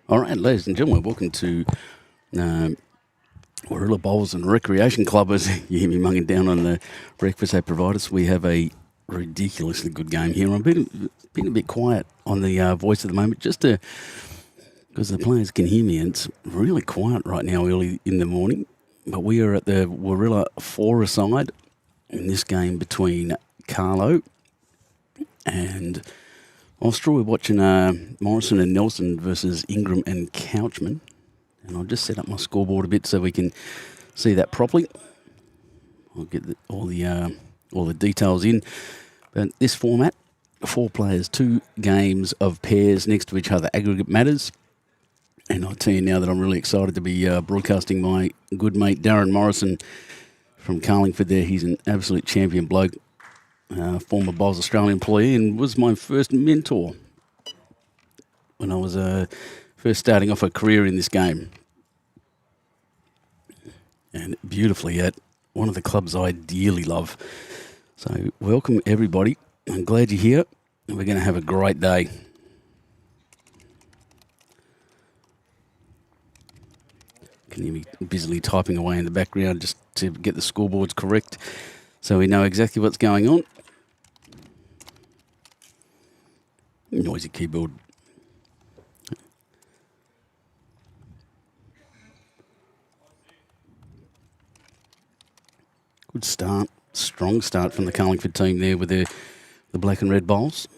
All right, ladies and gentlemen, welcome to Warilla Bowls and Recreation Club. As you hear me munging down on the breakfast they provide us, we have a ridiculously good game here. I'm being a bit quiet on the voice at the moment, just because the players can hear me, and it's really quiet right now early in the morning. But we are at the Warilla four-a-side in this game between Carlo and Austral. We're watching Morrison and Nelson versus Ingram and Couchman. And I'll just set up my scoreboard a bit so we can see that properly. I'll get all the details in. But this format, 4 players, 2 games of pairs next to each other. Aggregate matters. And I'll tell you now that I'm really excited to be broadcasting my good mate Darren Morrison from Carlingford there. He's an absolute champion bloke. Former Bowls Australian employee and was my first mentor when I was first starting off a career in this game. And beautifully at one of the clubs I dearly love. So welcome everybody. I'm glad you're here and we're going to have a great day. Can hear me busily typing away in the background just to get the scoreboards correct so we know exactly what's going on. Noisy keyboard. Good start, strong start from the Carlingford team there with the black and red bowls.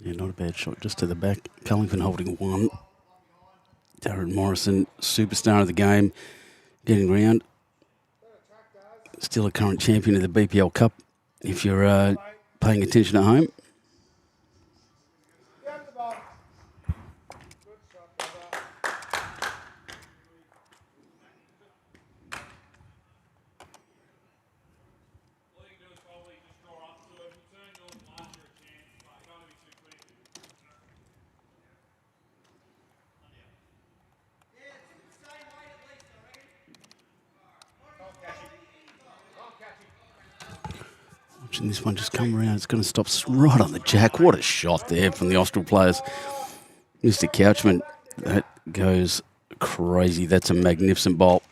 Yeah, not a bad shot, just to the back. Carlingford holding 1. Darren Morrison, superstar of the game, getting round. Still a current champion of the BPL Cup, if you're paying attention at home. Watching this one just come around. It's going to stop right on the jack. What a shot there from the Austral players. Mr. Couchman, that goes crazy. That's a magnificent bowl.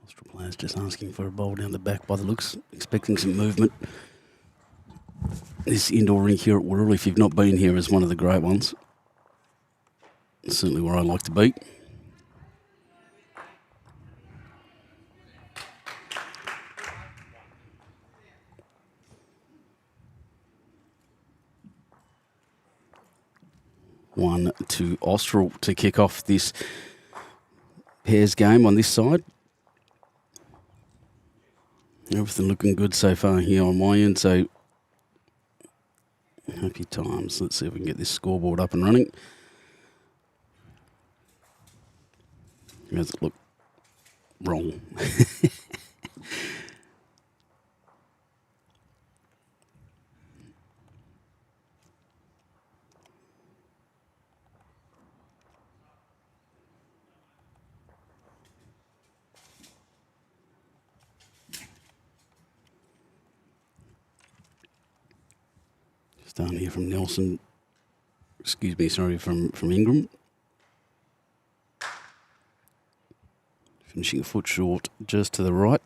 Austral players just asking for a bowl down the back by the looks, expecting some movement. This indoor rink here at Warilla, if you've not been here, is one of the great ones. It's certainly where I like to be. One to Austral to kick off this pairs game on this side. Everything looking good so far here on my end, so happy times. Let's see if we can get this scoreboard up and running. How does it look? Wrong. Down here from Nelson, from Ingram. Finishing a foot short just to the right.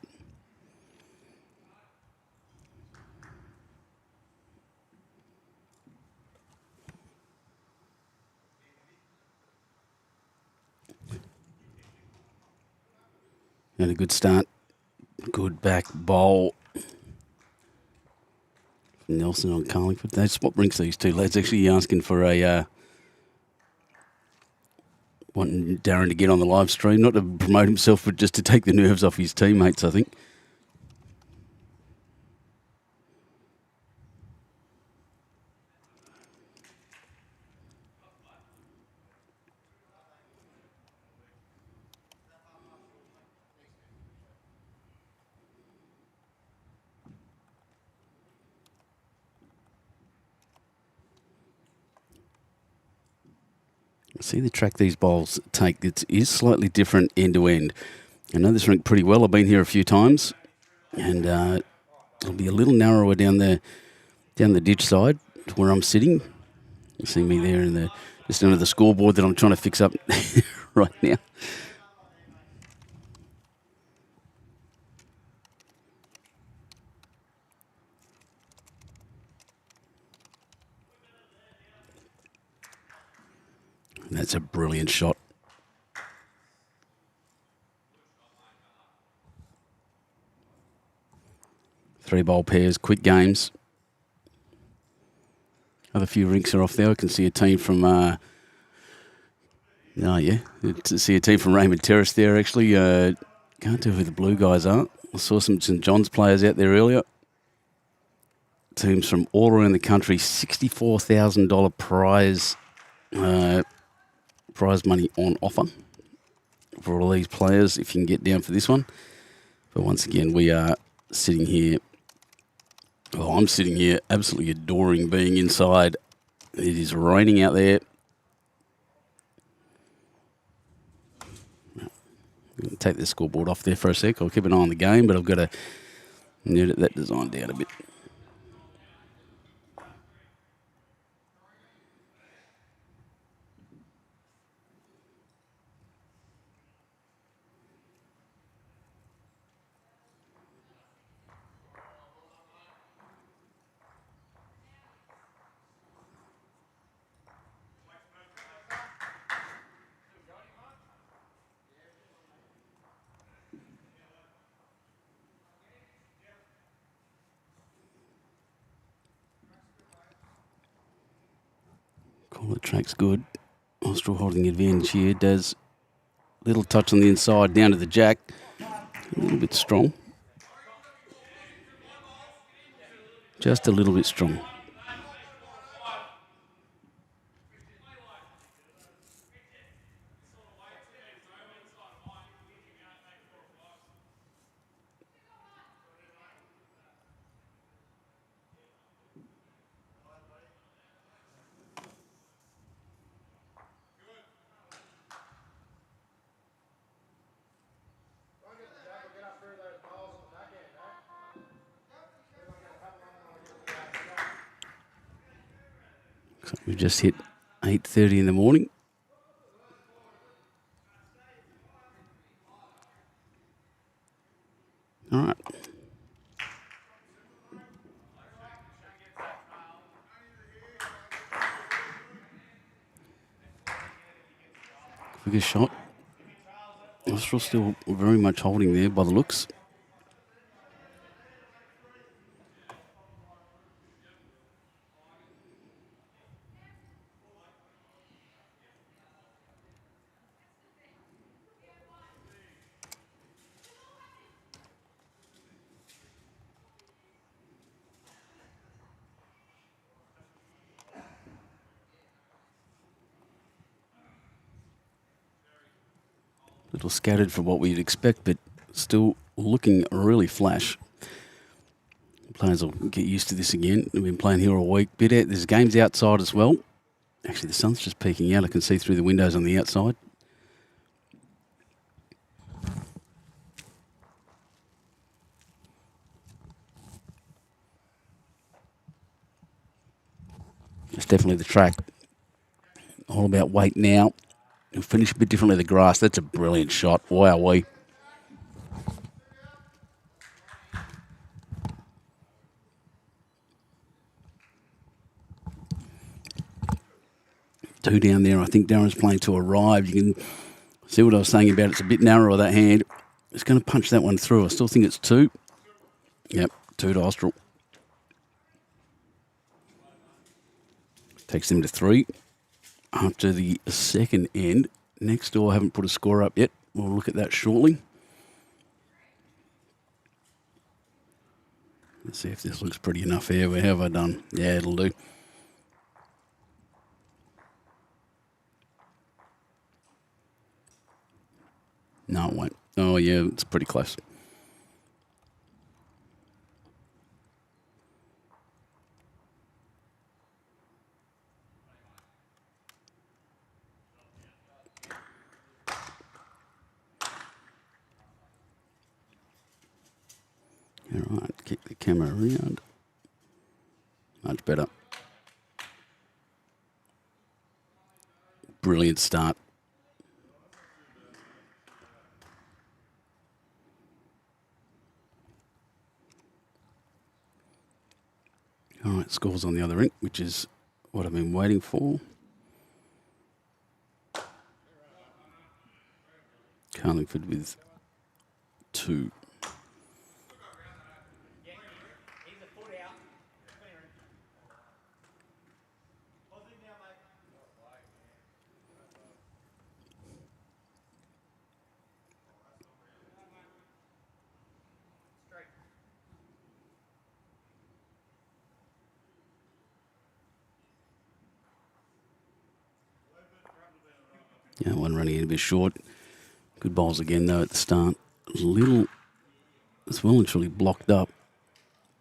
And a good start. Good back bowl. Nelson on Carlingford. That's what brings these two lads actually asking for a wanting Darren to get on the live stream, not to promote himself, but just to take the nerves off his teammates, I think. See the track these bowls take. It is slightly different end to end. I know this rink pretty well. I've been here a few times, and it'll be a little narrower down the ditch side to where I'm sitting. You see me there in just under the scoreboard that I'm trying to fix up right now. And that's a brilliant shot. 3 bowl pairs, quick games. Other few rinks are off there. I can see a team from, to see a team from Raymond Terrace there actually. Can't tell who the blue guys are. I saw some St John's players out there earlier. Teams from all around the country, $64,000 prize money on offer for all these players if you can get down for this one. But once again, we are sitting here. Well, I'm sitting here absolutely adoring being inside. It is raining out there. Take the scoreboard off there for a sec. I'll keep an eye on the game, but I've got to edit that design down a bit. The track's good. Austral holding advantage here. Does little touch on the inside down to the jack. A little bit strong. Just a little bit strong. So we've just hit 8:30 in the morning. All right. Quicker shot. Austral still very much holding there by the looks. Little scattered from what we'd expect, but still looking really flash. Players will get used to this again. We've been playing here all week. There's games outside as well. Actually, the sun's just peeking out. I can see through the windows on the outside. It's definitely the track. All about weight now. We'll finish a bit differently the grass. That's a brilliant shot. Wowee. Two down there. I think Darren's playing to arrive. You can see what I was saying about it's a bit narrower, that hand. It's going to punch that one through. I still think it's 2. Yep, 2 to Austral. Takes them to 3. After the second end, next door, I haven't put a score up yet. We'll look at that shortly. Let's see if this looks pretty enough here. How have I done? Yeah, it'll do. No, it won't. Oh, yeah, it's pretty close. All right, kick the camera around. Much better. Brilliant start. All right, scores on the other end, which is what I've been waiting for. Carlingford with 2. Yeah, one running in a bit short. Good bowls again, though, at the start. Little, it's well and truly blocked up.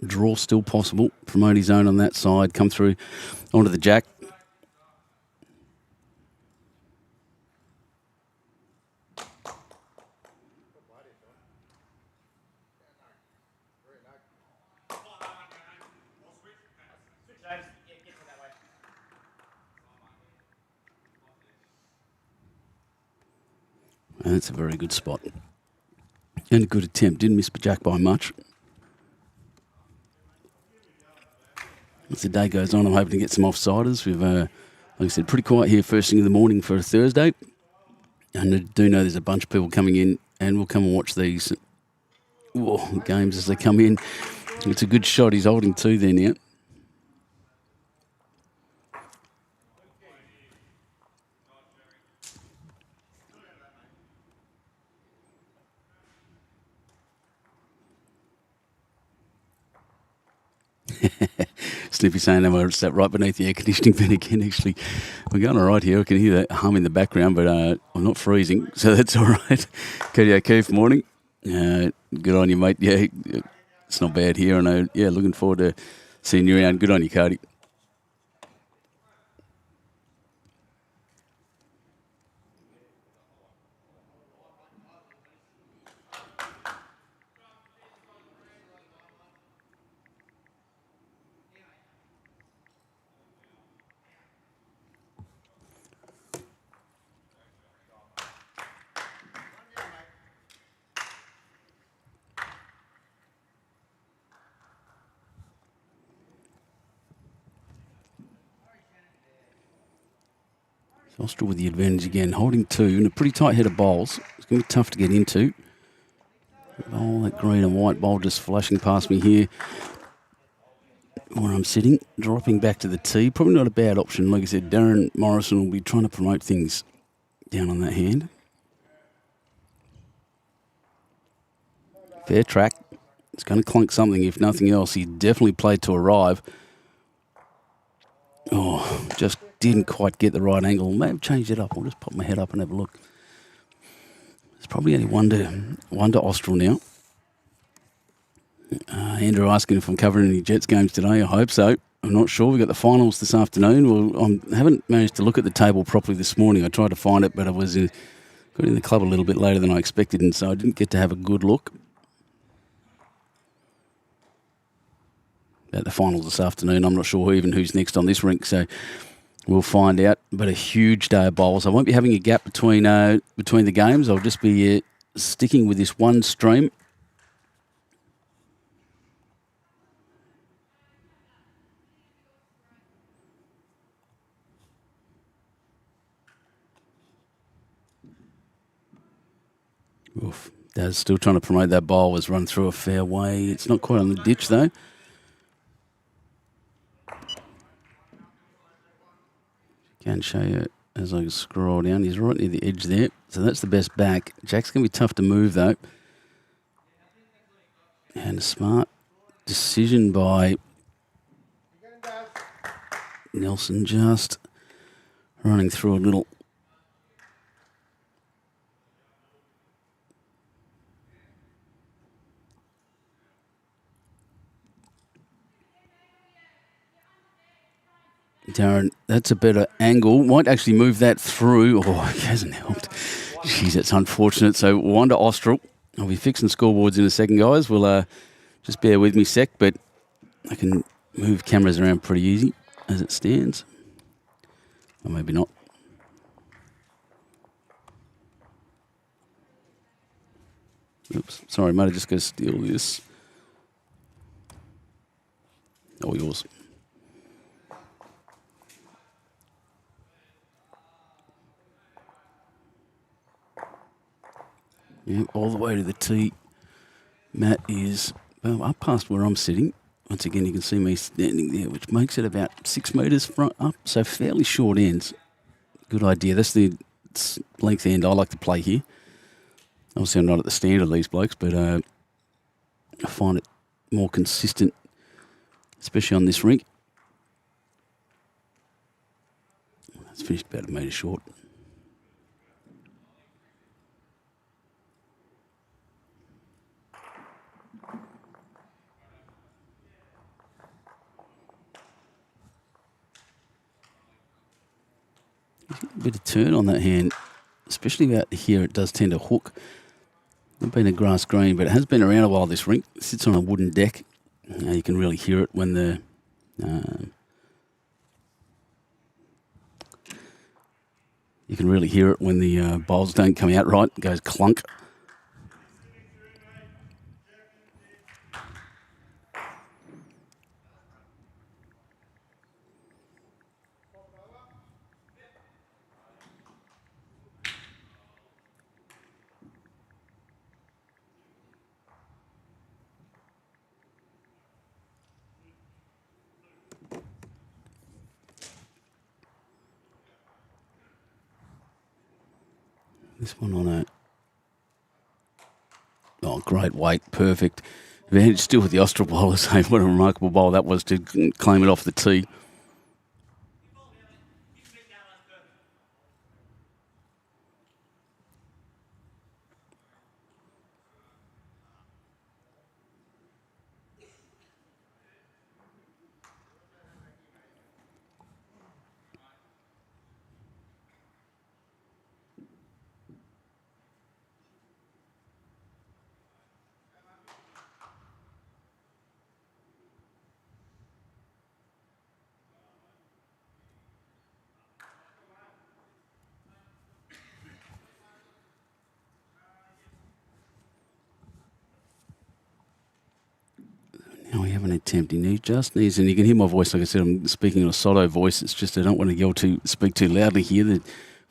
Draw still possible. Promote his own on that side. Come through onto the jack. And that's a very good spot. And a good attempt. Didn't miss Jack by much. As the day goes on, I'm hoping to get some offsiders. We've, like I said, pretty quiet here first thing in the morning for a Thursday. And I do know there's a bunch of people coming in and we'll come and watch these games as they come in. It's a good shot. He's holding 2 there now. Snippy saying that we're sat right beneath the air conditioning vent again. Actually, we're going all right here. I can hear that hum in the background, but I'm not freezing, so that's all right. Cody O'Keefe, morning. Good on you, mate. Yeah, it's not bad here. I know. Yeah, looking forward to seeing you around. Good on you, Cody. Austral with the advantage again, holding 2 and a pretty tight head of bowls. It's going to be tough to get into. Oh, that green and white bowl just flashing past me here where I'm sitting, dropping back to the tee. Probably not a bad option. Like I said, Darren Morrison will be trying to promote things down on that hand. Fair track. It's going to clunk something, if nothing else. He definitely played to arrive. Oh, just didn't quite get the right angle. May have changed it up. I'll just pop my head up and have a look. It's probably only one to Austral now. Andrew asking if I'm covering any Jets games today. I hope so. I'm not sure. We've got the finals this afternoon. Well, I haven't managed to look at the table properly this morning. I tried to find it, but I was got in the club a little bit later than I expected, and so I didn't get to have a good look at the finals this afternoon. I'm not sure even who's next on this rink, so we'll find out. But a huge day of bowls. I won't be having a gap between the games. I'll just be sticking with this one stream. Oof. Dad's still trying to promote that bowl. Was run through a fair way. It's not quite on the ditch, though. Can show you as I scroll down. He's right near the edge there. So that's the best back. Jack's going to be tough to move, though. And a smart decision by Nelson, just running through a little. Darren, that's a better angle. Might actually move that through. Oh, he hasn't helped. Jeez, that's unfortunate. So one to Austral. I'll be fixing scoreboards in a second, guys. We'll just bear with me a sec, but I can move cameras around pretty easy as it stands. Or maybe not. Oops, sorry, mate. I just go steal this. Oh, yours. Yeah, all the way to the tee. Matt is up past where I'm sitting. Once again, you can see me standing there, which makes it about 6 metres front up, so fairly short ends. Good idea. That's the length end I like to play here. Obviously, I'm not at the standard of these blokes, but I find it more consistent, especially on this rink. It's finished about a metre short. A bit of turn on that hand, especially out here. It does tend to hook. Not been a grass green, but it has been around a while. This rink it sits on a wooden deck. You can really hear it when the bowls don't come out right. It goes clunk. This one on a... Oh, great weight. Perfect. Advantage still with the Austral bowlers. What a remarkable bowl that was to claim it off the tee. Now we have an attempt. He just needs, and you can hear my voice. Like I said, I'm speaking in a solo voice. It's just I don't want to yell speak too loudly here. The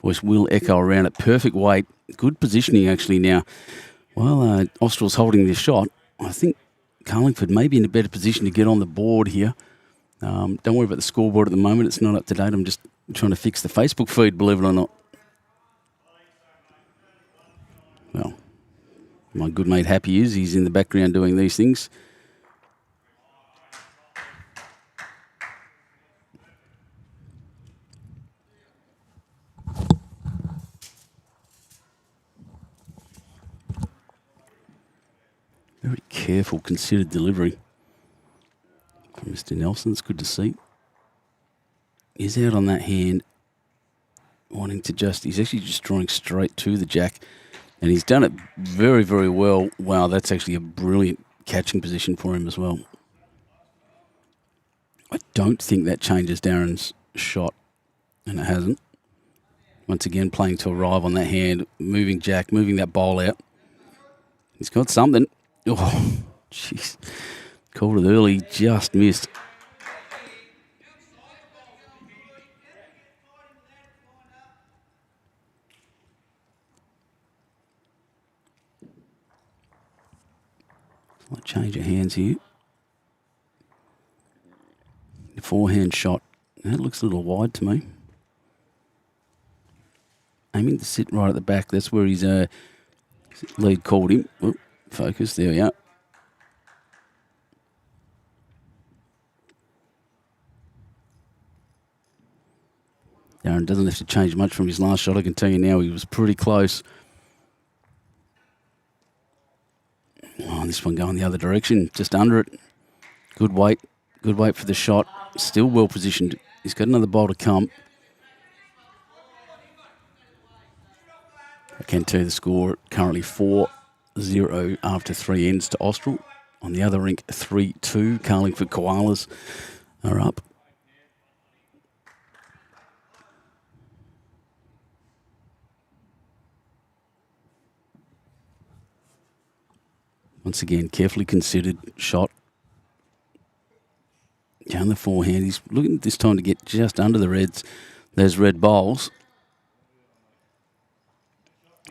voice will echo around at perfect weight. Good positioning actually now. While Austral's holding this shot, I think Carlingford may be in a better position to get on the board here. Don't worry about the scoreboard at the moment. It's not up to date. I'm just trying to fix the Facebook feed, believe it or not. Well, my good mate Happy he's in the background doing these things. Very careful, considered delivery from Mr. Nelson. It's good to see. He's out on that hand, wanting to he's actually just drawing straight to the jack, and he's done it very, very well. Wow, that's actually a brilliant catching position for him as well. I don't think that changes Darren's shot, and it hasn't. Once again, playing to arrive on that hand, moving jack, moving that bowl out. He's got something. Oh, jeez. Called it early, just missed. I'll change of hands here. The forehand shot. That looks a little wide to me. Aiming to sit right at the back. That's where his lead called him. Oop, focus. There we are. Darren doesn't have to change much from his last shot. I can tell you now he was pretty close. Oh, this one going the other direction, just under it. Good weight for the shot. Still well positioned. He's got another bowl to come. I can tell you the score currently 4-0 after 3 ends to Austral. On the other rink, 3-2. Carlingford Koalas are up. Once again, carefully considered shot. Down the forehand. He's looking this time to get just under the reds. Those red bowls.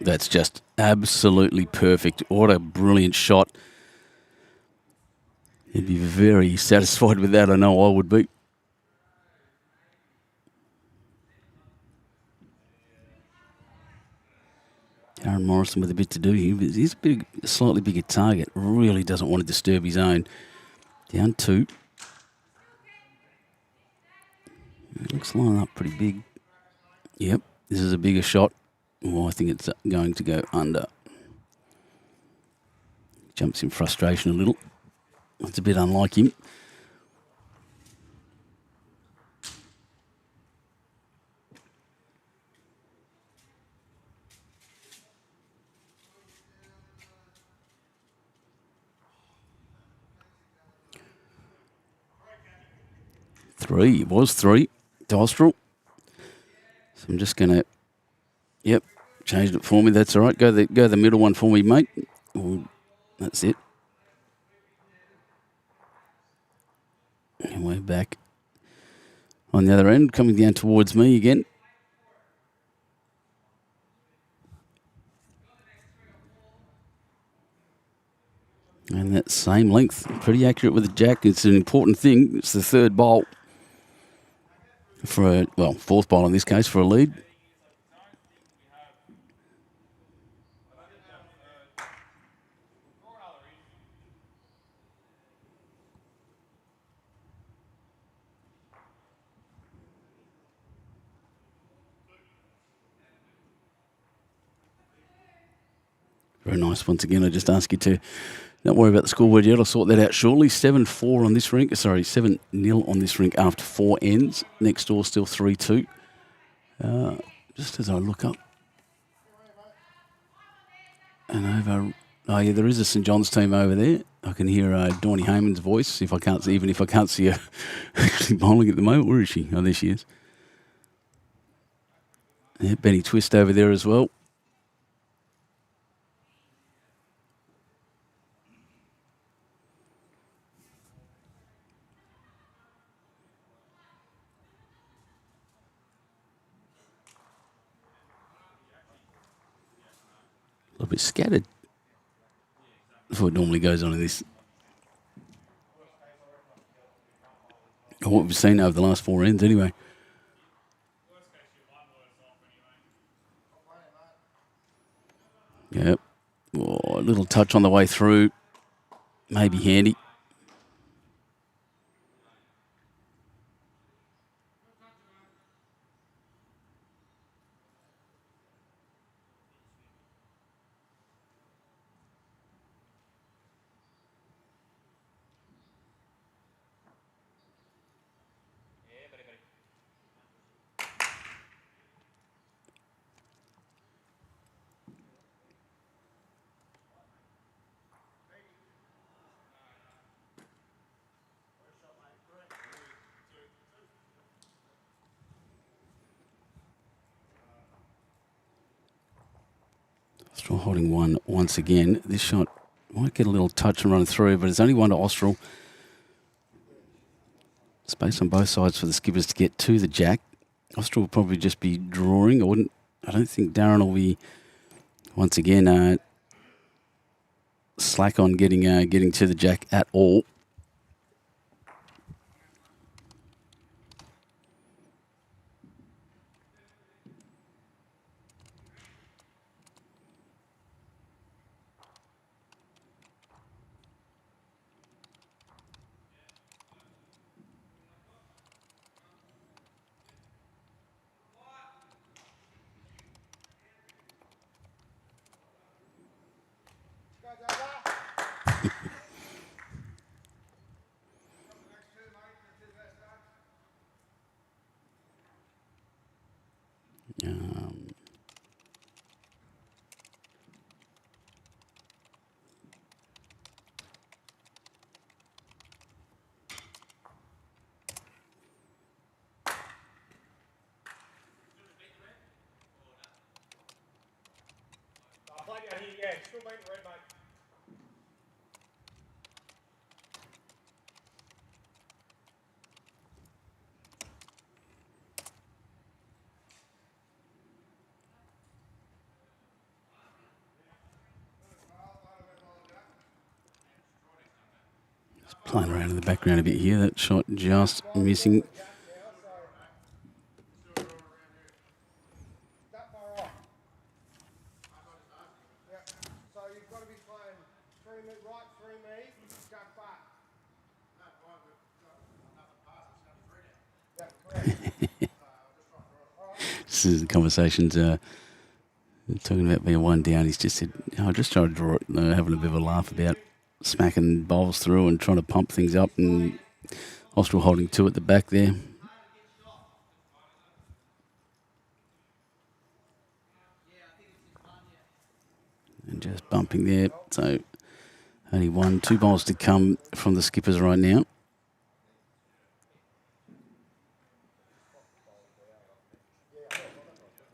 That's just absolutely perfect. What a brilliant shot. He'd be very satisfied with that. I know I would be. Aaron Morrison with a bit to do here. He's a slightly bigger target. Really doesn't want to disturb his own. Down 2. It looks lining up pretty big. Yep, this is a bigger shot. Oh, I think it's going to go under. Jumps in frustration a little. That's a bit unlike him. It was 3 to Austral. So I'm just going to, yep, changed it for me. That's all right. Go the middle one for me, mate. Oh, that's it. And we're back on the other end, coming down towards me again. And that same length, pretty accurate with the jack. It's an important thing. It's the third bowl for fourth bowl in this case for a lead. Very nice. Once again, I just ask you to don't worry about the scoreboard yet. I'll sort that out shortly. 7-4 on this rink. Sorry, 7-0 on this rink after 4 ends. Next door still 3-2. Just as I look up. And over. Oh yeah, there is a St John's team over there. I can hear Dawny Hayman's voice if I can't see her actually bowling at the moment. Where is she? Oh, there she is. Yeah, Benny Twist over there as well. A little bit scattered. That's what normally goes on in this. Or what we've seen over the last 4 ends anyway. Yep. Oh, a little touch on the way through. Maybe handy. Austral holding one once again. This shot might get a little touch and run through, but it's only one to Austral. Space on both sides for the skippers to get to the jack. Austral will probably just be drawing. I don't think Darren will be, once again, slack on getting to the jack at all. Playing around in the background a bit here. That shot just missing. This is the conversations talking about being one down. He's just said, I just tried to draw it, having a bit of a laugh about smacking bowls through and trying to pump things up, and Austral holding two at the back there. And just bumping there. So only two bowls to come from the skippers right now.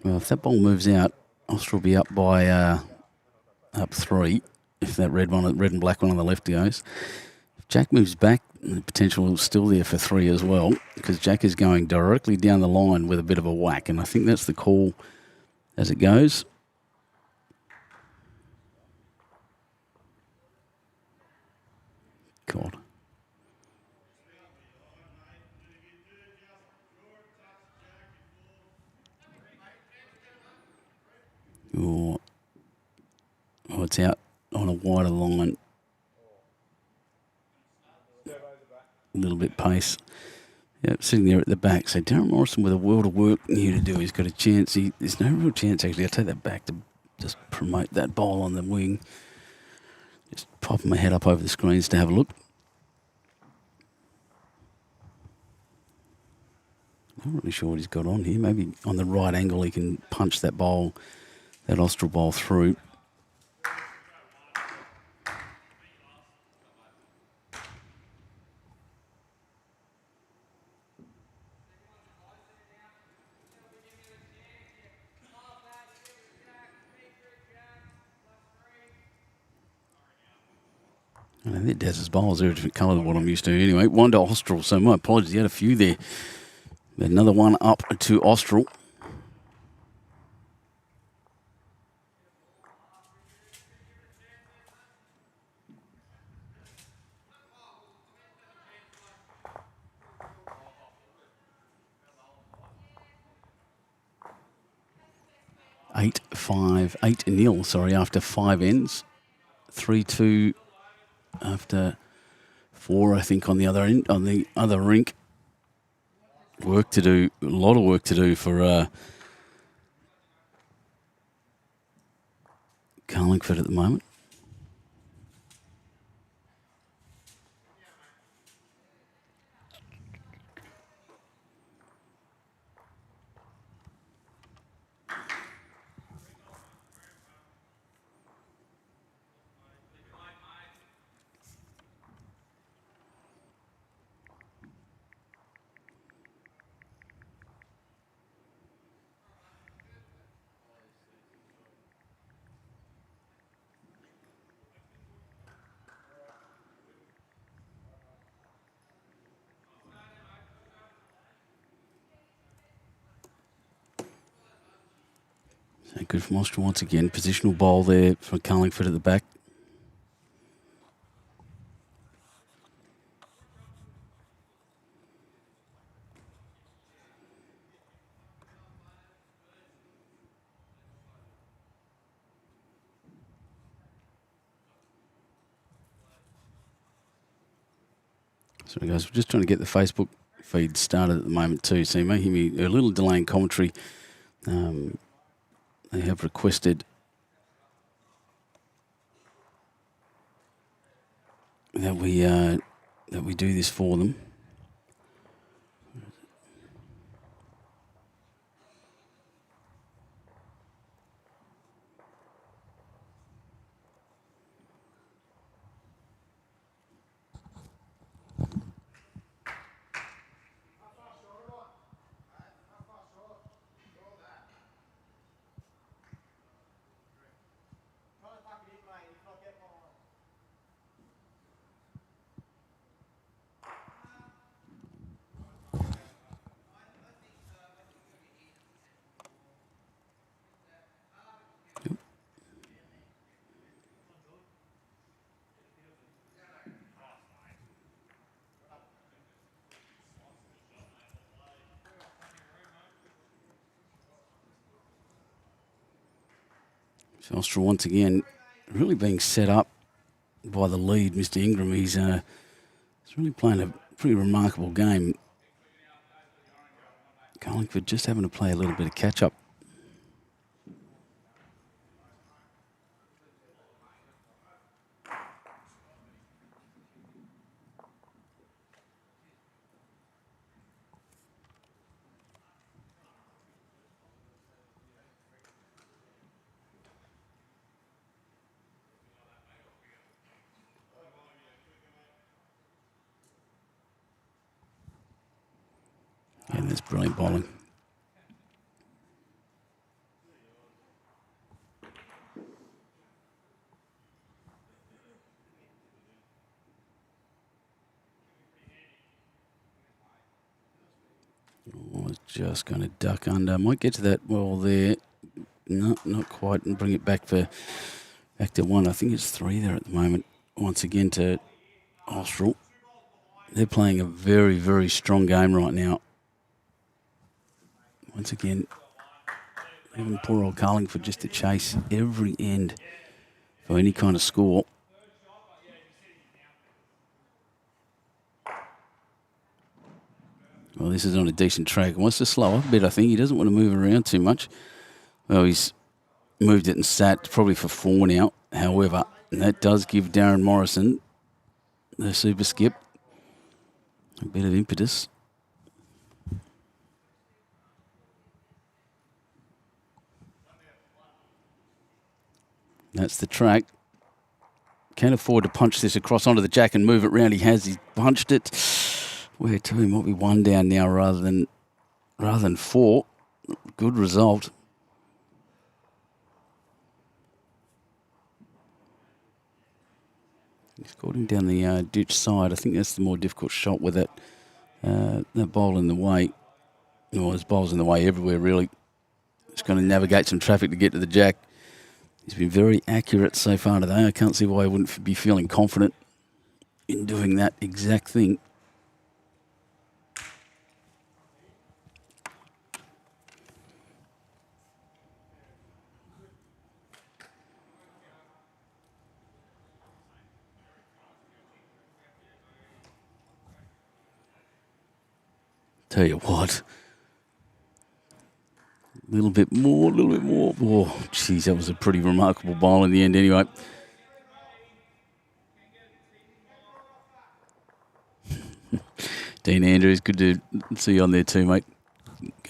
Well, if that ball moves out, Austral will be up by up 3. If that red and black one on the left goes. If Jack moves back, the potential is still there for 3 as well, because Jack is going directly down the line with a bit of a whack, and I think that's the call as it goes. God. Oh, it's out on a wider line. A little bit pace. Yeah, sitting there at the back. So Darren Morrison with a world of work here to do. He's got a chance. There's no real chance, actually. I'll take that back to just promote that bowl on the wing. Just popping my head up over the screens to have a look. Not really sure what he's got on here. Maybe on the right angle he can punch that bowl, that Austral bowl through. I think Daz's bowls are a different colour than what I'm used to anyway. 1 to Austral, so my apologies. He had a few there. But another one up to Austral. Eight nil. After 5 ends. 3-2 after 4, I think, on the other end, on the other rink. Work to do, a lot of work to do for Carlingford at the moment. So good from Austral once again. Positional bowl there for Carlingford at the back. So guys, we're just trying to get the Facebook feed started at the moment too, so you may hear me a little delay in commentary. They have requested that we do this for them. So Austral once again really being set up by the lead, Mr. Ingram. He's really playing a pretty remarkable game. Carlingford just having to play a little bit of catch-up. And that's brilliant bowling. Oh, it's just going to duck under. Might get to that ball there. No, not quite. And bring it back to one. I think it's 3 there at the moment. Once again to Austral. They're playing a very, very strong game right now. Once again, even poor old Carlingford just to chase every end for any kind of score. Well, this is on a decent track. Wants to slow up a bit, I think. He doesn't want to move around too much. Well, he's moved it and sat probably for 4 now. However, that does give Darren Morrison, the super skip, a bit of impetus. That's the track. Can't afford to punch this across onto the jack and move it round. He has. He's punched it. Where to? He might be 1 down now rather than 4. Good result. He's got him down the ditch side. I think that's the more difficult shot with that bowl in the way. Well, there's bowls in the way everywhere, really. He's going to navigate some traffic to get to the jack. He's been very accurate so far today. I can't see why he wouldn't be feeling confident in doing that exact thing. Tell you what, a little bit more. Oh, geez, that was a pretty remarkable bowl in the end anyway. Dean Andrews, good to see you on there too, mate.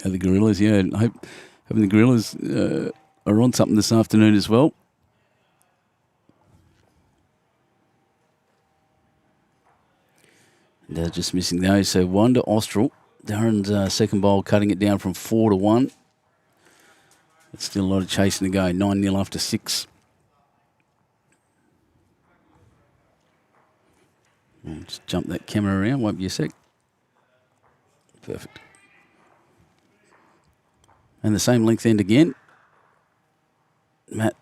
The Gorillas, yeah, I hope the Gorillas are on something this afternoon as well. They're just missing those, so 1 to Austral. Darren's second bowl cutting it down from 4 to 1. It's still a lot of chasing to go. 9-0 after 6. I'll just jump that camera around. Won't be a sec. Perfect. And the same length end again. Matt,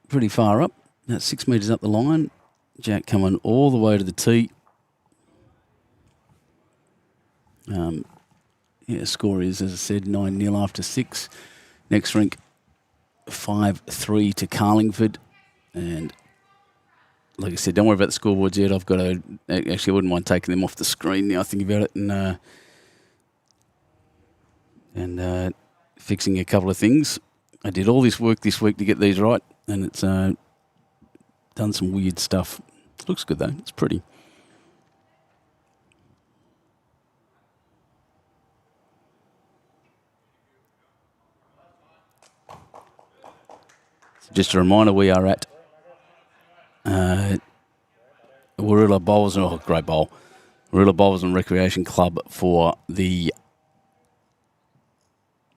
pretty far up. That's 6 metres up the line. Jack coming all the way to the tee. Score is, as I said, 9-0 after 6. Next rink, 5-3 to Carlingford. And like I said, don't worry about the scoreboards yet. I've got to actually, I wouldn't mind taking them off the screen now. Think about it and fixing a couple of things. I did all this work this week to get these right, and it's done some weird stuff. It looks good though. It's pretty. Just a reminder, we are at Warilla Bowls, great bowl. Warilla Bowls and Recreation Club for the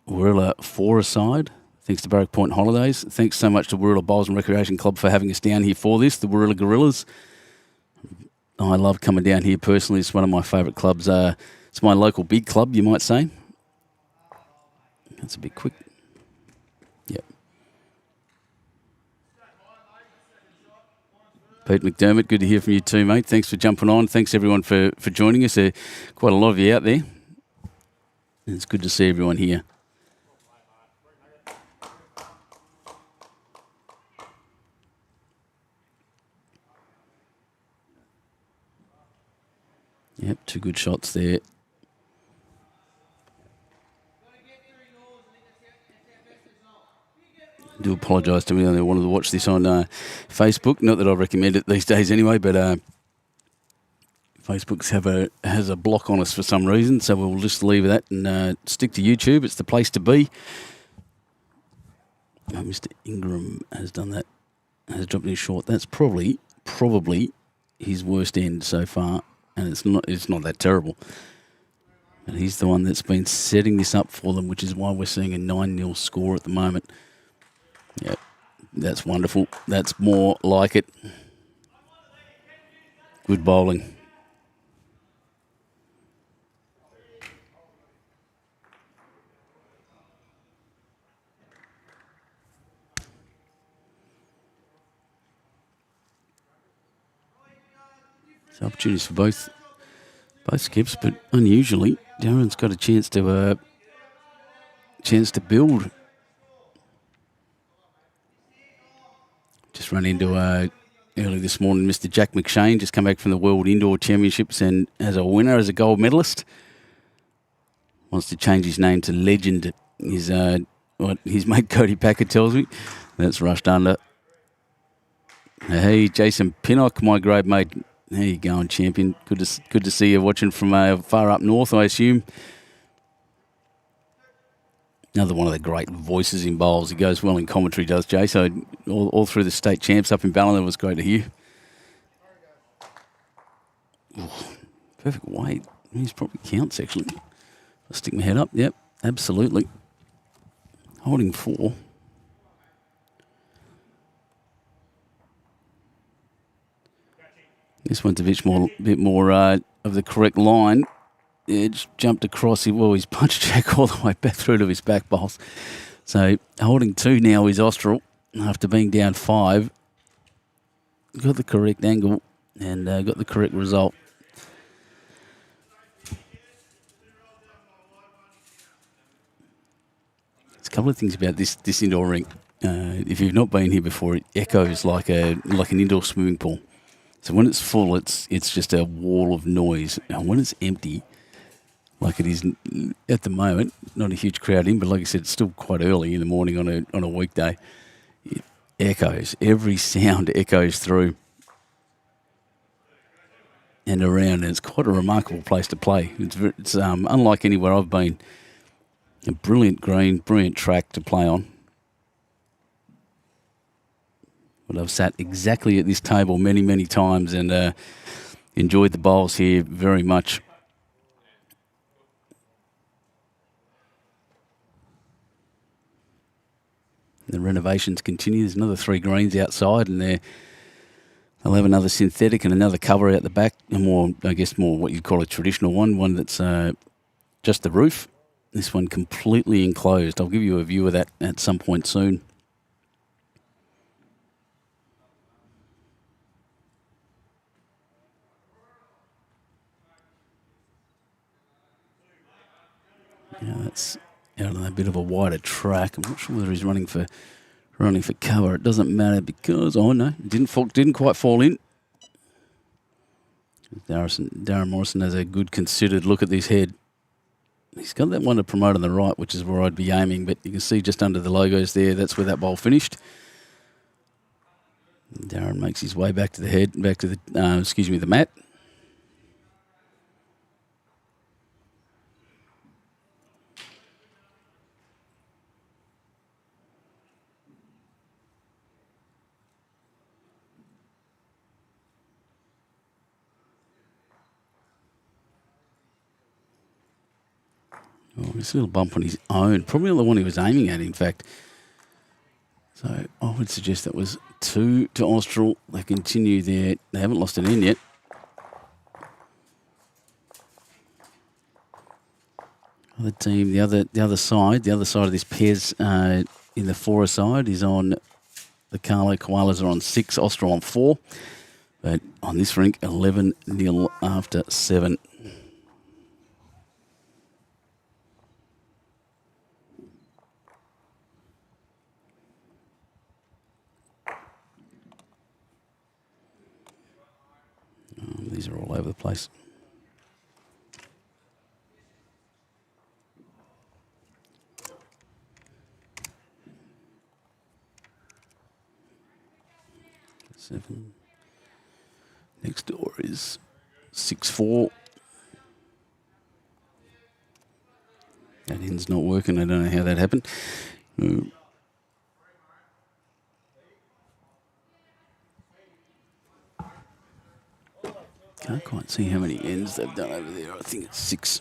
Warilla Four-a-side. Thanks to Barrack Point Holidays. Thanks so much to Warilla Bowls and Recreation Club for having us down here for this, the Warilla Gorillas. I love coming down here personally. It's one of my favourite clubs. It's my local big club, you might say. That's a bit quick. Yep. Pete McDermott, good to hear from you too, mate. Thanks for jumping on. Thanks, everyone, for joining us. Quite a lot of you out there. And it's good to see everyone here. Yep, 2 good shots there. I do apologise to anyone that wanted to watch this on Facebook. Not that I recommend it these days anyway, but Facebook's has a block on us for some reason, so we'll just leave that and stick to YouTube. It's the place to be. Mr. Ingram has done that, has dropped in short. That's probably his worst end so far, and it's not that terrible. And he's the one that's been setting this up for them, which is why we're seeing a 9-0 score at the moment. Yep, that's wonderful. That's more like it. Good bowling. So opportunities for both skips, but unusually, Darren's got a chance to build. Just run into early this morning, Mr. Jack McShane, just come back from the World Indoor Championships and as a winner, as a gold medalist. Wants to change his name to Legend. What his mate Cody Packer tells me. That's rushed under. Hey, Jason Pinnock, my great mate. There you go, champion. Good to see you watching from far up north, I assume. Another one of the great voices in bowls. He goes well in commentary, does Jay? So all through the state champs up in Ballina, it was great to hear. Ooh, perfect weight. He's probably counts, actually. I'll stick my head up. Yep, absolutely. Holding 4. This one's a bit more of the correct line. Edge jumped across. He's punched Jack all the way back through to his back bowls. So holding 2 now is Austral after being down 5. Got the correct angle and got the correct result. There's a couple of things about this indoor rink. If you've not been here before, it echoes like an indoor swimming pool. So when it's full, it's just a wall of noise. And when it's empty, like it is at the moment, not a huge crowd in, but like I said, it's still quite early in the morning on a weekday. It echoes. Every sound echoes through and around, and it's quite a remarkable place to play. It's unlike anywhere I've been. A brilliant green, brilliant track to play on. But I've sat exactly at this table many, many times and enjoyed the bowls here very much. The renovations continue. There's another 3 greens outside, and they'll have another synthetic and another cover out the back, and more what you'd call a traditional one that's just the roof. This one completely enclosed. I'll give you a view of that at some point soon. Yeah, that's out on a bit of a wider track. I'm not sure whether he's running for cover. It doesn't matter because it didn't quite fall in. Darren Morrison has a good considered look at this head. He's got that one to promote on the right, which is where I'd be aiming, but you can see just under the logos there, that's where that bowl finished. Darren makes his way back to the head, back to the, the mat. Oh, this little bump on his own, probably the one he was aiming at, in fact. So I would suggest that was 2 to Austral. They continue there. They haven't lost an end yet. The team, the other side of this pairs in the 4 side is on the Carlo Koalas are on 6, Austral on 4. But on this rink, 11-0 after 7. These are all over the place. Seven. Next door is 6-4. That end's not working. I don't know how that happened. Can't quite see how many ends they've done over there. I think it's 6.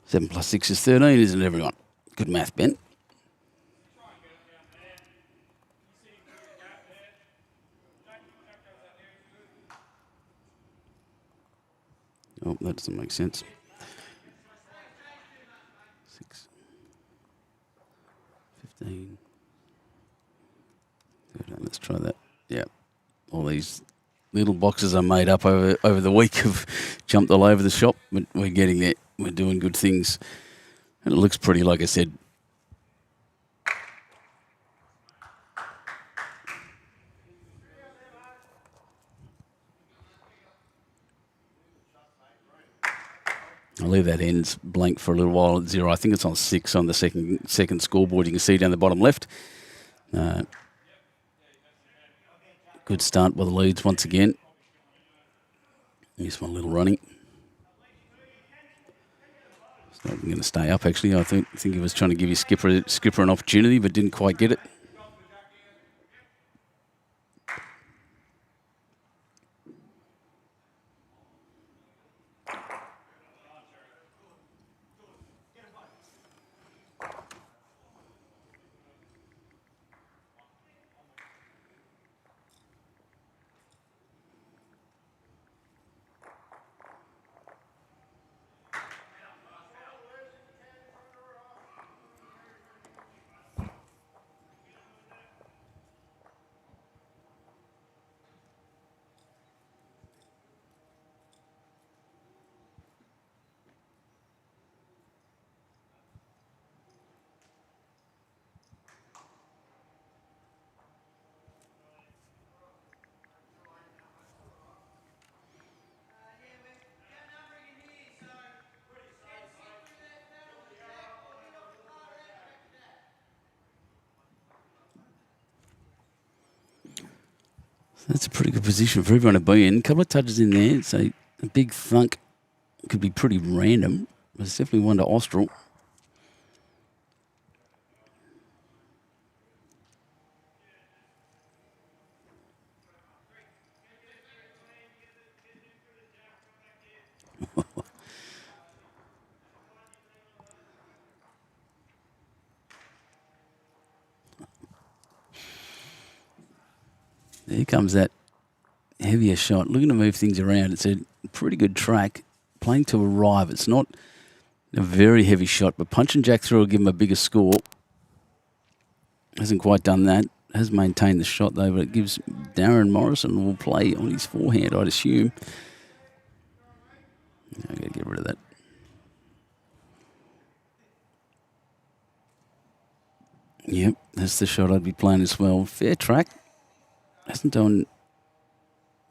7 plus 6 is 13, isn't it, everyone? Good math, Ben. Oh, that doesn't make sense. 6, 15, 13. Let's try that. Yeah. All these little boxes are made up over the week. Have jumped all over the shop, but we're getting there. We're doing good things. And it looks pretty, like I said. I'll leave that ends blank for a little while at 0. I think it's on 6 on the second scoreboard. You can see down the bottom left. Good start by the Leeds once again. Here's one little running. It's not going to stay up, actually. I think he was trying to give his skipper an opportunity, but didn't quite get it. That's a pretty good position for everyone to be in. A couple of touches in there, so a big thunk could be pretty random. But it's definitely one to Austral. There comes that heavier shot. Looking to move things around. It's a pretty good track. Playing to arrive. It's not a very heavy shot, but punch and jack through will give him a bigger score. Hasn't quite done that. Has maintained the shot, though, but it gives Darren Morrison will play on his forehand, I'd assume. I've got to get rid of that. Yep, that's the shot I'd be playing as well. Fair track. Hasn't done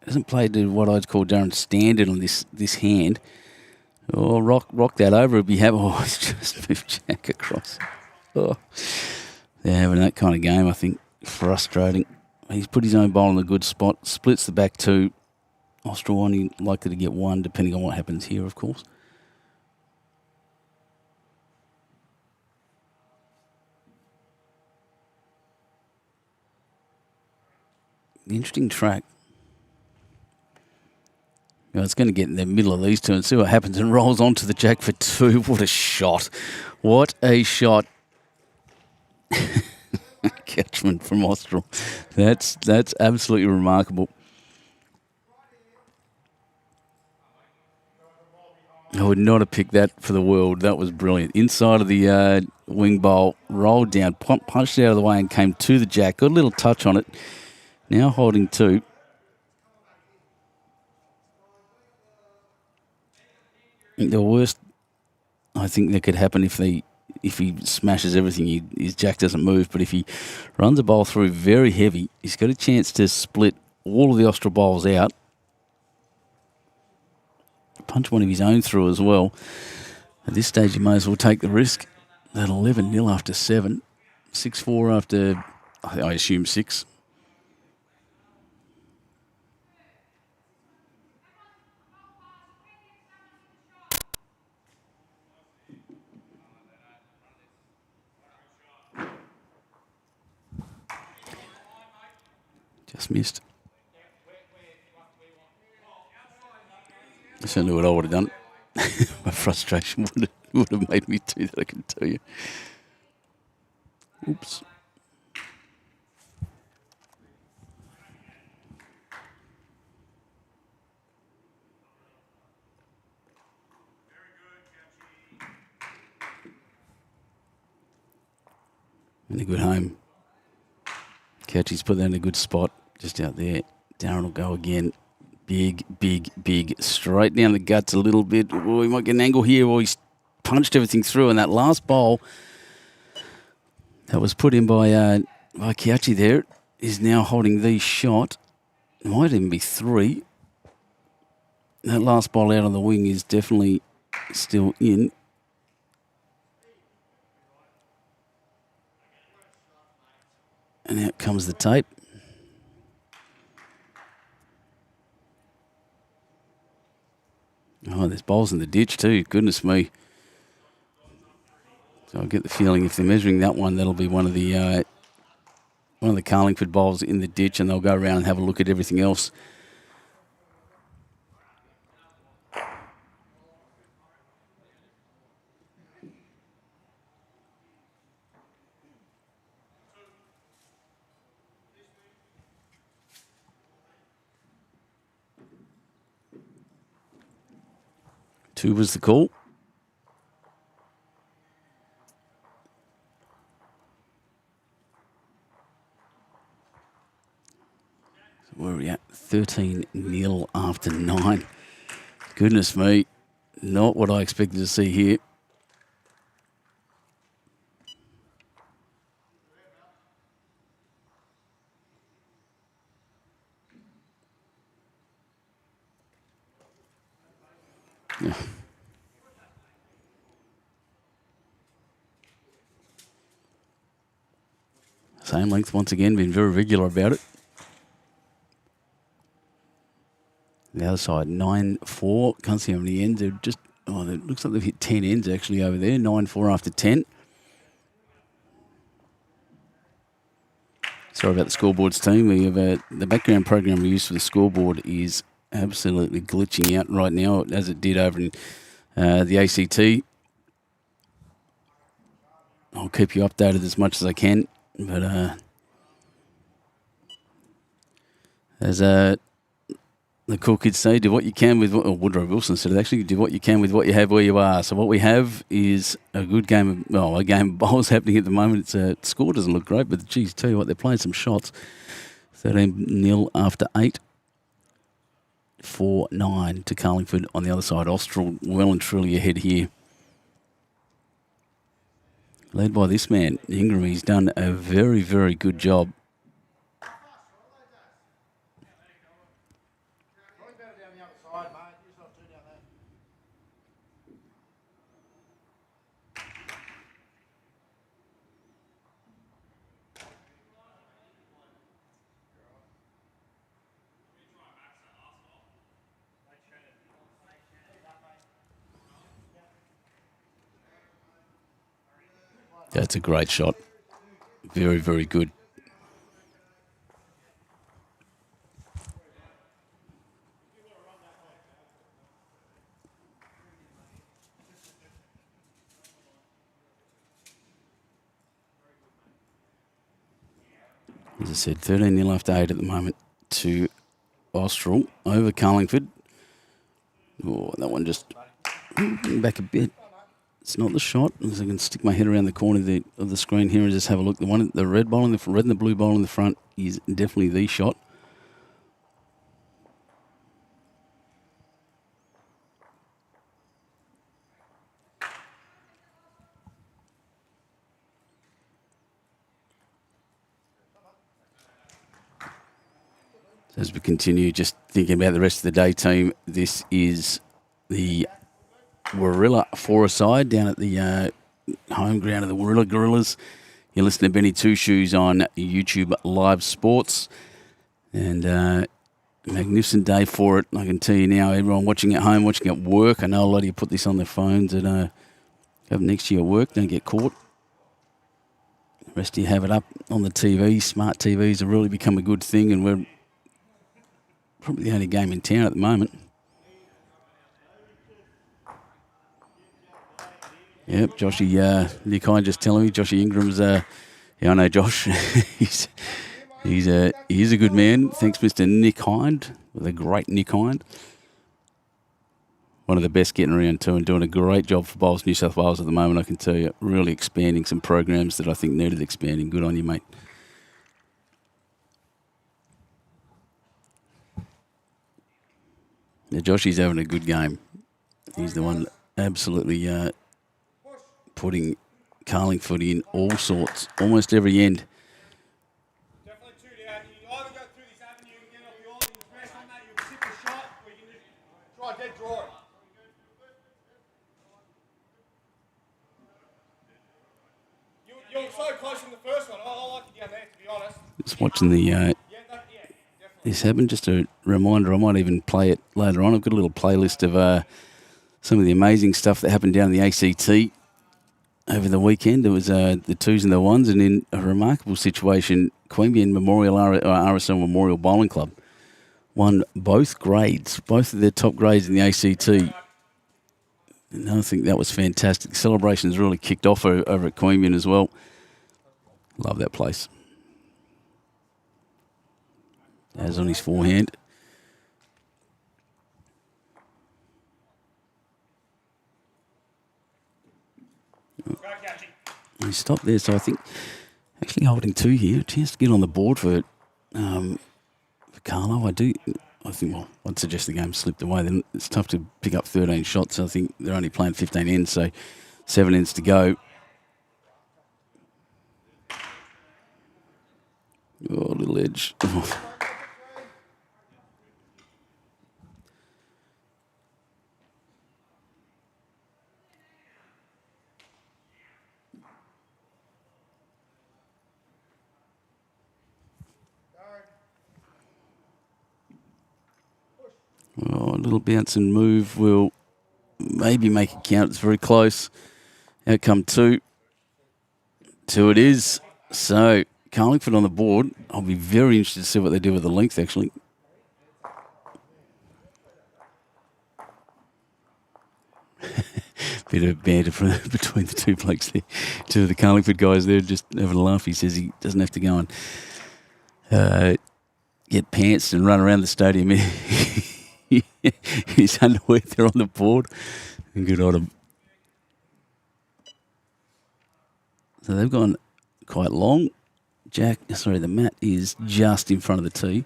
Hasn't played to what I'd call Darren standard on this hand. Oh, rock that over if you have. Oh, it's just moved Jack across. Oh, they're having that kind of game, I think. Frustrating. He's put his own bowl in a good spot. Splits the back two. Austral only likely to get one, depending on what happens here, of course. Interesting track. It's going to get in the middle of these two and see what happens, and rolls onto the jack for two. What a shot. What a shot. Catchment from Austral. That's absolutely remarkable. I would not have picked that for the world. That was brilliant. Inside of the wing bowl, rolled down, punched it out of the way and came to the jack. Got a little touch on it. Now holding two. The worst I think that could happen if he smashes everything, his jack doesn't move. But if he runs a bowl through very heavy, he's got a chance to split all of the Austral bowls out. Punch one of his own through as well. At this stage, you may as well take the risk. That 11-0 after 7. 6-4 after, I assume, 6. Just missed. That's certainly what I would have done. My frustration would have made me do that, I can tell you. Oops. And a good home. Catchy's put that in a good spot just out there. Darren will go again. Big, big, big. Straight down the guts a little bit. Oh, he might get an angle here. Oh, he's punched everything through. And that last bowl that was put in by Kiachi there is now holding the shot. It might even be 3. That last bowl out on the wing is definitely still in. And out comes the tape. Oh, there's bowls in the ditch too. Goodness me. So I get the feeling if they're measuring that one, that'll be one of the Carlingford bowls in the ditch, and they'll go around and have a look at everything else. Two was the call. So where are we at? 13-0 after 9. Goodness me. Not what I expected to see here. Yeah. Same length once again, been very regular about it. The other side, 9-4. Can't see how many ends. They're just, it looks like they've hit 10 ends actually over there. 9-4 after 10. Sorry about the scoreboards team. We have the background program we use for the scoreboard is absolutely glitching out right now, as it did over in the ACT. I'll keep you updated as much as I can, but as the cool kids say, do what you can with what Woodrow Wilson said. Actually, do what you can with what you have where you are. So what we have is a good game of a game of bowls happening at the moment. The score doesn't look great, but geez, tell you what, they're playing some shots. 13-0 after 8. 4-9 to Carlingford on the other side. Austral well and truly ahead here. Led by this man, Ingram. He's done a very, very good job. That's a great shot. Very, very good. As I said, 13-0 after 8 at the moment to Austral over Carlingford. Oh, that one just back a bit. It's not the shot. As I can stick my head around the corner of the screen here and just have a look. The red ball in the red and the blue ball in the front is definitely the shot. As we continue, just thinking about the rest of the day team, this is the Warilla four-a-side down at the home ground of the Warilla Gorillas. You're listening to Benny Two Shoes on YouTube Live Sports. And magnificent day for it. I can tell you now, everyone watching at home, watching at work. I know a lot of you put this on their phones and have it next to you at work. Don't get caught. The rest of you have it up on the TV. Smart TVs have really become a good thing, and we're probably the only game in town at the moment. Yep, Joshy, Nick Hine just telling me, Joshy Ingram's, yeah, I know Josh. he is a good man. Thanks, Mr. Nick Hind, the great Nick Hind. One of the best getting around too and doing a great job for Bowls New South Wales at the moment, I can tell you. Really expanding some programs that I think needed expanding. Good on you, mate. Yeah, Joshy's having a good game. He's the one absolutely putting Carlingford in all sorts, almost every end. Definitely two down. You can either go through this avenue and get off the island, you can press on that, you can sit the shot, or you can just try dead draw it. You were so close in the first one. I like you down there, to be honest. Just watching the this happen. Just a reminder, I might even play it later on. I've got a little playlist of some of the amazing stuff that happened down in the ACT over the weekend. There was the twos and the ones, and in a remarkable situation, Queanbeyan Memorial RSL Memorial Bowling Club won both grades, both of their top grades in the ACT. And I think that was fantastic. Celebrations really kicked off over at Queanbeyan as well. Love that place. As on his forehand. He stopped there, so I think actually holding two here. A chance to get on the board for Carlo. I think, well, I'd suggest the game slipped away. Then it's tough to pick up 13 shots. I think they're only playing 15 ends, so 7 ends to go. Oh, little edge. Oh. Oh, a little bounce and move will maybe make it count. It's very close. Outcome 2. 2 it is. So, Carlingford on the board. I'll be very interested to see what they do with the length, actually. Bit of banter between the two blokes there. Two of the Carlingford guys there just having a laugh. He says he doesn't have to go and get pants and run around the stadium in his underwear there on the board. And good on him. So they've gone quite long. The mat is just in front of the tee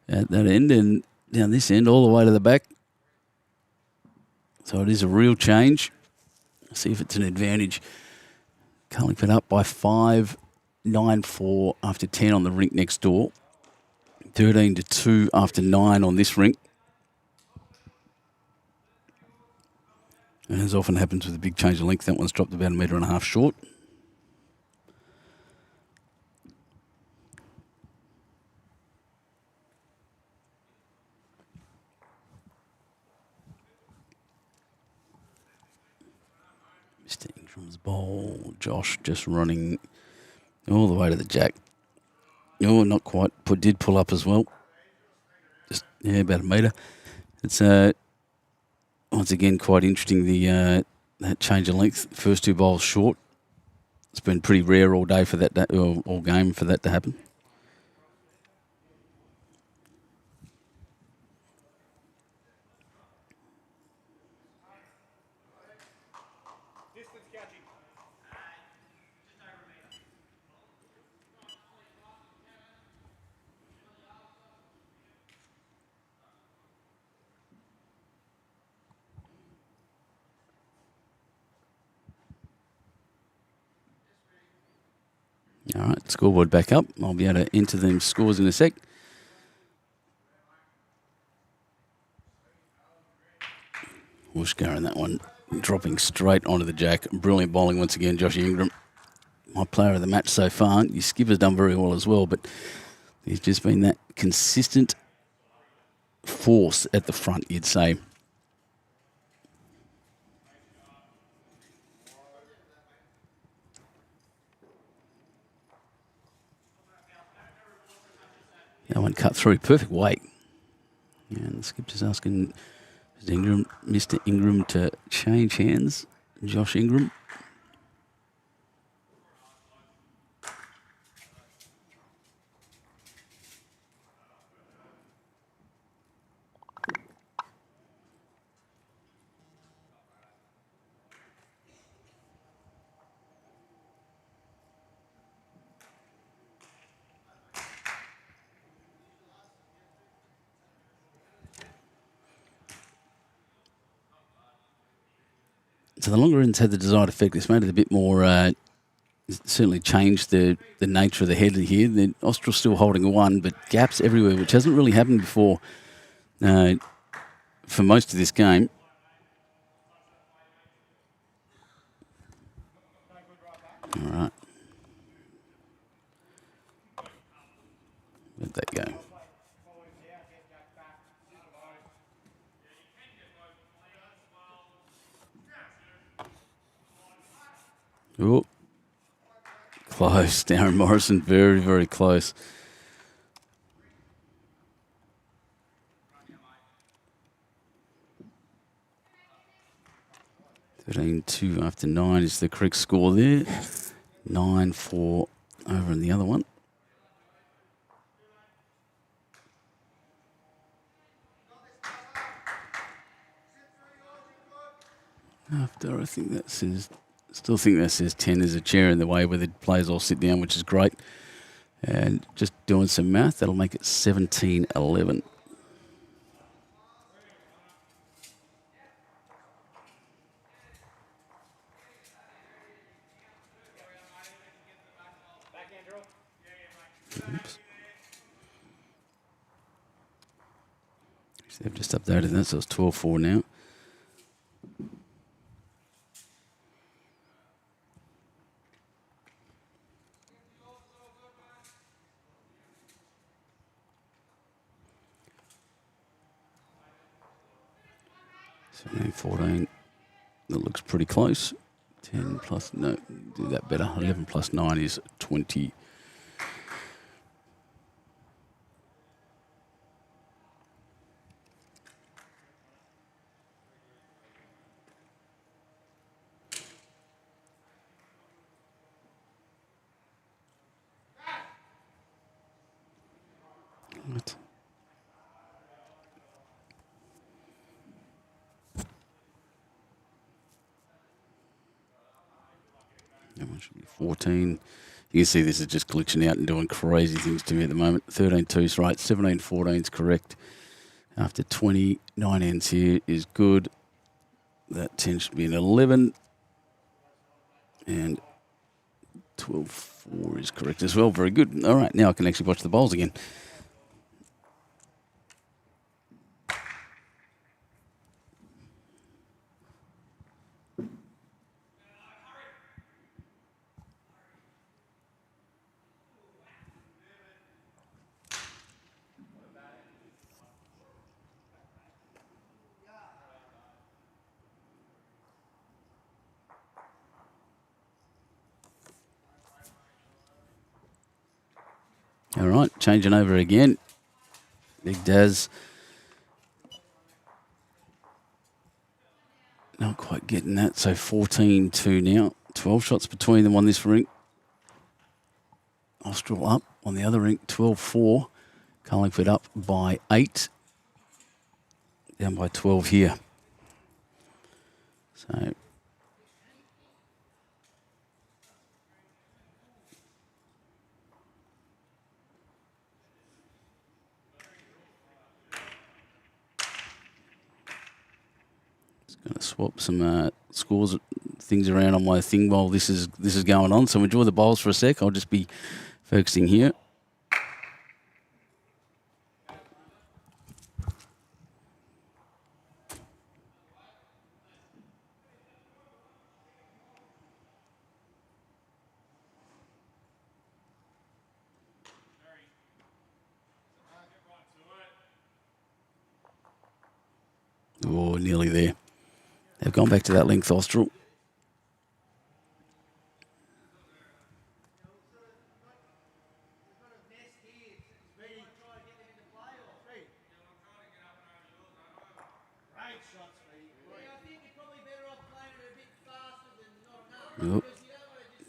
at that end, and down this end all the way to the back. So it is a real change. See if it's an advantage. Carlingford up by 5, 9-4 after 10 on the rink next door. 13-2 after 9 on this rink. And as often happens with a big change of length, that one's dropped about 1.5 metres short. Mr. Ingram's bowl. Josh just running all the way to the jack. Oh, not quite. Did pull up as well. Just, yeah, about a metre. It's once again quite interesting, that change of length. First two bowls short. It's been pretty rare all day for that, all game for that to happen. Distance catching. All right, scoreboard back up. I'll be able to enter them scores in a sec. Wooshka in that one, dropping straight onto the jack. Brilliant bowling once again, Josh Ingram. My player of the match so far. Your skipper's done very well as well, but he's just been that consistent force at the front, you'd say. That one cut through. Perfect weight. And the skipper's asking Mr. Ingram to change hands. Josh Ingram. So the longer ends had the desired effect. It's made it a bit more, certainly changed the nature of the head here. The Austral's still holding a one, but gaps everywhere, which hasn't really happened before for most of this game. All right. Let that go. Oh, close. Darren Morrison, very, very close. (13-2) after 9 is the correct score there. 9-4 over in the other one. After, I think that says, still think that says 10. There's a chair in the way where the players all sit down, which is great. And just doing some math, that'll make it 17-11. Oops. They've just updated that, so it's 12-4 now. So 14. That looks pretty close. 10 plus, no, do that better. 11 plus 9 is 20. Right. That one should be 14. You can see this is just glitching out and doing crazy things to me at the moment. 13-2 is right. 17-14 is correct. After 20, 9 ends here is good. That 10 should be an 11. And 12-4 is correct as well. Very good. All right, now I can actually watch the bowls again. All right, changing over again. Big Daz. Not quite getting that. So 14-2 now. 12 shots between them on this rink. Austral up on the other rink, 12-4. Carlingford up by 8. Down by 12 here. So going to swap some scores, things around on my thing while this is going on. So enjoy the bowls for a sec. I'll just be focusing here. Oh, nearly there. They've gone back to that length, Austral. Oh,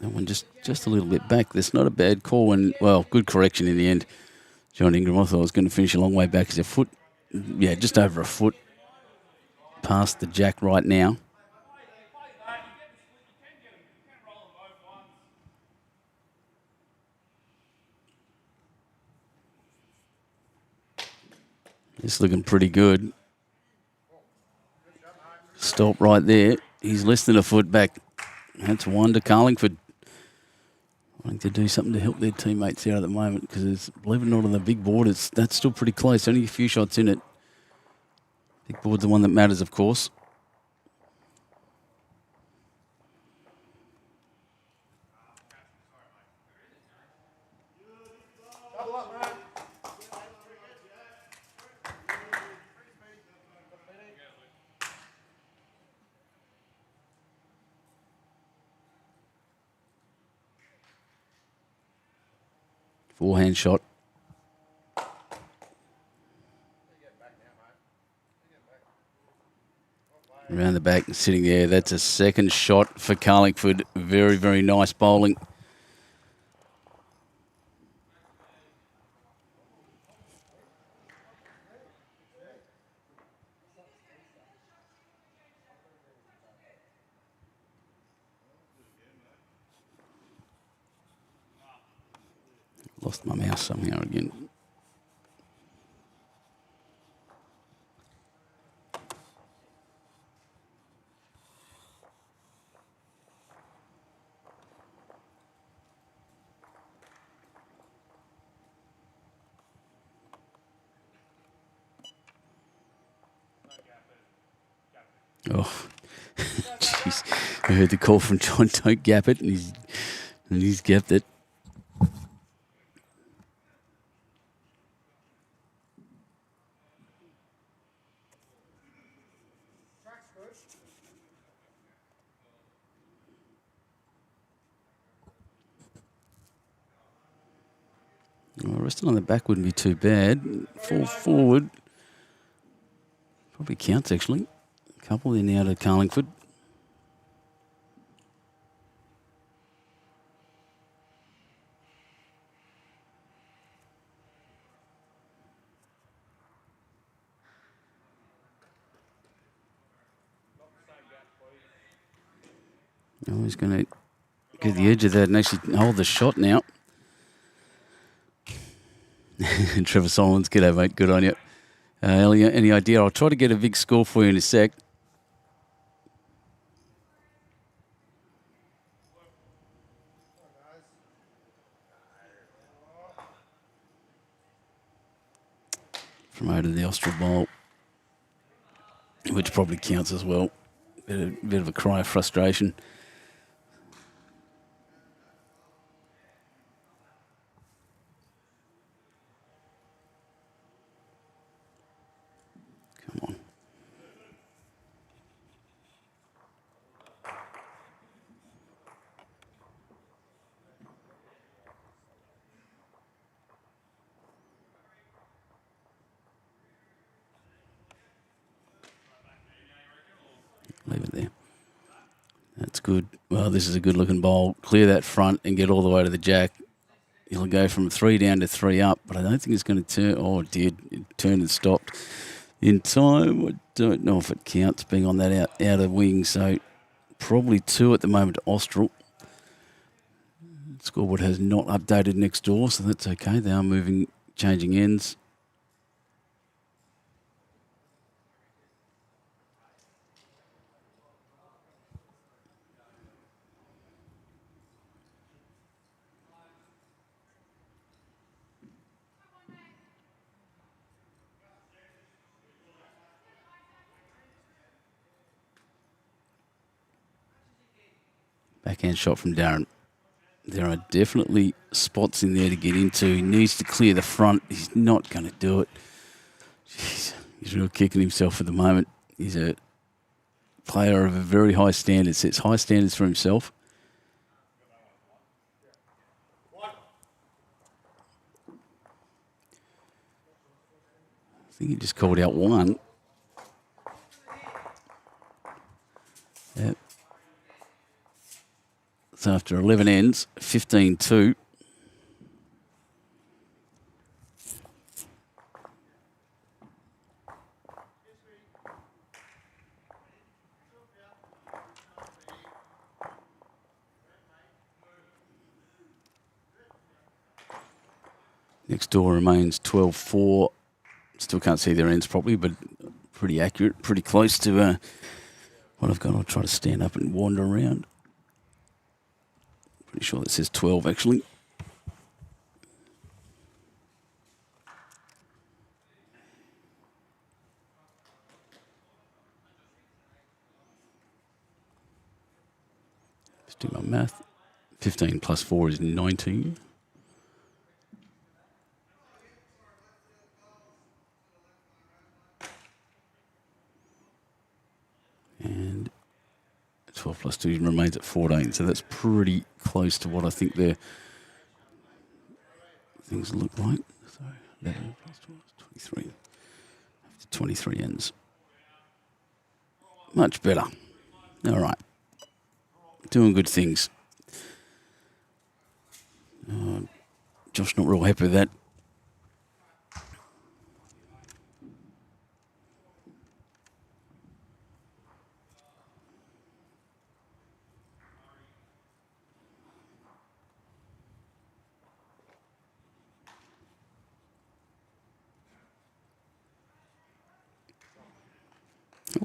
that one just a little bit back. That's not a bad call. And, well, good correction in the end. John Ingram, I thought I was going to finish a long way back. As a foot, yeah, just over a foot past the jack right now. It's looking pretty good. Stop right there. He's less than a foot back. That's one to Carlingford. Wanting to do something to help their teammates out at the moment because, believe it or not, on the big board, that's still pretty close. Only a few shots in it. Big board's the one that matters, of course. Forehand shot. Around the back and sitting there. That's a second shot for Carlingford. Very, very nice bowling. Lost my mouse somehow again. Oh, jeez. I heard the call from John, don't gap it, and he's gapped it. Well, resting on the back wouldn't be too bad. Fall forward. Probably counts, actually. A couple there now to Carlingford. Oh, he's going to get the edge of that and actually hold the shot now. Trevor Solomons, g'day, mate. Good on you. Elliot, any idea? I'll try to get a big score for you in a sec. Promoted the Austral Bowl, which probably counts as well. Bit of a cry of frustration. Come on. Leave it there. That's good. Well, this is a good-looking bowl. Clear that front and get all the way to the jack. He'll go from 3 down to 3 up, but I don't think it's going to turn. Oh, it did. It turned and stopped in time. I don't know if it counts being on that outer wing, so probably 2 at the moment to Austral. Scoreboard has not updated next door, so that's okay. They are moving, changing ends. Backhand shot from Darren. There are definitely spots in there to get into. He needs to clear the front. He's not going to do it. Jeez, he's really kicking himself at the moment. He's a player of a very high standard, sets high standards for himself. I think he just called out 1. Yep. So after 11 ends, 15-2. Next door remains 12-4. Still can't see their ends properly, but pretty accurate, pretty close to what I've got. I'll try to stand up and wander around. Pretty sure that says 12, actually. Let's do my math. 15 plus 4 is 19. And 12 plus 2 remains at 14. So that's pretty close to what I think their things look like. So 11 plus 12 is 23. After 23 ends. Much better. All right. Doing good things. Josh not real happy with that.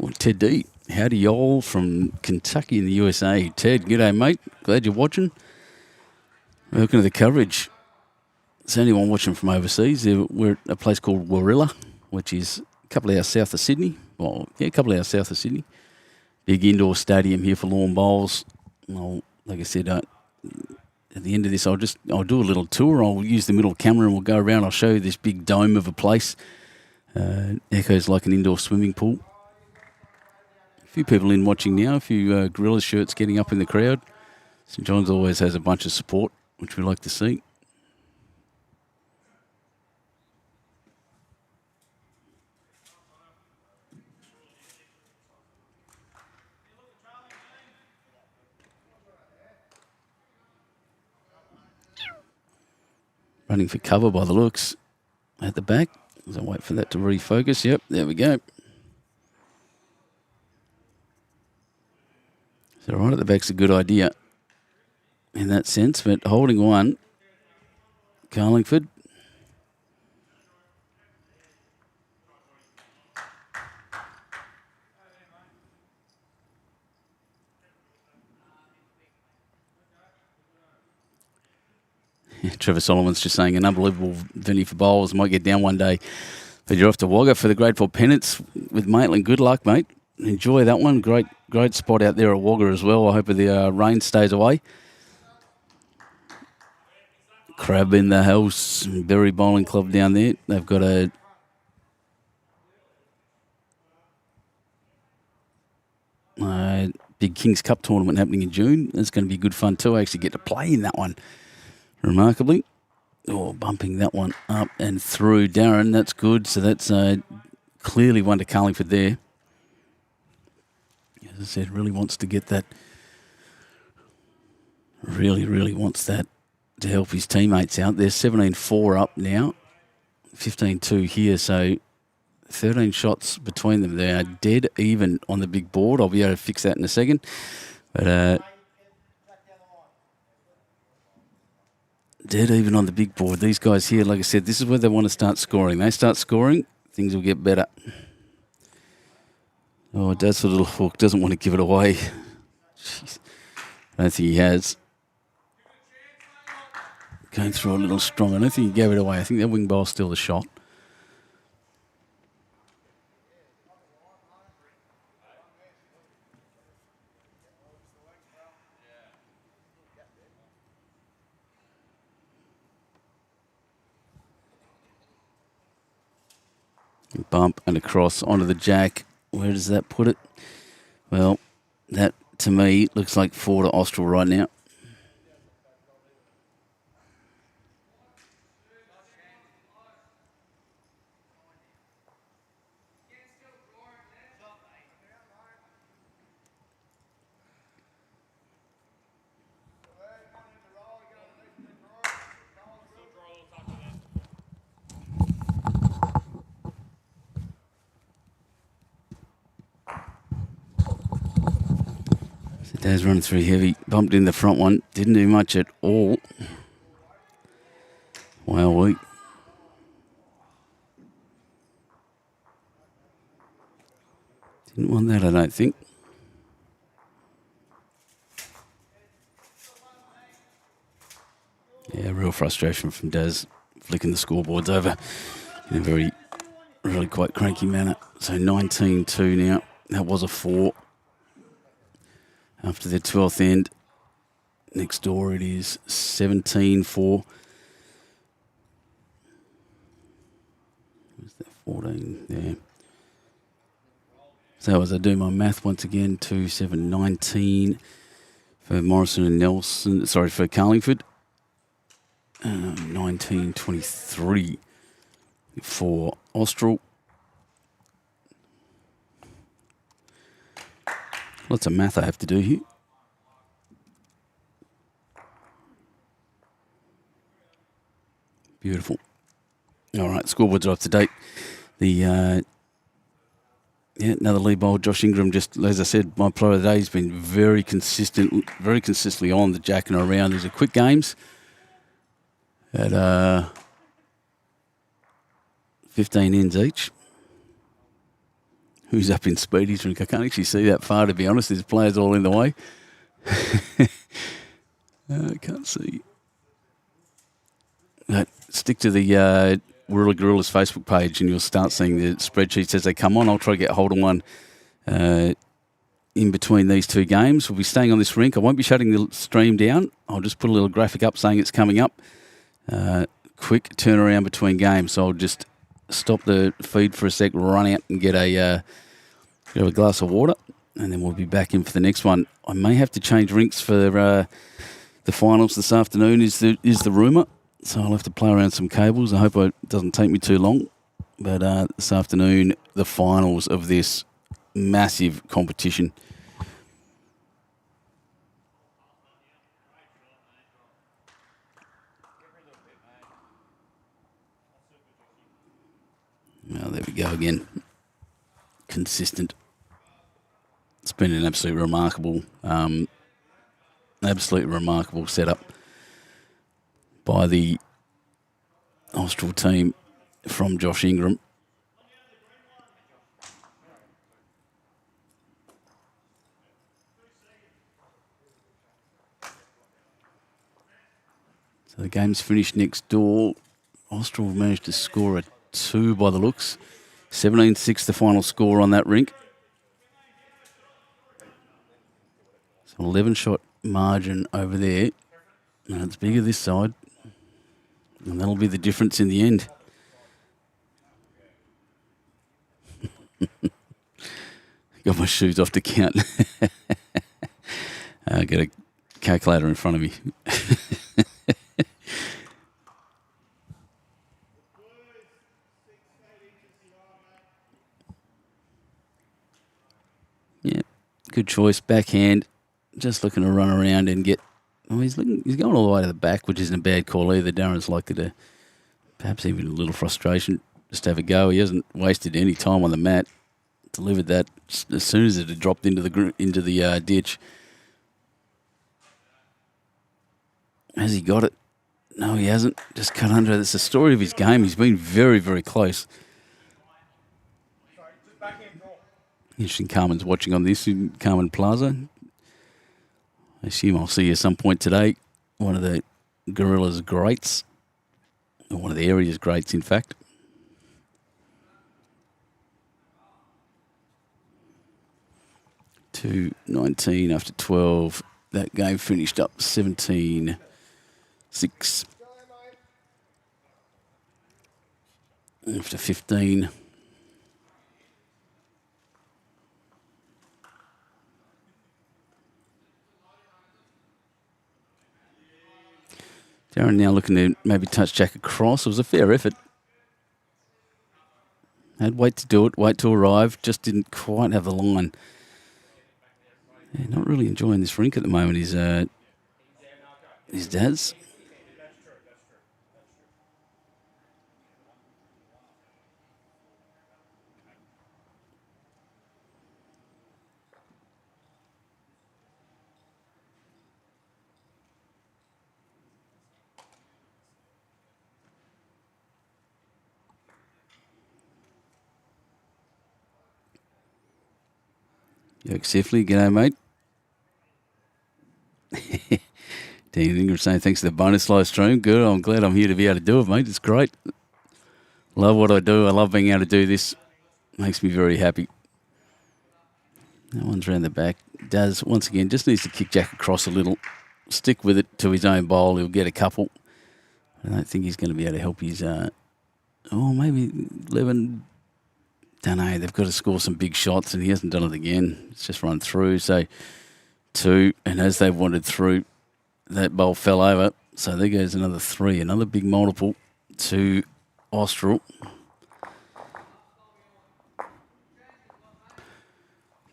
Oh, Ted D. Howdy y'all from Kentucky in the USA. Ted, g'day mate. Glad you're watching. Welcome to the coverage. It's anyone watching from overseas. We're at a place called Warilla, which is a couple of hours south of Sydney. Well, yeah, a couple of hours south of Sydney. Big indoor stadium here for lawn bowls. Well, like I said, at the end of this, I'll do a little tour. I'll use the middle camera and we'll go around. I'll show you this big dome of a place. Echoes like an indoor swimming pool. A few people in watching now, a few Gorillas shirts getting up in the crowd. St John's always has a bunch of support, which we like to see. Running for cover by the looks at the back. As I wait for that to refocus. Yep, there we go. So right at the back's a good idea in that sense, but holding one, Carlingford. Trevor Solomon's just saying an unbelievable venue for bowlers. Might get down one day. But you're off to Wagga for the Grade 4 pennants with Maitland. Good luck, mate. Enjoy that one. Great spot out there at Wagga as well. I hope the rain stays away. Crab in the house. Berry Bowling Club down there. They've got a big Kings Cup tournament happening in June. That's going to be good fun too. I actually get to play in that one. Remarkably. Oh, bumping that one up and through. Darren, that's good. So that's clearly one to Carlingford there. as I said, really wants to get that. Really wants that to help his teammates out. They're 17-4 up now, 15-2 here, so 13 shots between them. They are dead even on the big board. I'll be able to fix that in a second. But dead even on the big board. These guys here, like I said, this is where they want to start scoring. They start scoring, things will get better. Oh, that's a little hook. Doesn't want to give it away. Jeez. I don't think he has. Going through a little strong. I don't think he gave it away. I think that wing bowl's still the shot. Bump and across onto the jack. Where does that put it? Well, that to me looks like 4 to Austral right now. Daz running through heavy, bumped in the front one, didn't do much at all. Wow, we didn't want that, I don't think. Yeah, real frustration from Daz flicking the scoreboards over in a really quite cranky manner. So 19-2 now. That was a 4. After their 12th end, next door it is 17-4. Where's that 14? There. So as I do my math once again, 2, 7, 19 for Morrison and Nelson. Sorry, for Carlingford. 19-23 for Austral. Lots of math I have to do here. Beautiful. All right, scoreboards are up to date. The another lead bowl, Josh Ingram. Just as I said, my player of the day has been very consistently on the jack and around. These are quick games at 15 ends each. Who's up in Speedy's drink? I can't actually see that far, to be honest. There's players all in the way. I can't see. But stick to the Warilla Gorillas Facebook page and you'll start seeing the spreadsheets as they come on. I'll try to get hold of one in between these two games. We'll be staying on this rink. I won't be shutting the stream down. I'll just put a little graphic up saying it's coming up. Quick turnaround between games. So I'll just stop the feed for a sec, run out and get a glass of water, and then we'll be back in for the next one. I may have to change rinks for the finals this afternoon is the rumour, so I'll have to play around some cables. I hope it doesn't take me too long, but this afternoon, the finals of this massive competition. Well, there we go again. Consistent. It's been an absolutely remarkable setup by the Austral team from Josh Ingram. So the game's finished next door. Austral managed to score a 2 by the looks. 17-6 the final score on that rink. So 11-shot margin over there. And it's bigger this side. And that'll be the difference in the end. Got my shoes off to count. I got a calculator in front of me. Good choice. Backhand. Just looking to run around and get... Oh, he's going all the way to the back, which isn't a bad call either. Darren's likely to perhaps even a little frustration just have a go. He hasn't wasted any time on the mat. Delivered that as soon as it had dropped into the ditch. Has he got it? No, he hasn't. Just cut under. That's the story of his game. He's been very, very close. Interesting. Carmen's watching on this in Carmen Plaza. I assume I'll see you at some point today. One of the Gorillas greats. Or one of the area's greats, in fact. $2.19 after 12. That game finished up 17-6. After 15. Darren now looking to maybe touch Jack across. It was a fair effort. Had wait to do it, wait to arrive. Just didn't quite have the line. Yeah, not really enjoying this rink at the moment. His dad's. Yoke Sifley, g'day, mate. Dan Ingram saying thanks for the bonus live stream. Good, I'm glad I'm here to be able to do it, mate. It's great. Love what I do. I love being able to do this. Makes me very happy. That one's around the back. Does, once again, just needs to kick Jack across a little. Stick with it to his own bowl. He'll get a couple. I don't think he's going to be able to help his... maybe 11... Don't know. They've got to score some big shots, and he hasn't done it again. It's just run through. So 2, and as they wandered through, that bowl fell over. So there goes another 3. Another big multiple to Austral.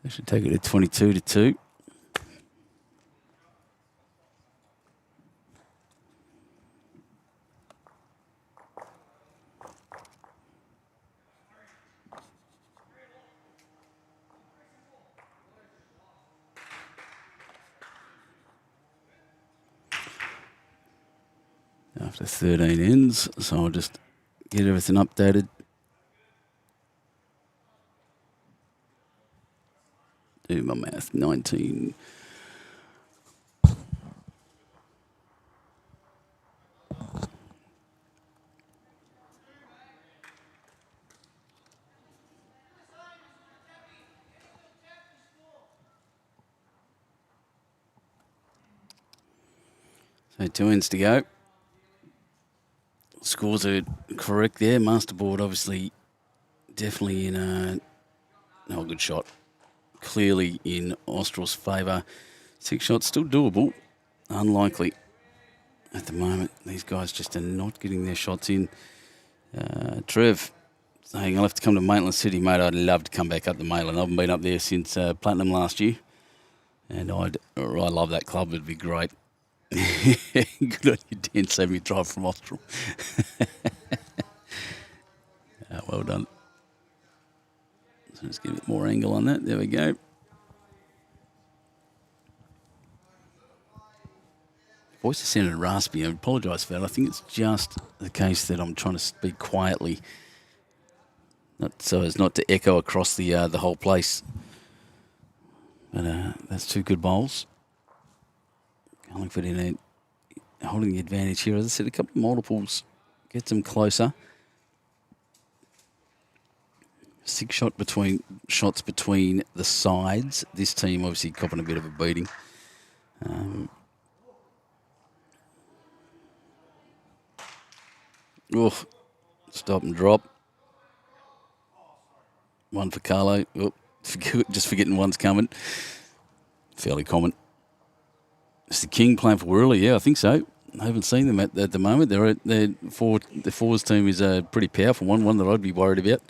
They should take it to 22-2. After 13 ends, so I'll just get everything updated. Do my math, 19. So 2 ends to go. Scores are correct there. Masterboard obviously definitely in a good shot. Clearly in Austral's favour. 6 shots still doable. Unlikely at the moment. These guys just are not getting their shots in. Trev saying, I'll have to come to Maitland City, mate. I'd love to come back up to Maitland. I haven't been up there since Platinum last year. And I love that club. It'd be great. Good on you, Dan. Save me a drive from Austral. Well done. So let's get a bit more angle on that. There we go. Voice is sounded raspy. I apologise for that. I think it's just the case that I'm trying to speak quietly, not so as not to echo across the whole place. But that's 2 good bowls. Carlingford holding the advantage here. As I said, a couple of multiples gets them closer. 6 shots between the sides. This team obviously copping a bit of a beating. Stop and drop. 1 for Carlo. Just forgetting one's coming. Fairly common. Is the King playing for Warilla? Yeah, I think so. I haven't seen them at the moment. The fours team is a pretty powerful one that I'd be worried about.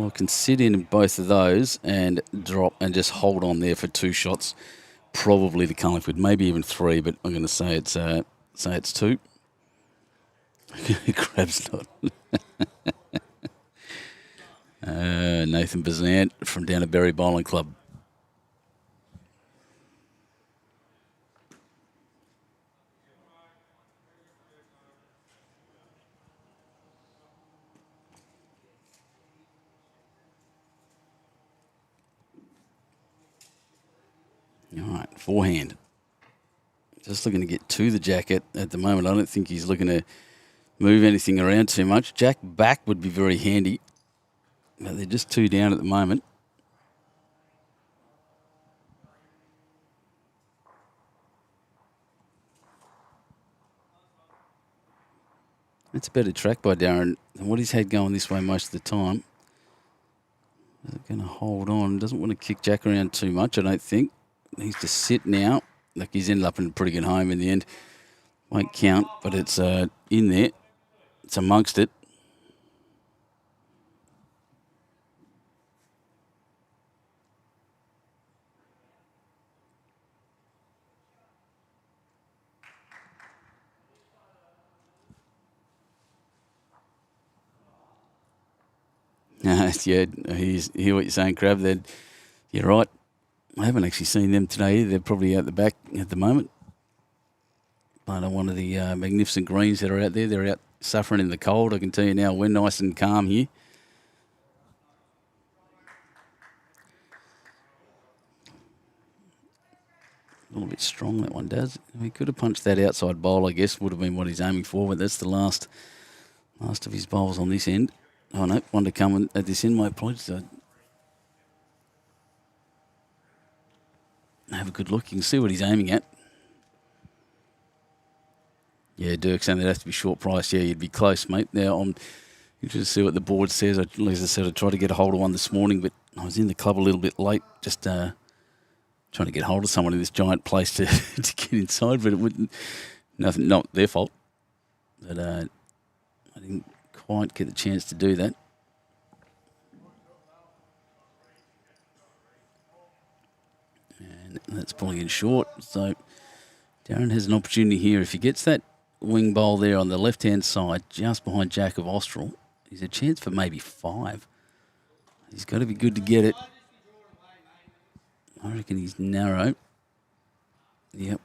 I can sit in both of those and drop and just hold on there for 2 shots, probably the Carlingford, maybe even 3, but I'm going to say it's 2. Crab's not. Nathan Bazant from down at Berry Bowling Club. All right, forehand. Just looking to get to the jacket at the moment. I don't think he's looking to move anything around too much. Jack back would be very handy, but they're just 2 down at the moment. It's a better track by Darren than what he's had going this way most of the time. Is it going to hold on? Doesn't want to kick Jack around too much, I don't think. Needs to sit now. Like he's ended up in a pretty good home in the end. Won't count, but it's in there. It's amongst it. Yeah, hear what you're saying, Crab. You're right. I haven't actually seen them today either. They're probably out the back at the moment. But one of the magnificent greens that are out there, they're out suffering in the cold. I can tell you now, we're nice and calm here. A little bit strong, that one does. He could have punched that outside bowl, I guess, would have been what he's aiming for, but that's the last of his bowls on this end. Oh, no, one to come at this end, my apologies. Have a good look. You can see what he's aiming at. Yeah, Dirk saying that'd have to be short price. Yeah, you'd be close, mate. Now, I'm interested to see what the board says. As I said, I tried to get a hold of one this morning, but I was in the club a little bit late, just trying to get hold of someone in this giant place to get inside, but it wouldn't. Nothing, not their fault. But I didn't quite get the chance to do that. And that's pulling in short. So Darren has an opportunity here. If he gets that wing bowl there on the left-hand side, just behind Jack of Austral, he's a chance for maybe 5. He's got to be good to get it. I reckon he's narrow. Yep.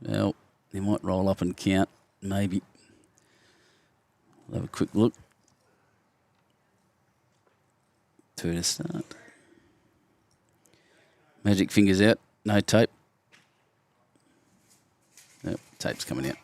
Well, he might roll up and count, maybe. We'll have a quick look. 2 to start. Magic fingers out, no tape. Nope, tape's coming out.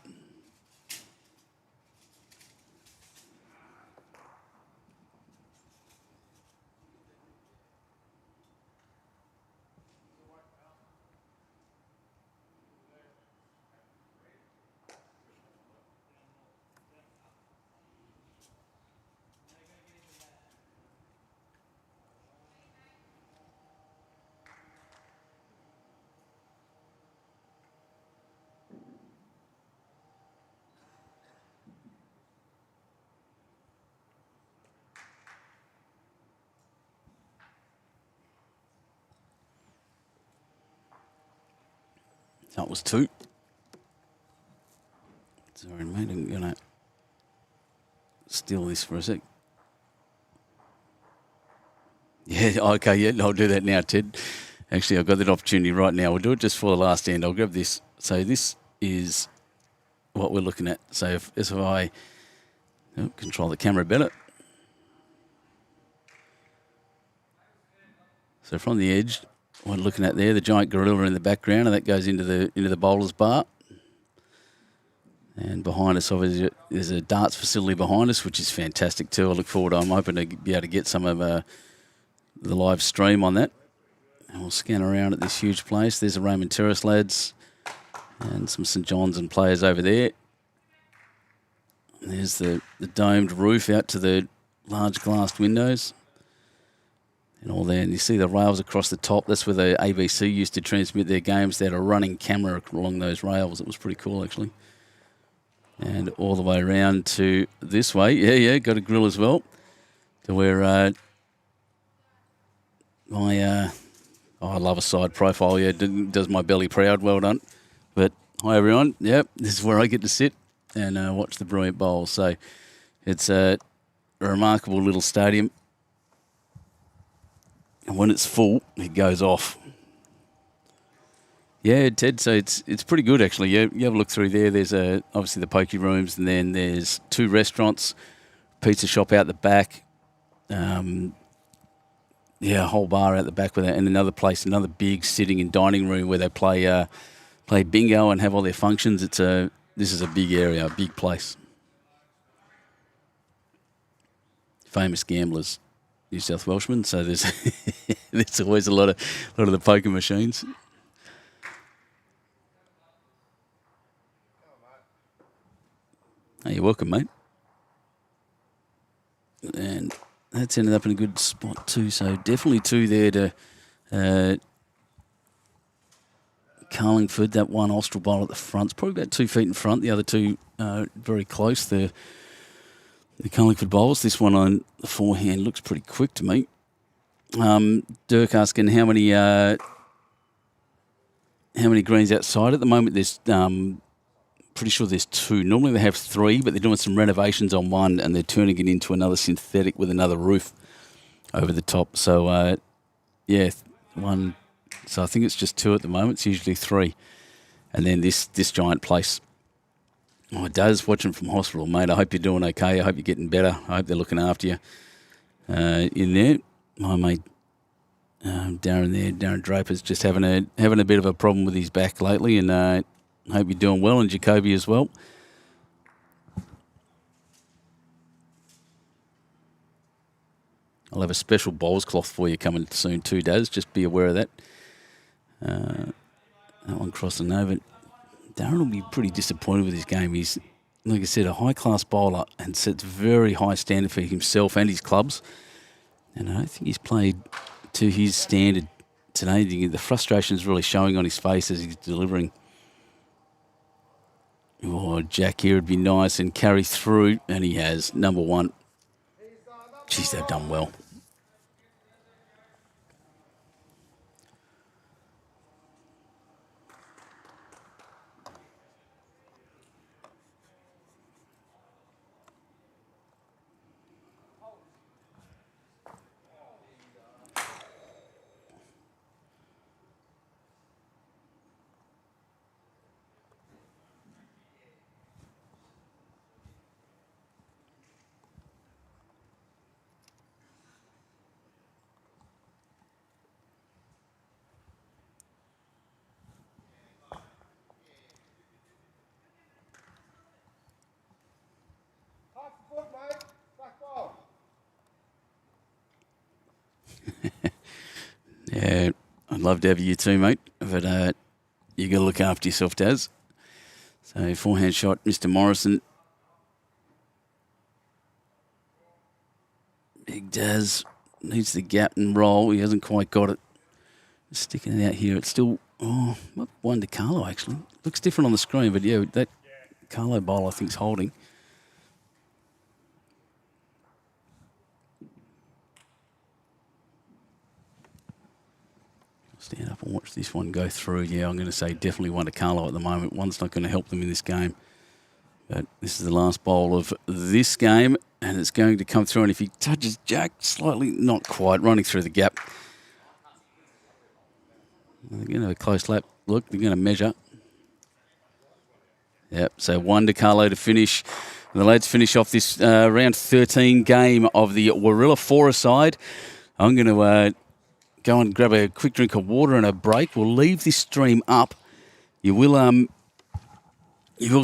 That was 2. Sorry, mate, I'm going to steal this for a sec. Yeah, okay, yeah, I'll do that now, Ted. Actually, I've got that opportunity right now. We'll do it just for the last end. I'll grab this. So this is what we're looking at. So if I control the camera better. So from the edge, what we're looking at there, the giant gorilla in the background, and that goes into the bowler's bar. And behind us, obviously, there's a darts facility behind us, which is fantastic too. I look forward. I'm hoping to be able to get some of the live stream on that. And we'll scan around at this huge place. There's the Raymond Terrace lads and some St John's and players over there. And there's the domed roof out to the large glassed windows. And all there, and you see the rails across the top. That's where the ABC used to transmit their games. They had a running camera along those rails. It was pretty cool, actually. And all the way around to this way. Yeah, got a grill as well. To where I love a side profile. Yeah, does my belly proud. Well done. But hi, everyone. Yep, this is where I get to sit and watch the brilliant bowl. So it's a remarkable little stadium. And when it's full, it goes off. Yeah, Ted, so it's pretty good, actually. You have a look through there. There's obviously the pokey rooms, and then there's 2 restaurants, pizza shop out the back, a whole bar out the back with that, and another place, another big sitting and dining room where they play bingo and have all their functions. This is a big area, a big place. Famous gamblers, New South Welshmen, so there's there's always a lot of the poker machines. Hey, you're welcome, mate. And that's ended up in a good spot too. So definitely 2 there to Carlingford. That one Austral bowl at the front. It's probably about 2 feet in front. The other 2 very close. The Carlingford bowls. This one on the forehand looks pretty quick to me. Dirk asking how many greens outside at the moment. There's pretty sure there's 2. Normally they have 3, but they're doing some renovations on one and they're turning it into another synthetic with another roof over the top. So, 1. So I think it's just 2 at the moment. It's usually 3. And then this giant place. Oh, Daz, watching from hospital, mate. I hope you're doing okay. I hope you're getting better. I hope they're looking after you in there. My mate Darren Draper's just having a bit of a problem with his back lately, and hope you're doing well, and Jacoby as well. I'll have a special bowls cloth for you coming soon too, Daz. Just be aware of that. That one crossing over. Darren will be pretty disappointed with his game. He's, like I said, a high-class bowler and sets very high standard for himself and his clubs. And I don't think he's played to his standard today. The frustration is really showing on his face as he's delivering. Oh, Jack here would be nice and carry through, and he has. Number 1. Jeez, they've done well. Yeah, I'd love to have you too, mate. But you got to look after yourself, Daz. So forehand shot, Mr. Morrison. Big Daz needs the gap and roll. He hasn't quite got it. Sticking it out here. It's still, one to Carlo, actually. Looks different on the screen, but yeah, that Carlo bowl I think is holding. Stand up and watch this one go through. Yeah, I'm going to say definitely one to Carlo at the moment. One's not going to help them in this game. But this is the last bowl of this game, and it's going to come through. And if he touches Jack slightly, not quite, running through the gap. They're going to have a close lap. Look, they're going to measure. Yep, so 1 to Carlo to finish. And the lads finish off this round 13 game of the Warilla four-a-side. I'm going to go and grab a quick drink of water and a break. We'll leave this stream up. You will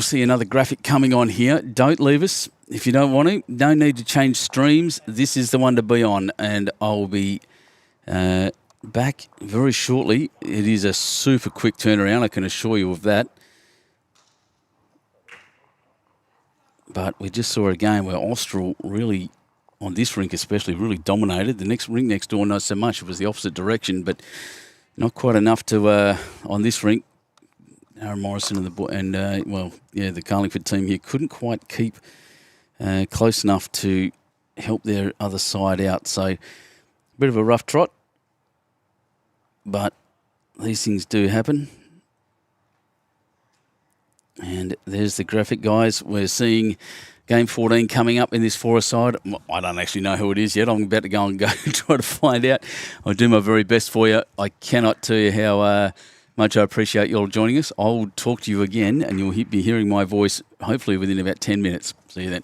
see another graphic coming on here. Don't leave us if you don't want to. No need to change streams. This is the one to be on, and I'll be back very shortly. It is a super quick turnaround, I can assure you of that. But we just saw a game where Austral really, on this rink especially, really dominated. The next rink next door, not so much. It was the opposite direction, but not quite enough to, on this rink, Aaron Morrison and the Carlingford team here couldn't quite keep close enough to help their other side out. So a bit of a rough trot, but these things do happen. And there's the graphic, guys. We're seeing game 14 coming up in this Forest side. I don't actually know who it is yet. I'm about to go and try to find out. I'll do my very best for you. I cannot tell you how much I appreciate you all joining us. I'll talk to you again, and you'll be hearing my voice hopefully within about 10 minutes. See you then.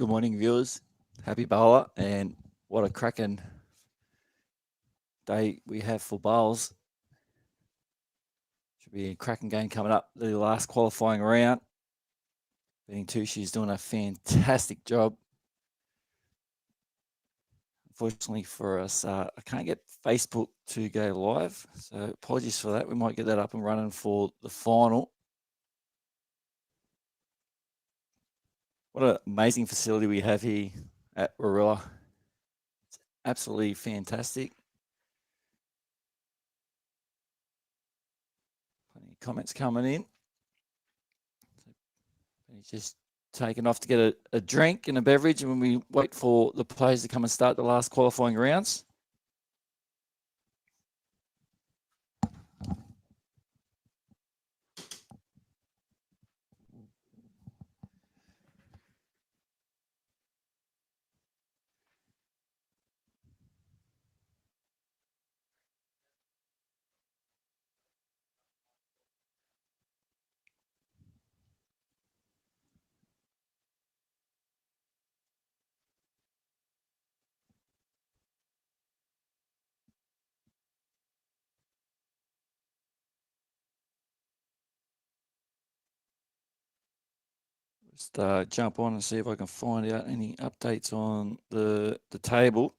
Good morning, viewers. Happy bowler, and what a cracking day we have for bowls. Should be a cracking game coming up. The last qualifying round. Being Tushi's doing a fantastic job. Unfortunately for us, I can't get Facebook to go live, so apologies for that. We might get that up and running for the final. What an amazing facility we have here at Warilla. It's absolutely fantastic. Plenty of comments coming in. He's just taken off to get a drink and a beverage when we wait for the players to come and start the last qualifying rounds. Just jump on and see if I can find out any updates on the table.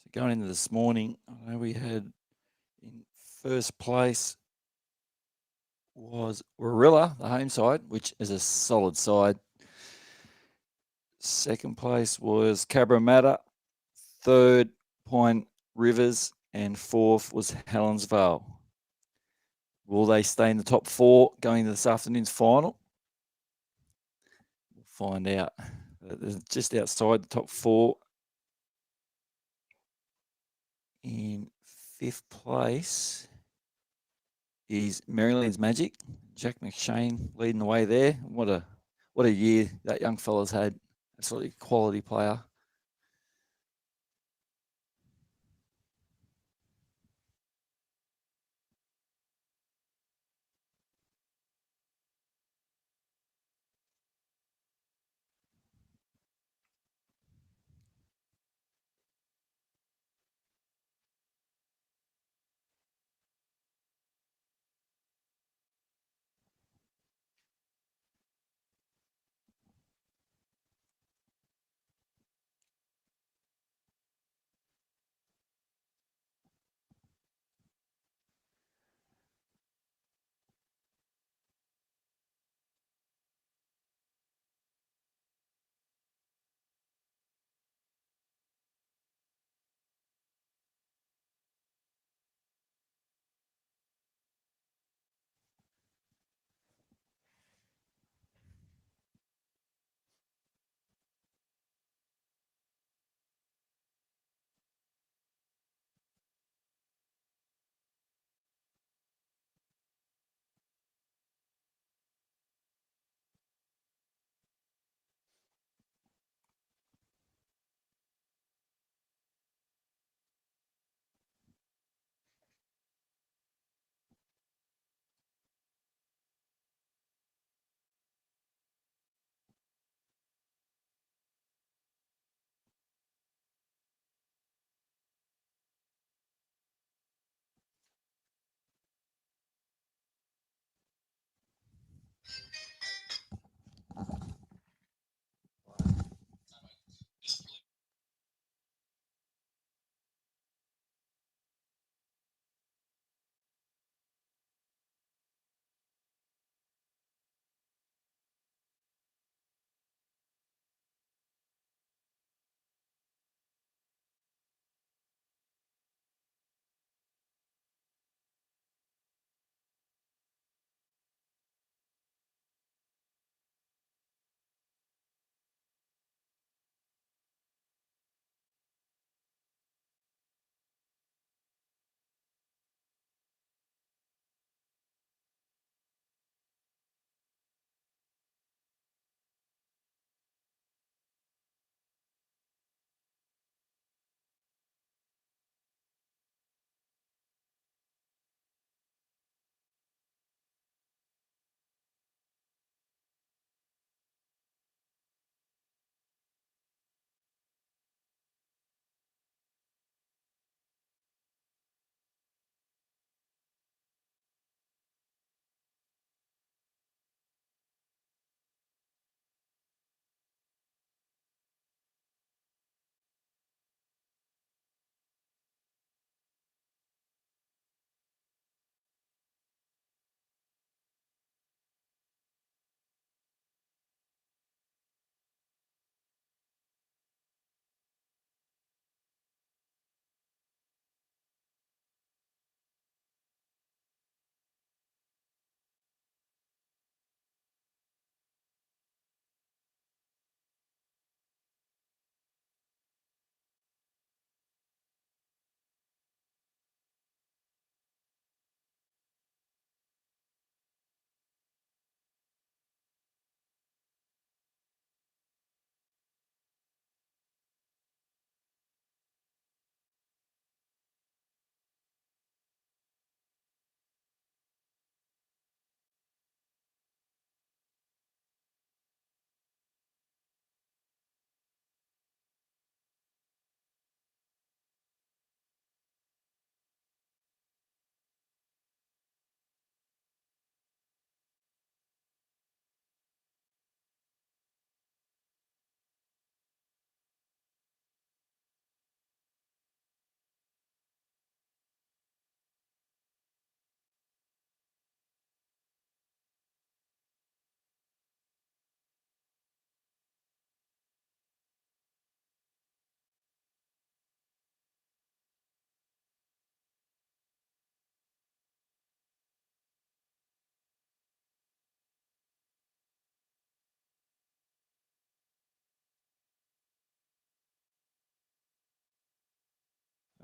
So going into this morning, I know we had in first place was Warilla, the home side, which is a solid side. Second place was Cabramatta. Third, Point Rivers. And fourth was Helensvale. Will they stay in the top four going into this afternoon's final? We'll find out. They're just outside the top four. In fifth place is Maryland's Magic. Jack McShane leading the way there. What a year that young fella's had. Absolutely quality player.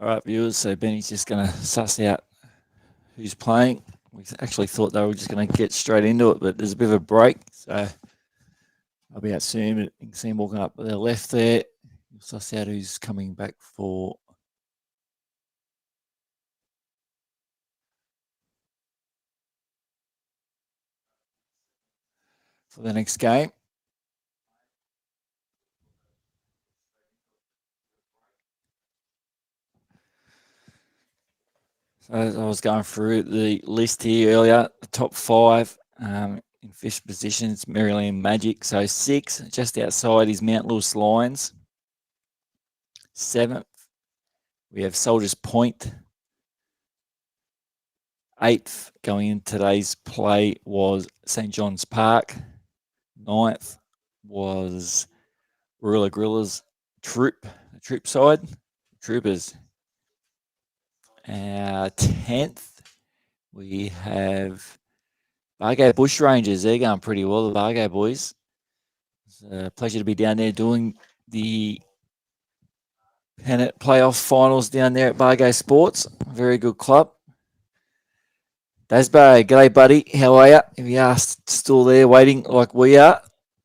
All right, viewers. So Benny's just going to suss out who's playing. We actually thought they were just going to get straight into it, but there's a bit of a break. So I'll be out soon. But you can see him walking up to the left there. You'll suss out who's coming back for the next game. So as I was going through the list here earlier, the top 5 in 5th position, it's Maryland Magic. So 6, just outside is Mount Lewis Lions. 7th, we have Soldiers Point. 8th, going in today's play, was St. John's Park. 9th was Warilla Gorillas Troop side, Troopers. 10th, we have Bargo Bush Rangers. They're going pretty well, the Bargo boys. It's a pleasure to be down there doing the pennant playoff finals down there at Bargo Sports. Very good club. Dasbury, g'day, buddy. How are you? If you are still there waiting like we are,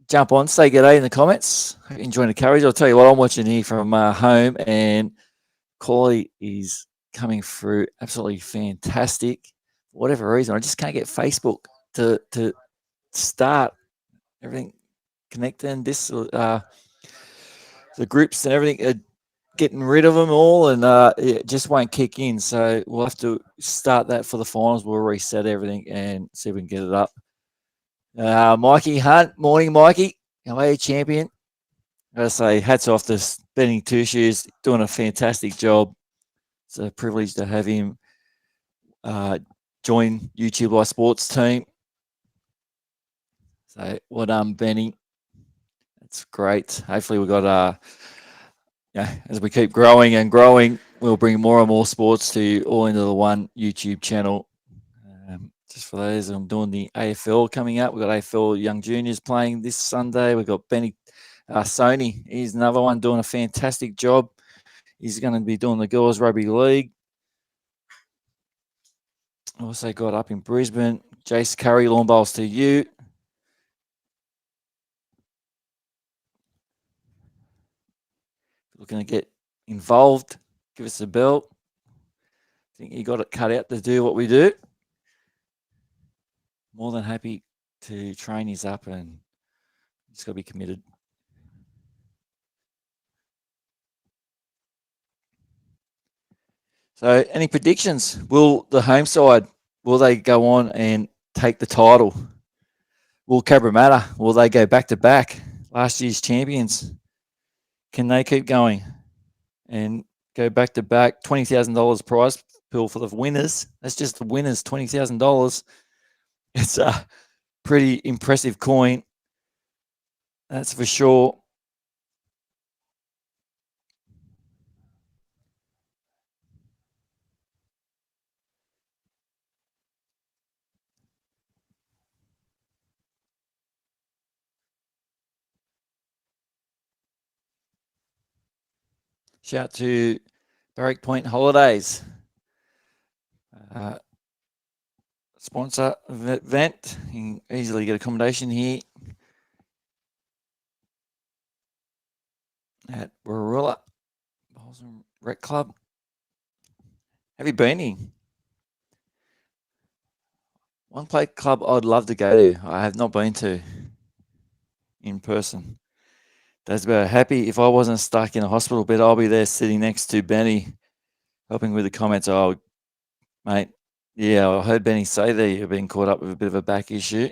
jump on, say g'day in the comments. Hope you're enjoying the coverage. I'll tell you what, I'm watching here from home, and quality is coming through absolutely fantastic. For whatever reason, I just can't get Facebook to start everything connecting. The groups and everything are getting rid of them all, and it just won't kick in. So we'll have to start that for the finals. We'll reset everything and see if we can get it up. Mikey Hunt, morning, Mikey. How are you, champion? I gotta say, hats off to Benny Two Shoes, doing a fantastic job. It's a privilege to have him join Youtubelivesports team. So well done, Benny. That's great. Hopefully we got as we keep growing and growing, we'll bring more and more sports to all into the one YouTube channel. Just for those, I'm doing the AFL coming up. We've got AFL Young Juniors playing this Sunday. We've got Benny Sony. He's another one doing a fantastic job. He's going to be doing the Girls Rugby League. Also got up in Brisbane, Jace Curry, Lawn Bowls to you. Looking to get involved, give us a bell. I think you got it cut out to do what we do. More than happy to train his up, and he's got to be committed. So any predictions? Will the home side, will they go on and take the title? Will Cabramatta, will they go back-to-back? Last year's champions. Can they keep going and go back-to-back? $20,000 prize pool for the winners. That's just the winners, $20,000. It's a pretty impressive coin. That's for sure. Shout to Barrack Point Holidays. Sponsor event. You can easily get accommodation here at Warilla Rec Club. Have you been here? One play club I'd love to go to. I have not been to in person. That's about happy. If I wasn't stuck in a hospital bed, I'll be there sitting next to Benny, helping with the comments. Oh, mate, yeah, I heard Benny say that you've been caught up with a bit of a back issue.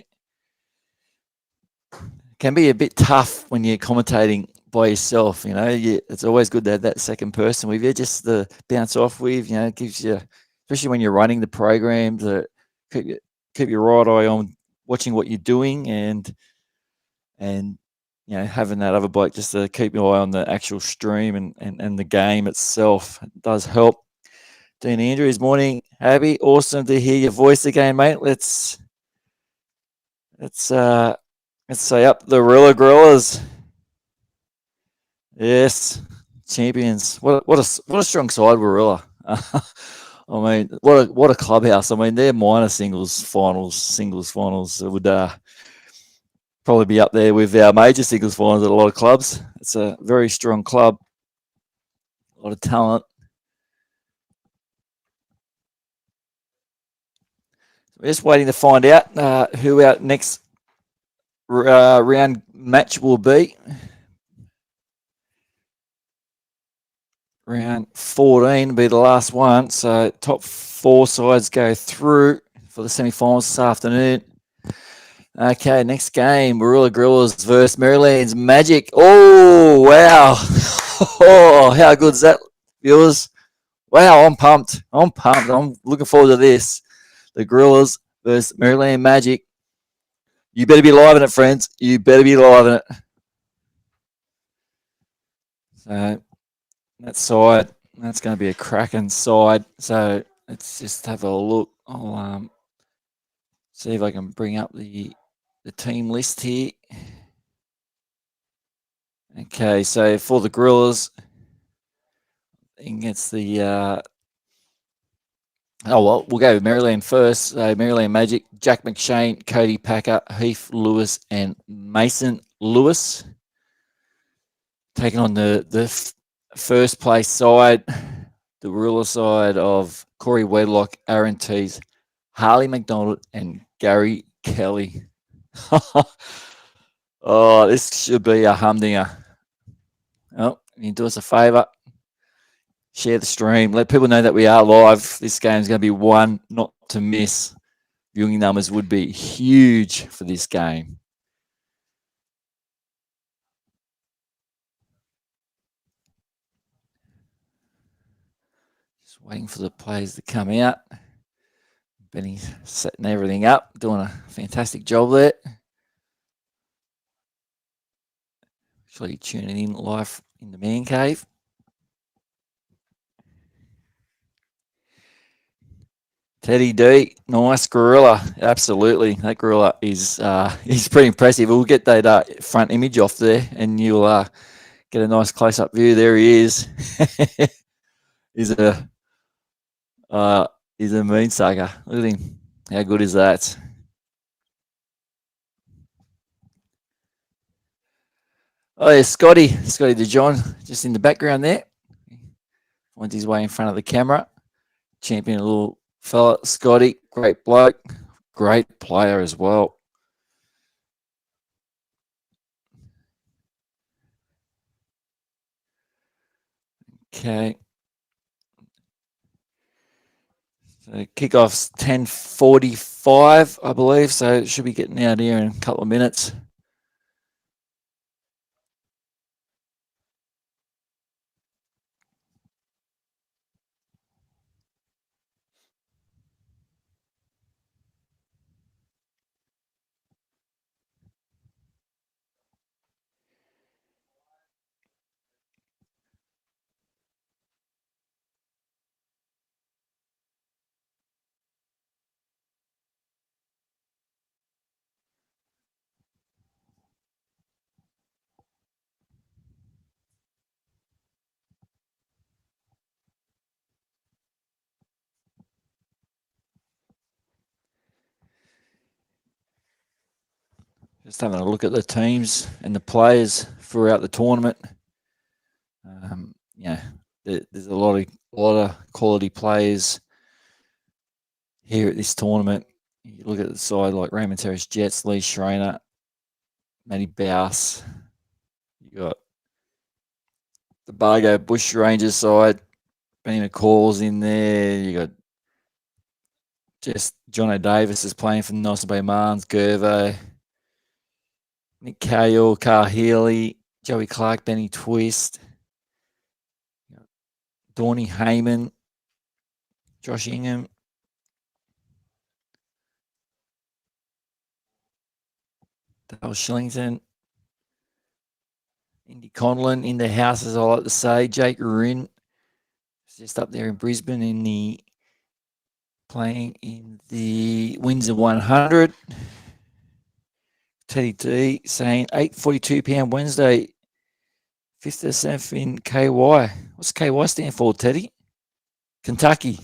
Can be a bit tough when you're commentating by yourself. You know, it's always good to have that second person with you, just to bounce off with. You know, it gives you, especially when you're running the program, to keep your right eye on watching what you're doing, and you know, having that other bloke just to keep your eye on the actual stream and the game itself. It does help. Dean Andrews, morning, Abby. Awesome to hear your voice again, mate. Let's say up the Warilla Gorillas. Yes, champions. What a strong side, Warilla. I mean, what a clubhouse. I mean, their minor singles finals would probably be up there with our major singles finals at a lot of clubs. It's a very strong club, a lot of talent. We're just waiting to find out who our next round match will be. Round 14 will be the last one. So top 4 sides go through for the semi-finals this afternoon. Okay, next game, Warilla Gorillas versus Maryland's Magic. Oh, wow. Oh, how good is that, viewers? Wow, I'm pumped. I'm looking forward to this. The Gorillas versus Maryland Magic. You better be live in it, friends. You better be live in it. So that side, that's going to be a cracking side. So let's just have a look. I'll see if I can bring up the team list here. Okay, so for the Gorillas, against the we'll go with Maryland first. So Maryland Magic, Jack McShane, Cody Packer, Heath Lewis, and Mason Lewis. Taking on the first place side, the Warilla side of Corey Wedlock, Aaron Tees, Harley McDonald, and Gary Kelly. Oh, this should be a humdinger. Oh, you can do us a favour. Share the stream. Let people know that we are live. This game is going to be one not to miss. Viewing numbers would be huge for this game. Just waiting for the players to come out. Benny's setting everything up, doing a fantastic job there. Actually tuning in live in the man cave. Teddy D, nice gorilla. Absolutely. That gorilla is he's pretty impressive. We'll get that front image off there and you'll get a nice close-up view. There he is. He's a mean sucker. Look at him. How good is that? Oh, yeah, Scotty DeJohn, just in the background there. Finds his way in front of the camera. Champion little fella, Scotty, great bloke, great player as well. Okay. So kickoff's 10:45, I believe. So it should be getting out here in a couple of minutes. Just having a look at the teams and the players throughout the tournament. There's a lot of quality players here at this tournament. You look at the side like Raymond Terrace Jets, Lee Schreiner, Matty Bouse. You got the Bargo Bush Rangers side, Benny McCall's in there. You got just John O'Davis is playing for Nice Bay Marnes, Gervo, Nick Cahill, Carl Healy, Joey Clark, Benny Twist, Dawny Heyman, Josh Ingham. Dale Shillington, Indy Conlon in the house, as I like to say. Jake Rin is just up there in Brisbane playing in the Windsor 100. Teddy D saying 8:42 p.m. Wednesday. Fifth SF in KY. What's KY stand for, Teddy? Kentucky.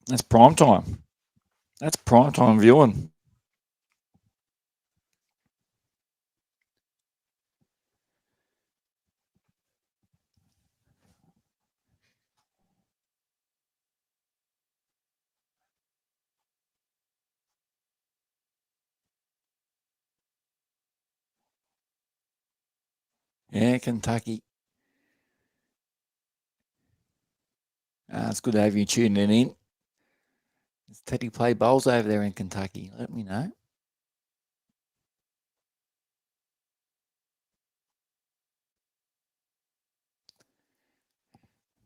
That's prime time. That's prime time viewing. Yeah, Kentucky. It's good to have you tuning in. Does Teddy play bowls over there in Kentucky? Let me know.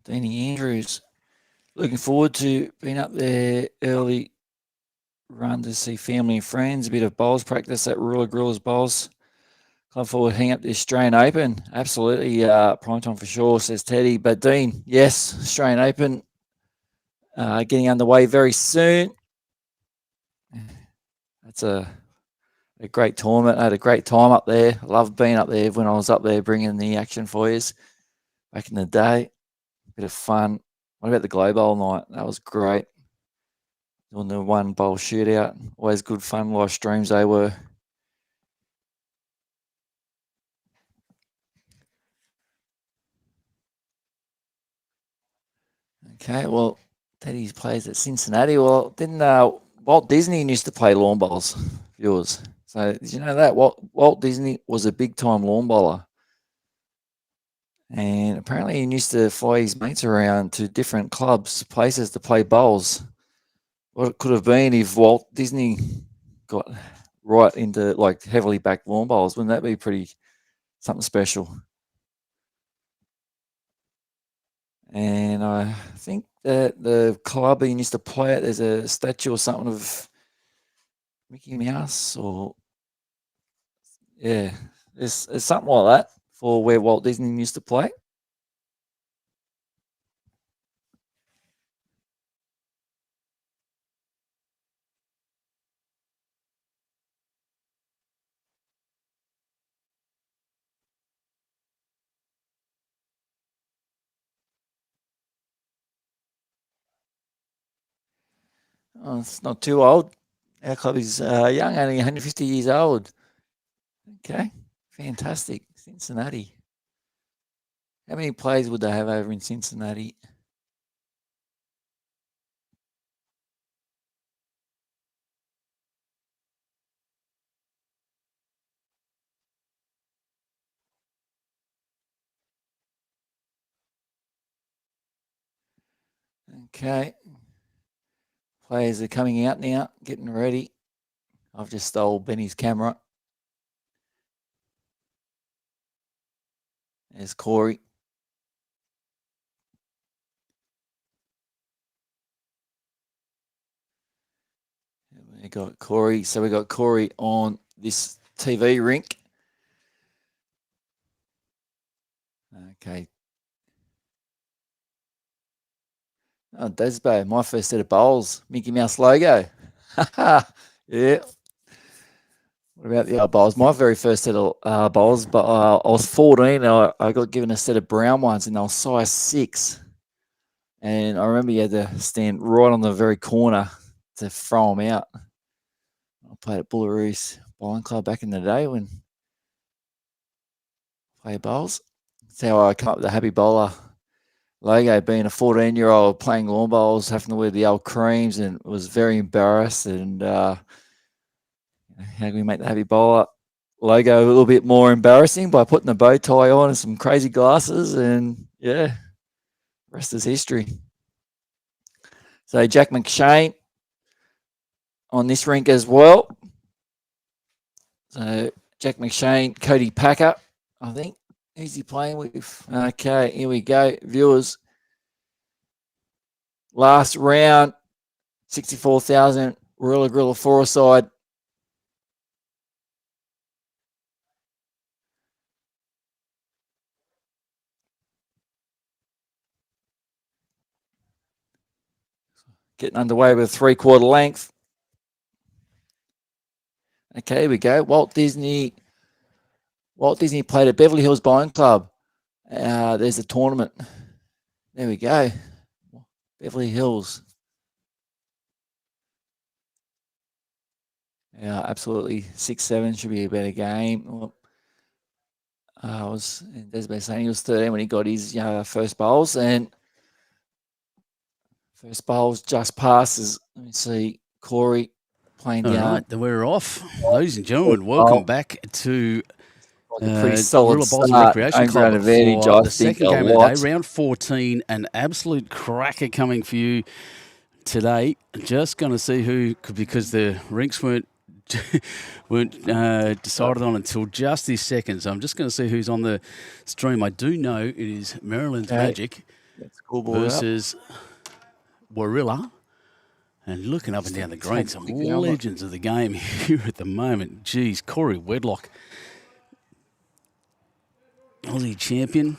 Danny Andrews. Looking forward to being up there early run to see family and friends. A bit of bowls practice at Warilla Gorillas Bowls. Club forward, hang up the Australian Open. Absolutely, prime time for sure, says Teddy. But Dean, yes, Australian Open getting underway very soon. That's a great tournament. I had a great time up there. I loved being up there when I was up there bringing the action for you back in the day. Bit of fun. What about the Glow Bowl night? That was great. Doing the one bowl shootout. Always good fun. Live streams they were. Okay, well, Teddy plays at Cincinnati. Well, didn't Walt Disney used to play lawn bowls, viewers? So did you know that Walt Disney was a big time lawn bowler, and apparently he used to fly his mates around to different clubs, places to play bowls. What it could have been if Walt Disney got right into like heavily backed lawn bowls? Wouldn't that be pretty something special? And I think that the club he used to play at, there's a statue or something of Mickey Mouse, or yeah, there's something like that for where Walt Disney used to play. Oh, it's not too old. Our club is young, only 150 years old. Okay, fantastic. Cincinnati. How many players would they have over in Cincinnati? Okay. Players are coming out now, getting ready. I've just stole Benny's camera. There's Corey. We got Corey. So we got Corey on this TV rink. Okay. Oh, Desbo, my first set of bowls, Mickey Mouse logo. Yeah. What about the bowls? My very first set of bowls, but I was 14 and I got given a set of brown ones and they were size 6. And I remember you had to stand right on the very corner to throw them out. I played at Bullaroos Bowling Club back in the day when I played bowls. That's how I come up with the Happy Bowler logo, being a 14-year-old playing lawn bowls, having to wear the old creams, and was very embarrassed. And how can we make the Happy Bowler logo a little bit more embarrassing by putting a bow tie on and some crazy glasses? And yeah, rest is history. So Jack McShane on this rink as well. So Jack McShane, Cody Packer, I think. Who's he playing with? Okay, here we go, viewers. Last round, 64,000, Warilla Gorilla four-a-side. Getting underway with a 3/4 length. Okay, here we go. Walt Disney played at Beverly Hills Bowling Club. There's a tournament. There we go. Beverly Hills. Yeah, absolutely. 6-7 should be a better game. Well, Desmond saying he was 13 when he got his first bowls, and first bowls just passes. Let me see, Corey playing All down. right, then we're off. Ladies and gentlemen, First welcome bowl. back to Like a pretty solid Warilla Bowls and start. Recreation Home ground Club advantage, for I the think, second a game of the day, lot. round 14. An absolute cracker coming for you today. Just going to see who, because the rinks weren't decided on until just this second. So I'm just going to see who's on the stream. I do know it is Maryland's Okay. Magic Scoreboard versus Warilla. And looking up and down the green, some legends of the game here at the moment. Geez, Corey Wedlock, Aussie champion,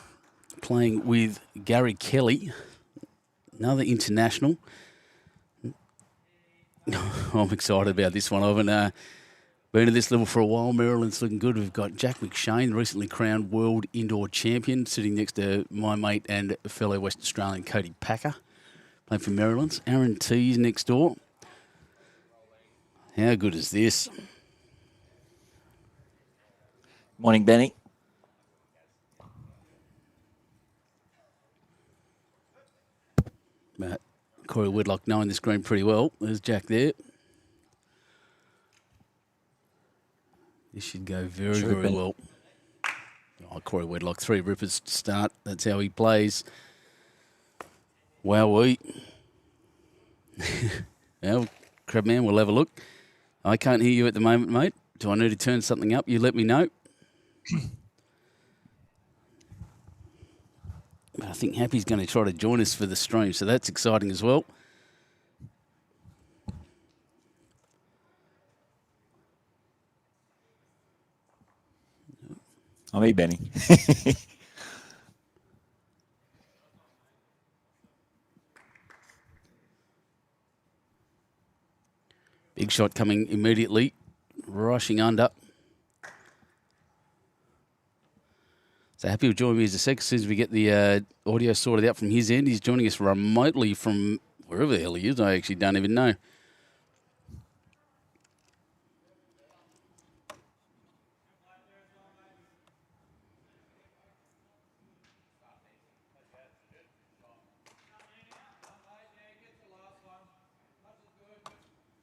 playing with Gary Kelly, another international. I'm excited about this one. I haven't been at this level for a while. Maryland's looking good. We've got Jack McShane, recently crowned world indoor champion, sitting next to my mate and fellow West Australian Cody Packer, playing for Maryland's. Aaron T's next door. How good is this? Morning, Benny. Corey Wedlock knowing this green pretty well. There's Jack there. This should go very, very well. Oh, Corey Wedlock, 3 rippers to start. That's how he plays. Wowee. Well, Crabman, we'll have a look. I can't hear you at the moment, mate. Do I need to turn something up? You let me know. But I think Happy's going to try to join us for the stream, so that's exciting as well. I'm me, Benny. Big shot coming immediately, rushing under. So Happy will join me as a sec as soon as we get the audio sorted out from his end. He's joining us remotely from wherever the hell he is. I actually don't even know.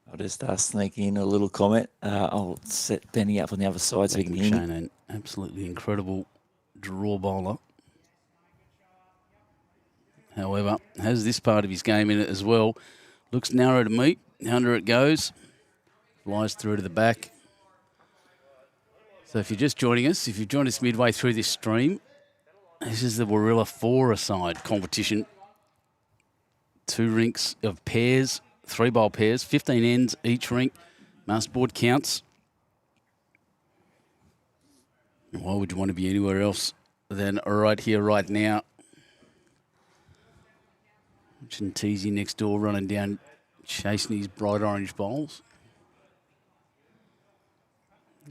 I'll just sneak in a little comment. I'll set Benny up on the other side so he can hear me. Shane, an absolutely incredible draw bowler. However, has this part of his game in it as well. Looks narrow to me. Under it goes. Flies through to the back. So if you're just joining us, if you've joined us midway through this stream, this is the Warilla 4-a-side competition. 2 rinks of pairs, 3 bowl pairs, 15 ends each rink. Master board counts. Why would you want to be anywhere else than right here, right now? Watching Teasy next door running down, chasing his bright orange bowls.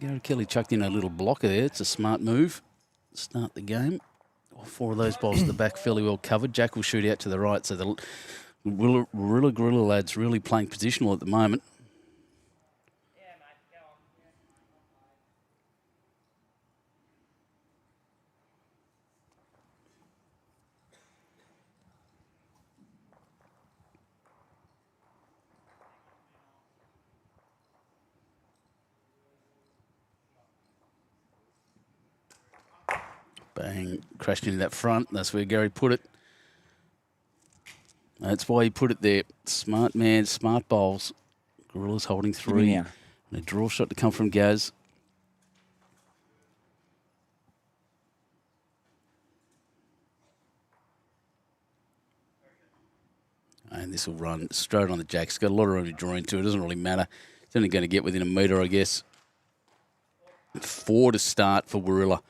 Gary Kelly chucked in a little blocker there. It's a smart move. Start the game. All 4 of those bowls at the back fairly well covered. Jack will shoot out to the right. So the Warilla Gorilla lads really playing positional at the moment. Bang, crashed into that front. That's where Gary put it. That's why he put it there. Smart man, smart bowls. Gorillas holding 3. Yeah. And a draw shot to come from Gaz. And this will run straight on the jack. It's got a lot of room to draw into. It doesn't really matter. It's only going to get within a metre, I guess. 4 to start for Warilla.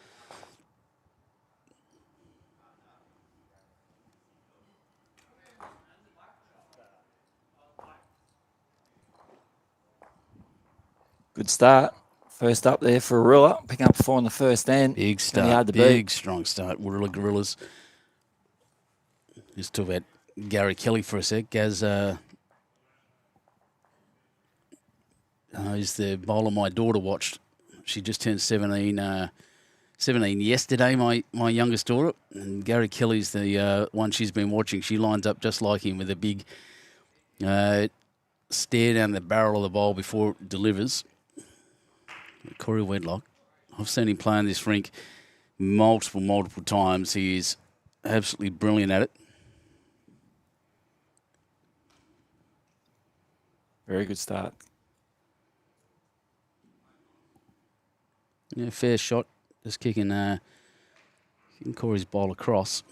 Good start. First up there for Warilla, picking up 4 in the first end. Big It's gonna be hard start, to big beat. strong start. Warilla Gorillas. Just talk about Gary Kelly for a sec. Gaz is the bowler my daughter watched. She just turned 17, 17 yesterday, my youngest daughter. And Gary Kelly's the one she's been watching. She lines up just like him with a big stare down the barrel of the bowl before it delivers. Corey Wedlock. I've seen him play on this rink multiple times. He is absolutely brilliant at it. Very good start. Yeah, fair shot. Just kicking Corey's bowl across.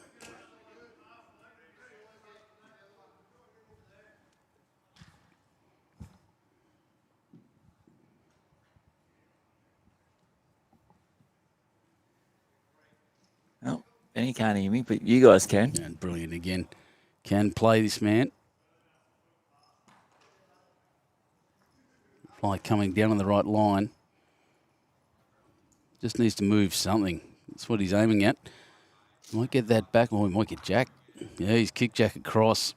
Well, Benny can't hear me, but you guys can. And brilliant again. Can play this man. Fly coming down on the right line. Just needs to move something. That's what he's aiming at. Might get that back, or he might get Jack. Yeah, he's kicked Jack across.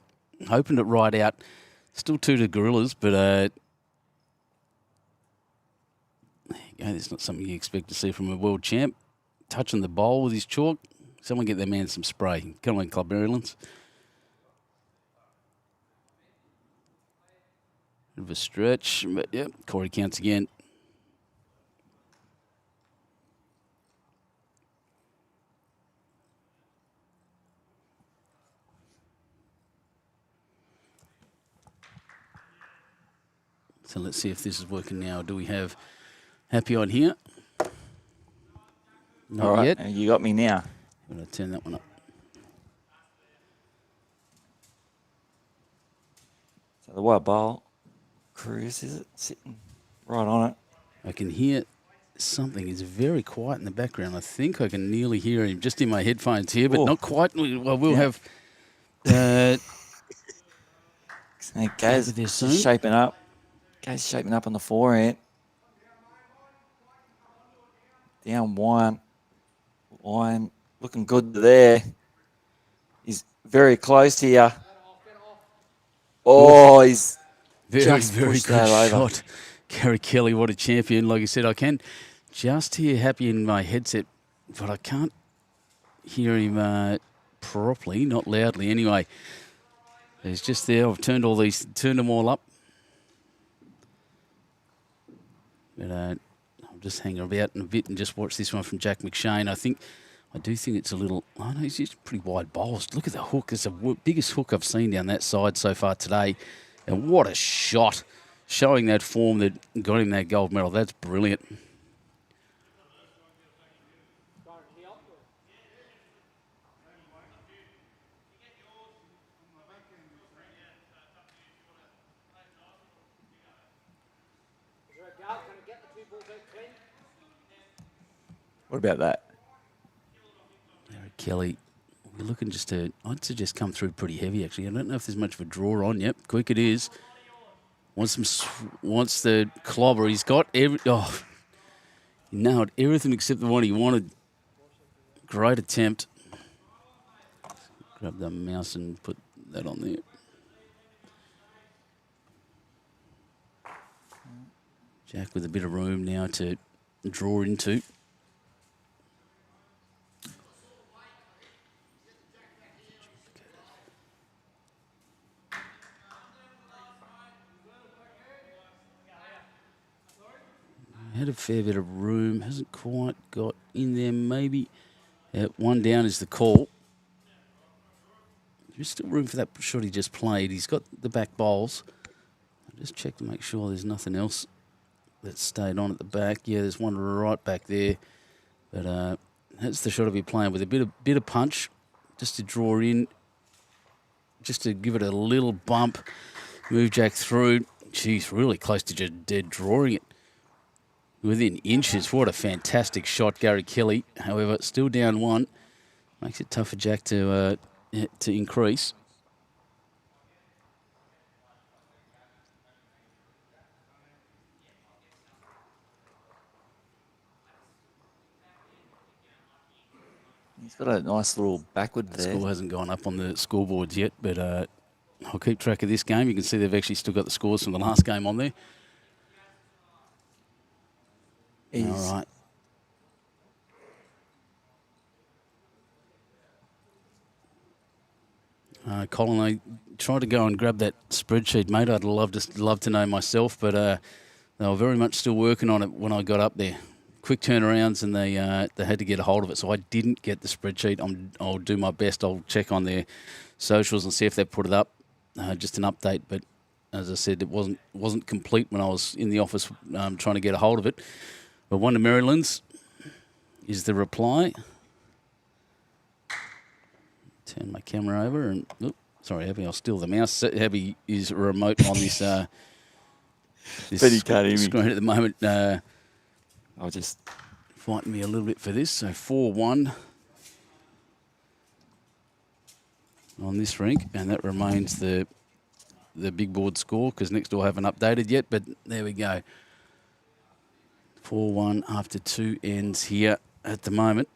Opened it right out. Still 2 to Gorillas, but there you go. That's not something you expect to see from a world champ. Touching the bowl with his chalk. Someone get that man some spray. Come on, Club Marylands. Bit of a stretch, but yep, Corey counts again. So let's see if this is working now. Do we have Happy on here? Not All right, yet. you got me now. I'm going to turn that one up. So the white ball, Cruz, is it sitting right on it? I can hear something. It's very quiet in the background. I think I can nearly hear him just in my headphones here, but not quite. Well, we'll have Gaz there soon. shaping up. Gaz shaping up on the forehand. Down 1. Line looking good there. He's very close here. Oh, he's very just good pushed that over. shot. Gary Kelly, what a champion. Like I said, I can just hear Happy in my headset, but I can't hear him properly, not loudly anyway. He's just there. I've turned them all up. But I'll just hang about in a bit and just watch this one from Jack McShane. I do think it's a little... Oh, no, he's just pretty wide bowls. Look at the hook. It's the biggest hook I've seen down that side so far today. And what a shot. Showing that form that got him that gold medal. That's brilliant. What about that? Kelly, we're looking just to... I'd suggest come through pretty heavy, actually. I don't know if there's much of a draw on. Yep, quick it is. Wants the clobber. He's got every... Oh, he nailed everything except the one he wanted. Great attempt. Grab the mouse and put that on there. Jack with a bit of room now to draw into. Had a fair bit of room. Hasn't quite got in there, maybe. One down is the call. There's still room for that shot he just played. He's got the back bowls. I'll just check to make sure there's nothing else that stayed on at the back. Yeah, there's one right back there. But that's the shot I'll be playing with. A bit of punch just to draw in. Just to give it a little bump. Move Jack through. Jeez, really close to just dead drawing it. Within inches. What a fantastic shot, Gary Kelly. However, still down 1. Makes it tough for Jack to increase. He's got a nice little backward The there. score hasn't gone up on the scoreboards yet, but I'll keep track of this game. You can see they've actually still got the scores from the last game on there. All right. Colin, I tried to go and grab that spreadsheet, mate. I'd love to know myself, but they were very much still working on it when I got up there. Quick turnarounds, and they had to get a hold of it, so I didn't get the spreadsheet. I'll do my best. I'll check on their socials and see if they put it up. Just an update, but as I said, it wasn't complete when I was in the office trying to get a hold of it. But one to Maryland's is the reply. Turn my camera over and, sorry, Abby, I'll steal the mouse. Abby is remote on this, But he can't hear me. screen at the moment. I'll just Fighting me a little bit for this. So 4-1 on this rink, and that remains the big board score because next door I haven't updated yet, but there we go. 4-1 after 2 ends here at the moment.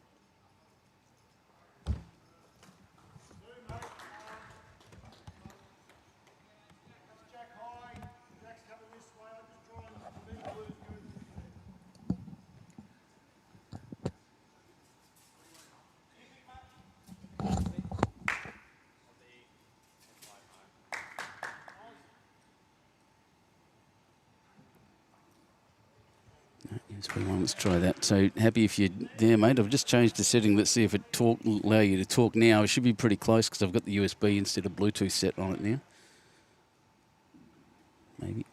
Let's try that. So happy if you're there, mate. I've just changed the setting. Let's see if it allow you to talk now. It should be pretty close because I've got the USB instead of Bluetooth set on it now. Maybe.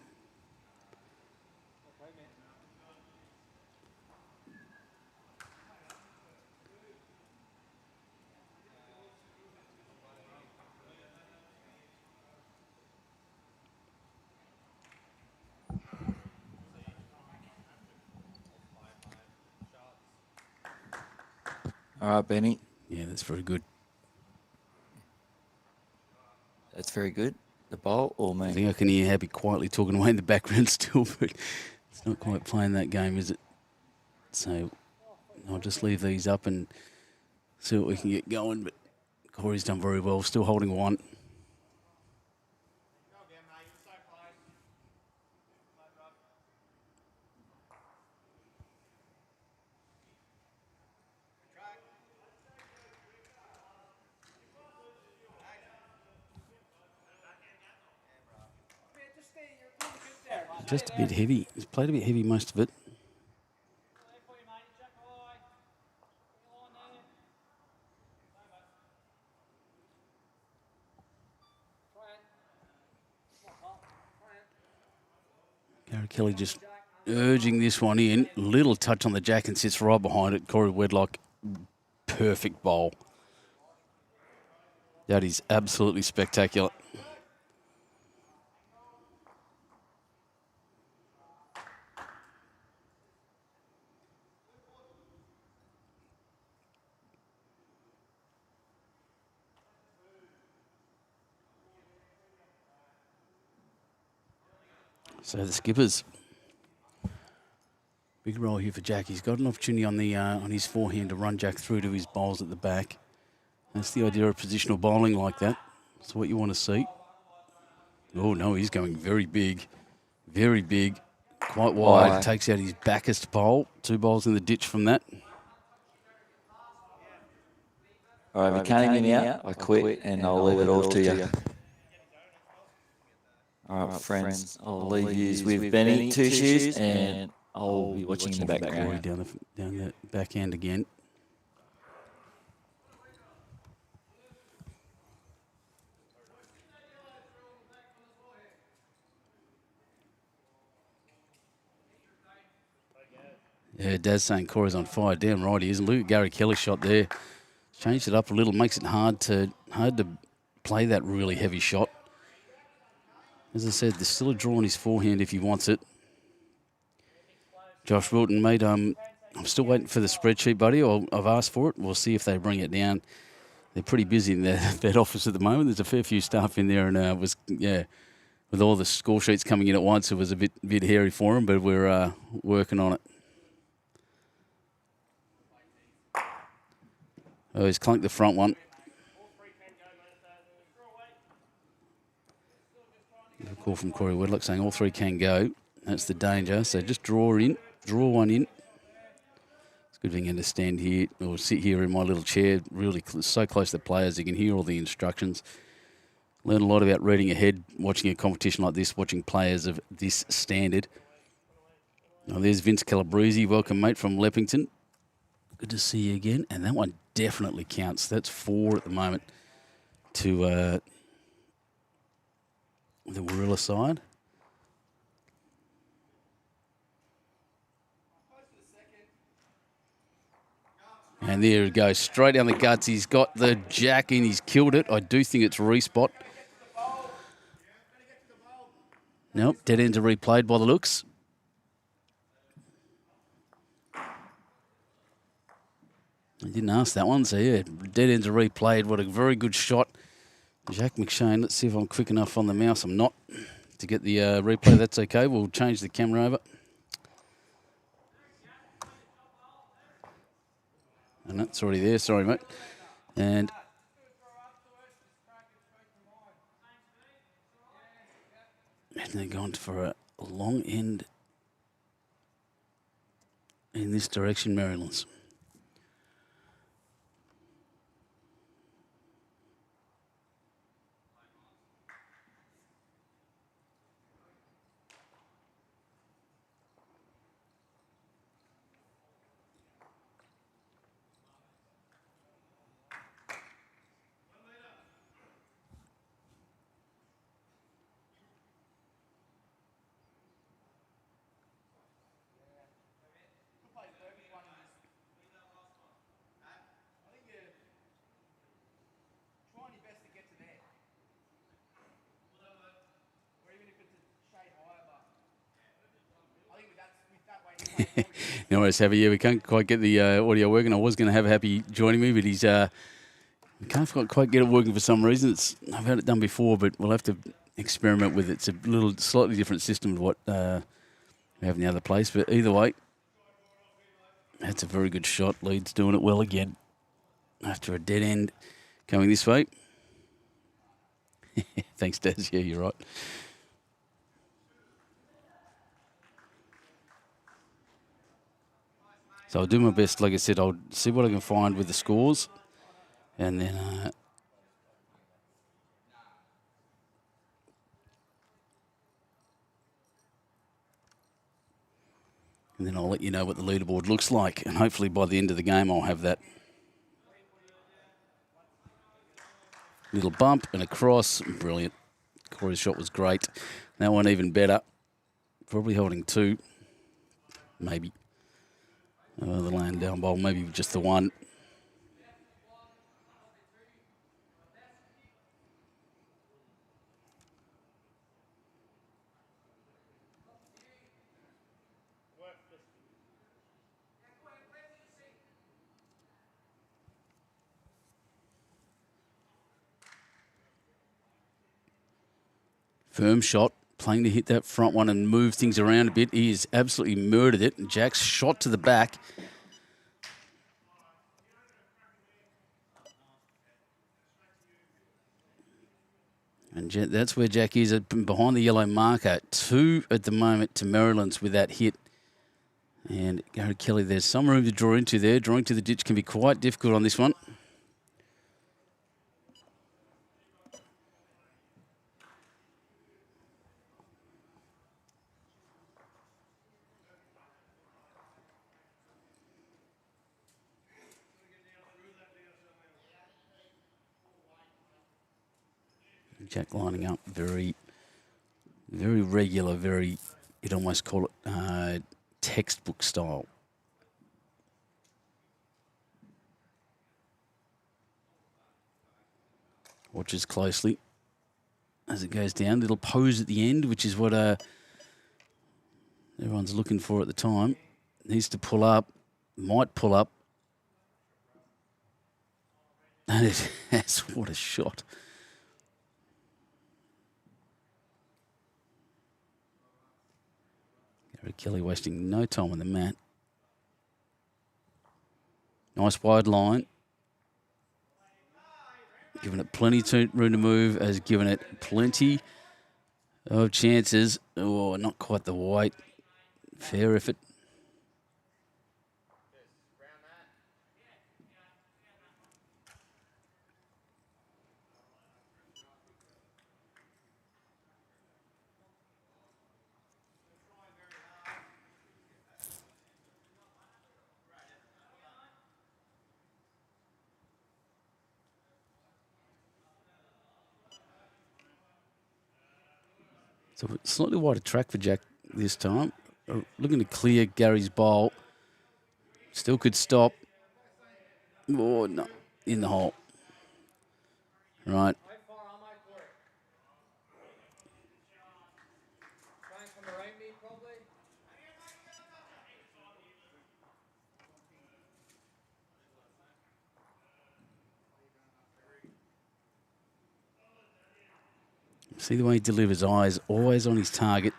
all right, Benny. Yeah, that's very good. That's very good. The bowl or me? I think I can hear Happy quietly talking away in the background still, but it's not quite playing that game, is it? So I'll just leave these up and see what we can get going. But Corey's done very well, still holding one. Just a bit heavy. He's played a bit heavy most of it. Gary Kelly just urging this one in. Little touch on the jack and sits right behind it. Corey Wedlock, perfect bowl. That is absolutely spectacular. So the skippers, big roll here for Jack. He's got an opportunity on his forehand to run Jack through to his bowls at the back. That's the idea of positional bowling like that. That's what you want to see. Oh no, he's going very big, quite wide. Takes out his backest bowl. 2 bowls in the ditch from that. All right, if you can't hear me out, I quit and I'll leave it all to you. All right, friends, I'll leave you with Benny, 2 shoes, and I'll be watching in the background. Down the back end again. Yeah, Dad's saying Corey's on fire. Damn right he is. And look at Gary Kelly's shot there. Changed it up a little, makes it hard to play that really heavy shot. As I said, there's still a draw on his forehand if he wants it. Josh Wilton, mate, I'm still waiting for the spreadsheet, buddy. I've asked for it. We'll see if they bring it down. They're pretty busy in that office at the moment. There's a fair few staff in there, and with all the score sheets coming in at once, it was a bit hairy for them, but we're working on it. Oh, he's clunked the front one. A call from Corey Wedlock saying all three can go. That's the danger. So just draw one in. It's good being able to stand here or sit here in my little chair, really so close to the players. You can hear all the instructions. Learn a lot about reading ahead, watching a competition like this, watching players of this standard. Now there's Vince Calabrese. Welcome, mate, from Leppington. Good to see you again. And that one definitely counts. That's 4 at the moment to the Warilla side. And there it goes, straight down the guts. He's got the jack in, he's killed it. I do think it's respot. Nope, dead ends are replayed by the looks. I didn't ask that one, so yeah, dead ends are replayed. What a very good shot. Jack McShane, let's see if I'm quick enough on the mouse. I'm not to get the replay. That's okay, we'll change the camera over. And that's already there, sorry mate. And they're going for a long end in this direction, Maryland's. No worries, Happy. Yeah, we can't quite get the audio working. I was going to have Happy joining me, but he's we can't quite get it working for some reason. I've had it done before, but we'll have to experiment with it. It's a little slightly different system to what we have in the other place. But either way, that's a very good shot. Leeds doing it well again after a dead end coming this way. Thanks, Daz. Yeah, you're right. So I'll do my best. Like I said, I'll see what I can find with the scores. And then I'll let you know what the leaderboard looks like. And hopefully by the end of the game, I'll have that. Little bump and a cross. Brilliant. Corey's shot was great. That one even better. Probably holding 2. Maybe. The laying down bowl, maybe just the one. Firm shot, playing to hit that front one and move things around a bit. He has absolutely murdered it. And Jack's shot to the back. And that's where Jack is, behind the yellow marker. 2 at the moment to Maryland's with that hit. And Gary Kelly, there's some room to draw into there. Drawing to the ditch can be quite difficult on this one. Jack lining up very, very regular, very, you'd almost call it textbook style. Watches closely as it goes down. Little pose at the end, which is what everyone's looking for at the time. Needs to pull up, might pull up. And it has, what a shot. Gary Kelly wasting no time on the mat. Nice wide line. Given it plenty of room to move, has given it plenty of chances. Oh, not quite the weight. Fair effort. So slightly wider track for Jack this time. Looking to clear Gary's bowl. Still could stop. Oh, no. In the hole. Right. See the way he delivers, eyes always on his target.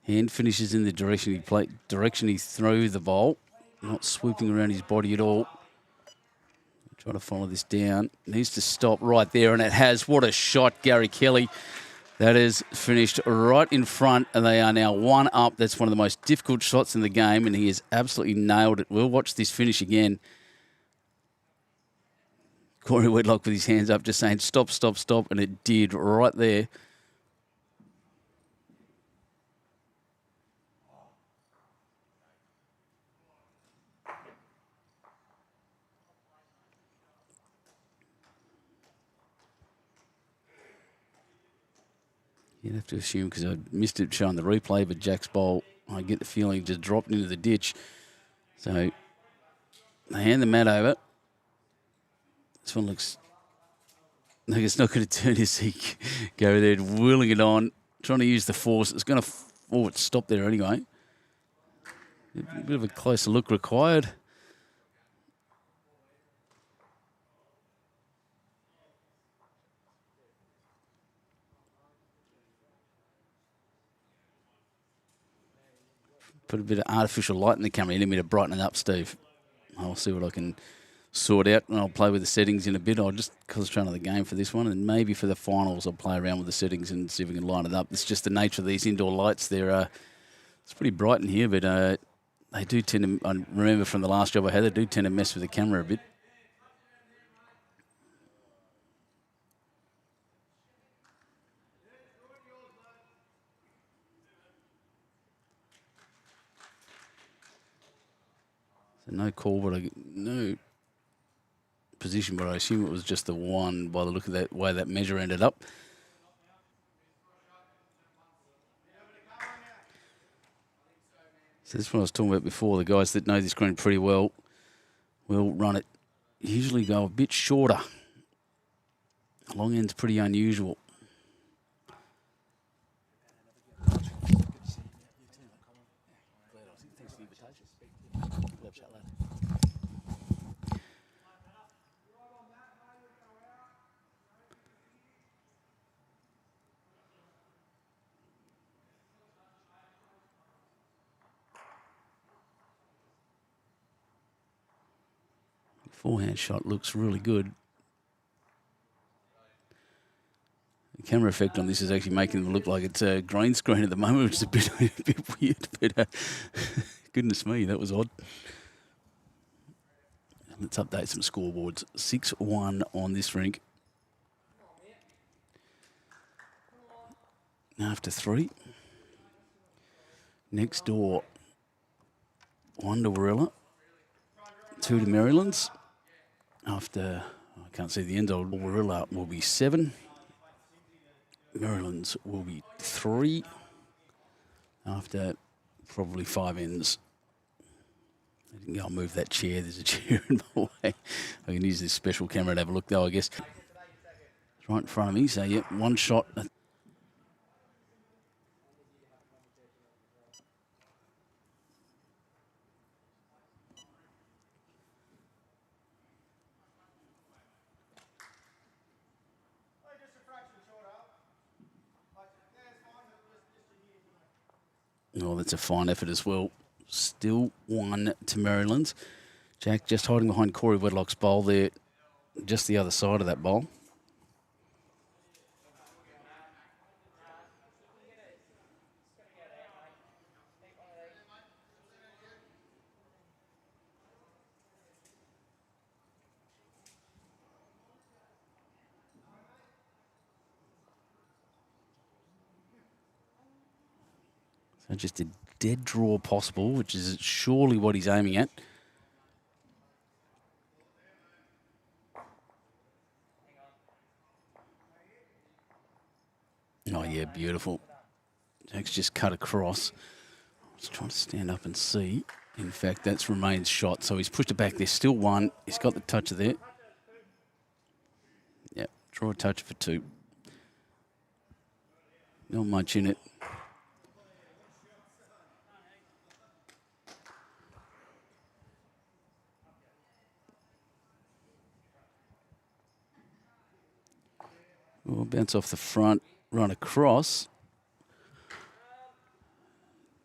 Hand finishes in the direction he threw the ball, not swooping around his body at all. Try to follow this down. Needs to stop right there, and it has. What a shot, Gary Kelly. That is finished right in front, and they are now 1 up. That's one of the most difficult shots in the game, and he has absolutely nailed it. We'll watch this finish again. Corey Wedlock with his hands up, just saying, stop, stop, stop, and it did right there. You'd have to assume, because I missed it showing the replay, but Jack's bowl, I get the feeling, just dropped into the ditch. So they hand the mat over. This one looks like it's not going to turn his seek. Go there, wheeling it on, trying to use the force. It's going to, oh, it stopped there anyway. A bit of a closer look required. Put a bit of artificial light in the camera. You need me to brighten it up, Steve. I'll see what I can sort out, and I'll play with the settings in a bit. I'll just concentrate on the game for this one, and maybe for the finals I'll play around with the settings and see if we can line it up. It's just the nature of these indoor lights. It's pretty bright in here, but they do tend to, I remember from the last job I had, they do tend to mess with the camera a bit. So no call, but no position, but I assume it was just the one by the look of that way that measure ended up. So this is what I was talking about before. The guys that know this green pretty well will run it. Usually go a bit shorter. Long end's pretty unusual. Forehand shot looks really good. The camera effect on this is actually making them look like it's a green screen at the moment, which is a bit weird. But goodness me, that was odd. Let's update some scoreboards. 6-1 on this rink. After 3. Next door, 1 to Warilla, 2 to Maryland's. After, I can't see the end of Warilla will be 7. Maryland's will be 3. After probably 5 ends. I didn't go and move that chair. There's a chair in my way. I can use this special camera to have a look though, I guess. It's right in front of me, so yeah, 1 shot. Oh, that's a fine effort as well. Still 1 to Maryland. Jack just hiding behind Corey Wedlock's bowl there. just the other side of that bowl. So just a dead draw possible, which is surely what he's aiming at. Oh, yeah, beautiful. Jack's just cut across. I was trying to stand up and see. In fact, that's remains shot. So he's pushed it back. There's still one. He's got the touch of there. Yeah, draw a touch for 2. Not much in it. We'll bounce off the front, run across.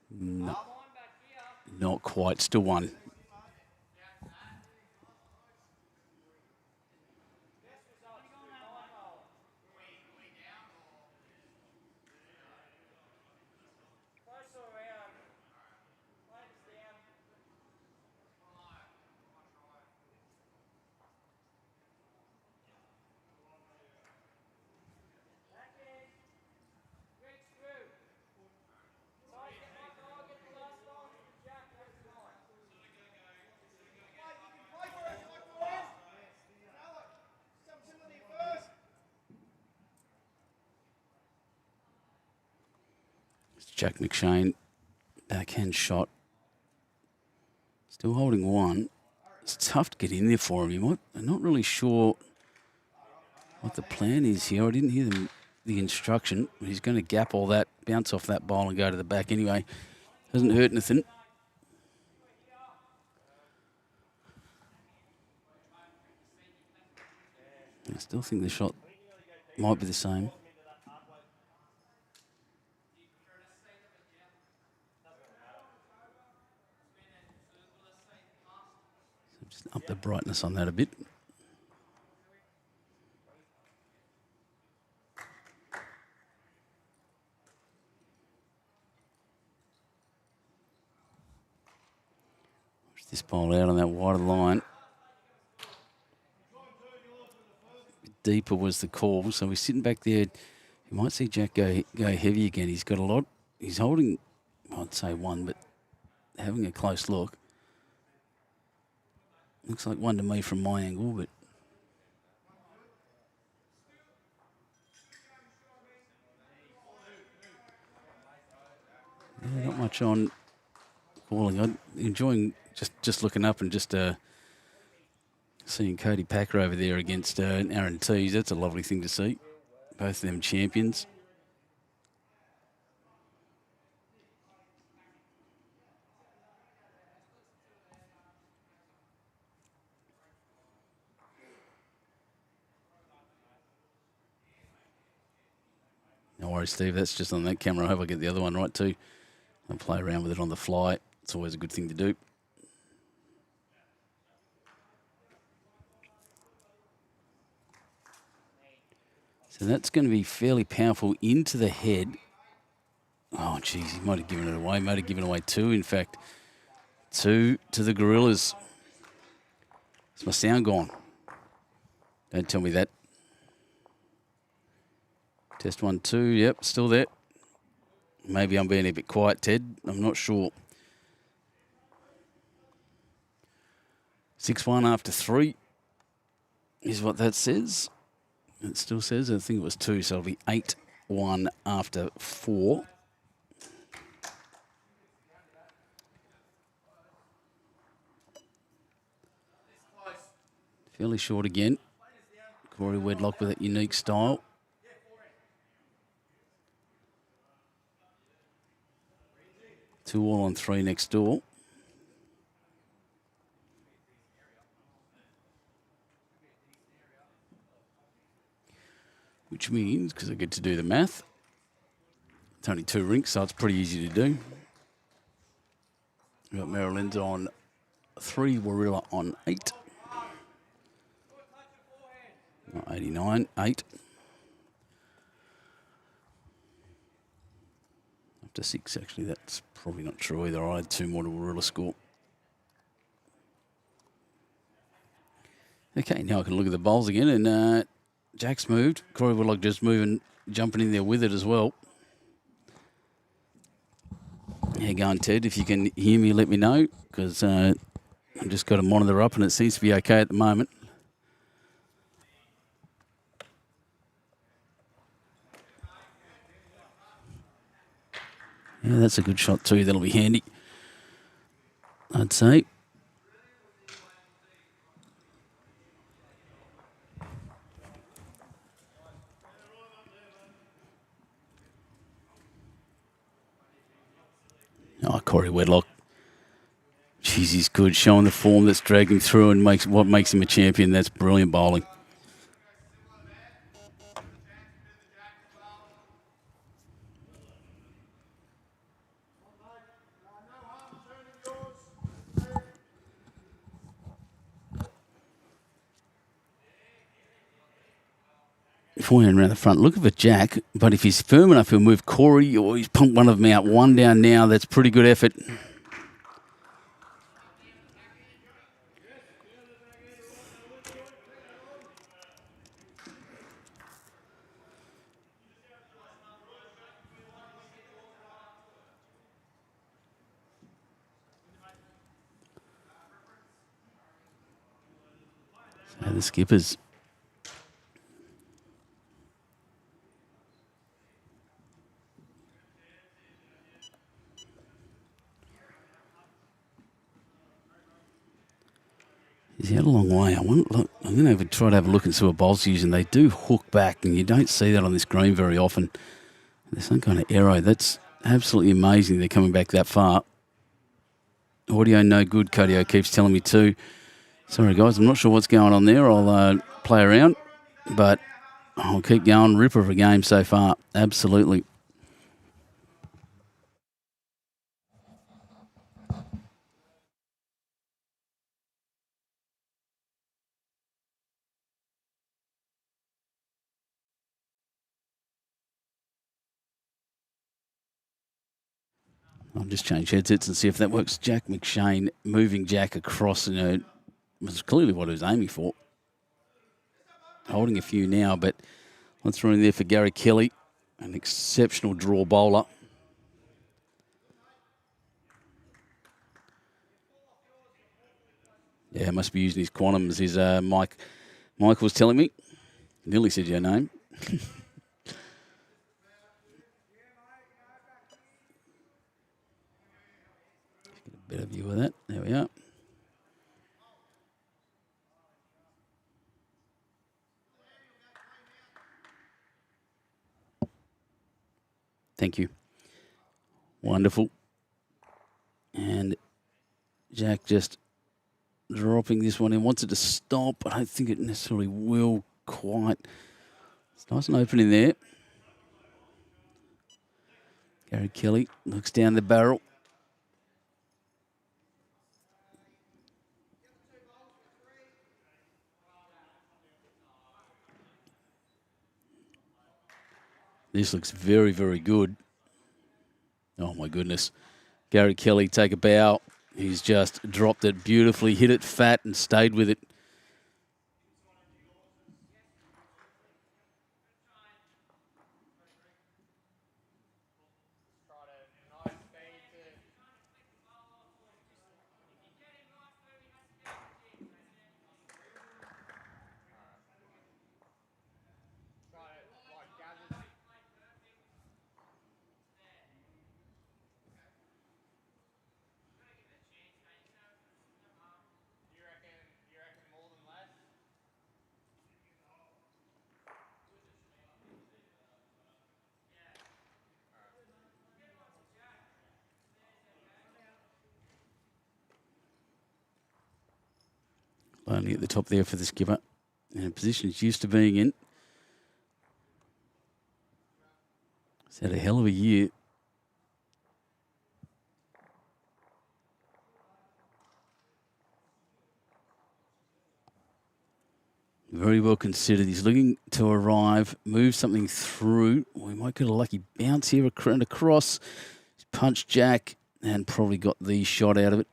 No, not quite. Still one. Jack McShane, backhand shot. Still holding one. It's tough to get in there for him. I'm not really sure what the plan is here. I didn't hear the instruction. He's going to gap all that, bounce off that bowl and go to the back anyway. Doesn't hurt anything. I still think the shot might be the same. So just up the brightness on that a bit. Push this bowl out on that wider line. Deeper was the call, so we're sitting back there. You might see Jack go heavy again. He's got a lot. He's holding, I'd say one, but having a close look. Looks like one to me from my angle, but yeah, not much on calling. I'm enjoying just looking up and just seeing Cody Packer over there against Aaron Tees. That's a lovely thing to see. Both of them champions. No worries, Steve. That's just on that camera. I hope I get the other one right too. I'll play around with it on the fly. It's always a good thing to do. So that's going to be fairly powerful into the head. Oh, geez, he might have given it away. Might have given away 2, in fact. 2 to the Gorillas. Is my sound gone? Don't tell me that. Test 1, 2. Yep, still there. Maybe I'm being a bit quiet, Ted. I'm not sure. 6-1 after 3 is what that says. It still says, I think it was 2, so it'll be 8-1 after 4. Fairly short again. Corey Wedlock with that unique style. Two all on 3 next door. Which means, because I get to do the math, it's only 2 rinks, so it's pretty easy to do. We've got Maryland's on 3, Warilla on 8. 89, 8. Up to 6, actually. That's probably not true either. I had 2 more to Warilla score. Okay, now I can look at the bowls again, and Jack's moved. Corey Woodlock just moving, jumping in there with it as well. How you going, Ted? If you can hear me, let me know, because I've just got a monitor up and it seems to be okay at the moment. Yeah, that's a good shot too. That'll be handy, I'd say. Oh, Corey Wedlock. Jeez, he's good, showing the form that's dragged him through and makes him a champion. That's brilliant bowling. Forehand around the front. Looking for Jack, but if he's firm enough, he'll move Corey, or he's pumped one of them out. One down now. That's pretty good effort. So the skippers. He's out a long way. I'm going to try to have a look and see what bowls using. They do hook back, and you don't see that on this green very often. There's some kind of arrow. That's absolutely amazing they're coming back that far. Audio no good, Codio keeps telling me too. Sorry, guys, I'm not sure what's going on there. I'll play around, but I'll keep going. Ripper of a game so far. Absolutely. I'll just change headsets and see if that works. Jack McShane moving Jack across, was clearly what he was aiming for. Holding a few now, but let's throw in there for Gary Kelly, an exceptional draw bowler. Yeah, must be using his quantums. His Mike was telling me. Nearly said your name. Get a better view of that. There we are. Thank you. Wonderful. And Jack just dropping this one in. Wants it to stop. I don't think it necessarily will quite. It's nice and open in there. Gary Kelly looks down the barrel. This looks very, very good. Oh, my goodness. Gary Kelly, take a bow. He's just dropped it beautifully, hit it fat and stayed with it. Only at the top there for the skipper. And a position he's used to being in. He's had a hell of a year. Very well considered. He's looking to arrive, move something through. We might get a lucky bounce here and across. He's punched Jack and probably got the shot out of it.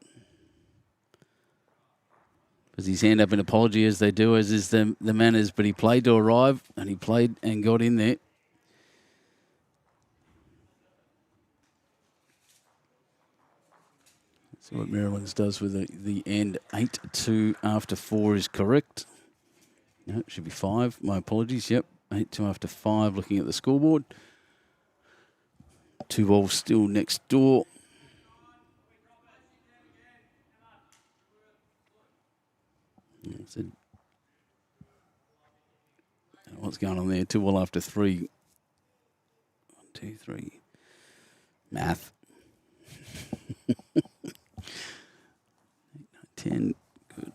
Puts his hand up in apology as they do, as is the manners, but he played to arrive and he played and got in there. See what Maryland's does with the end. 8-2 after 4 is correct. No, it should be 5. My apologies. Yep, 8-2 after 5. Looking at the scoreboard. 2 balls still next door. What's going on there? 2 ball after 3. 1, 2, 3. Math. 10. Good.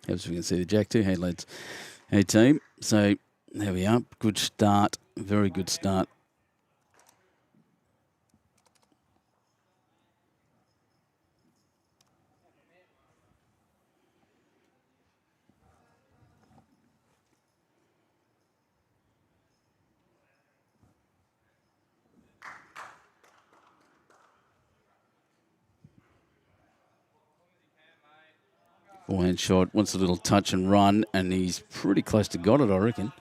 As we can see the Jack too. Hey lads. Hey team. So there we are. Good start. Very good start. Forehand shot, wants a little touch and run, and he's pretty close to got it, I reckon.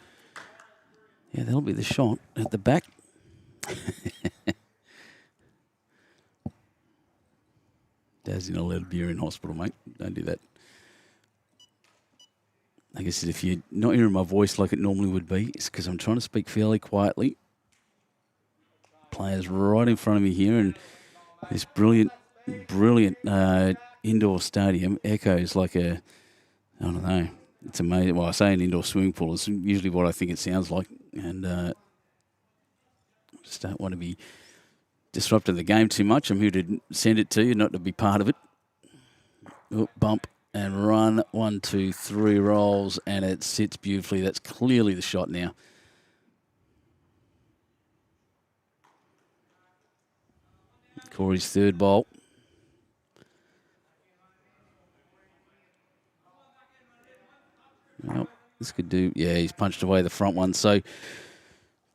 Yeah, that'll be the shot at the back. Dad's in a lead beer in hospital, mate. Don't do that. I guess if you're not hearing my voice like it normally would be, it's because I'm trying to speak fairly quietly. Players right in front of me here, and this brilliant indoor stadium echoes like I don't know. It's amazing. Well, I say an indoor swimming pool is usually what I think it sounds like, and just don't want to be disrupting the game too much. I'm here to send it to you, not to be part of it. Oh, bump and run. 1, 2, 3 rolls, and it sits beautifully. That's clearly the shot now. Corey's third bowl. Well, this could do. Yeah, he's punched away the front one. So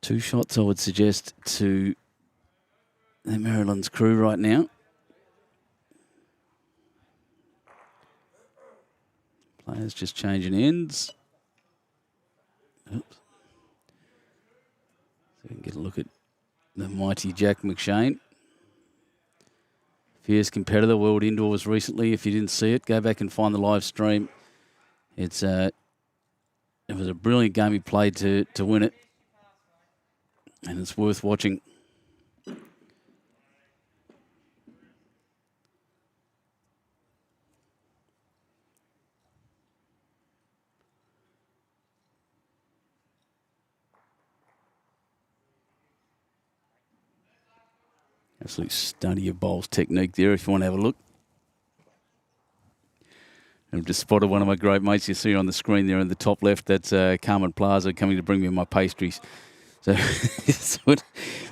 2 shots, I would suggest, to the Maryland's crew right now. Players just changing ends. Oops. So we can get a look at the mighty Jack McShane. Fierce competitor, World Indoors recently. If you didn't see it, go back and find the live stream. It was a brilliant game he played to win it, and it's worth watching. Absolute study of bowls technique there if you want to have a look. I've just spotted one of my great mates you see on the screen there in the top left. That's Carmen Plaza coming to bring me my pastries. So when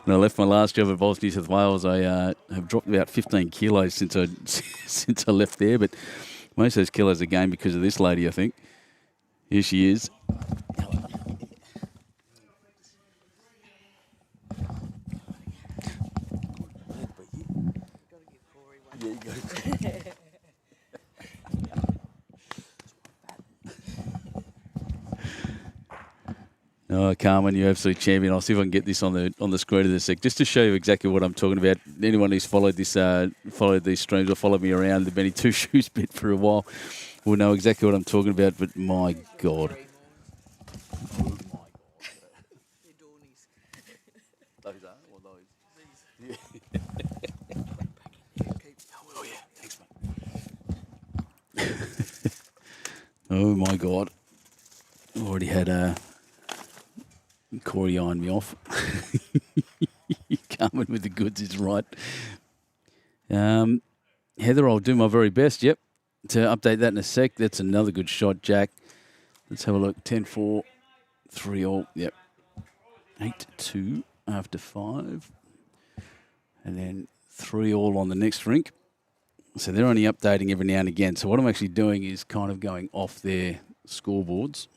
I left my last job at Bowls New South Wales, I have dropped about 15 kilos since I left there. But most of those kilos are gained because of this lady, I think. Here she is. Oh, Carmen, you're absolute champion. I'll see if I can get this on the screen in a sec, just to show you exactly what I'm talking about. Anyone who's followed these streams or followed me around the Benny Two Shoes bit for a while will know exactly what I'm talking about. But my God. Oh my God. Already had Corey eyeing me off. Coming with the goods is right. Heather, I'll do my very best, yep, to update that in a sec. That's another good shot, Jack. Let's have a look. 10-4, 3-all, yep. 8-2 after 5. And then 3 all on the next rink. So they're only updating every now and again. So what I'm actually doing is kind of going off their scoreboards.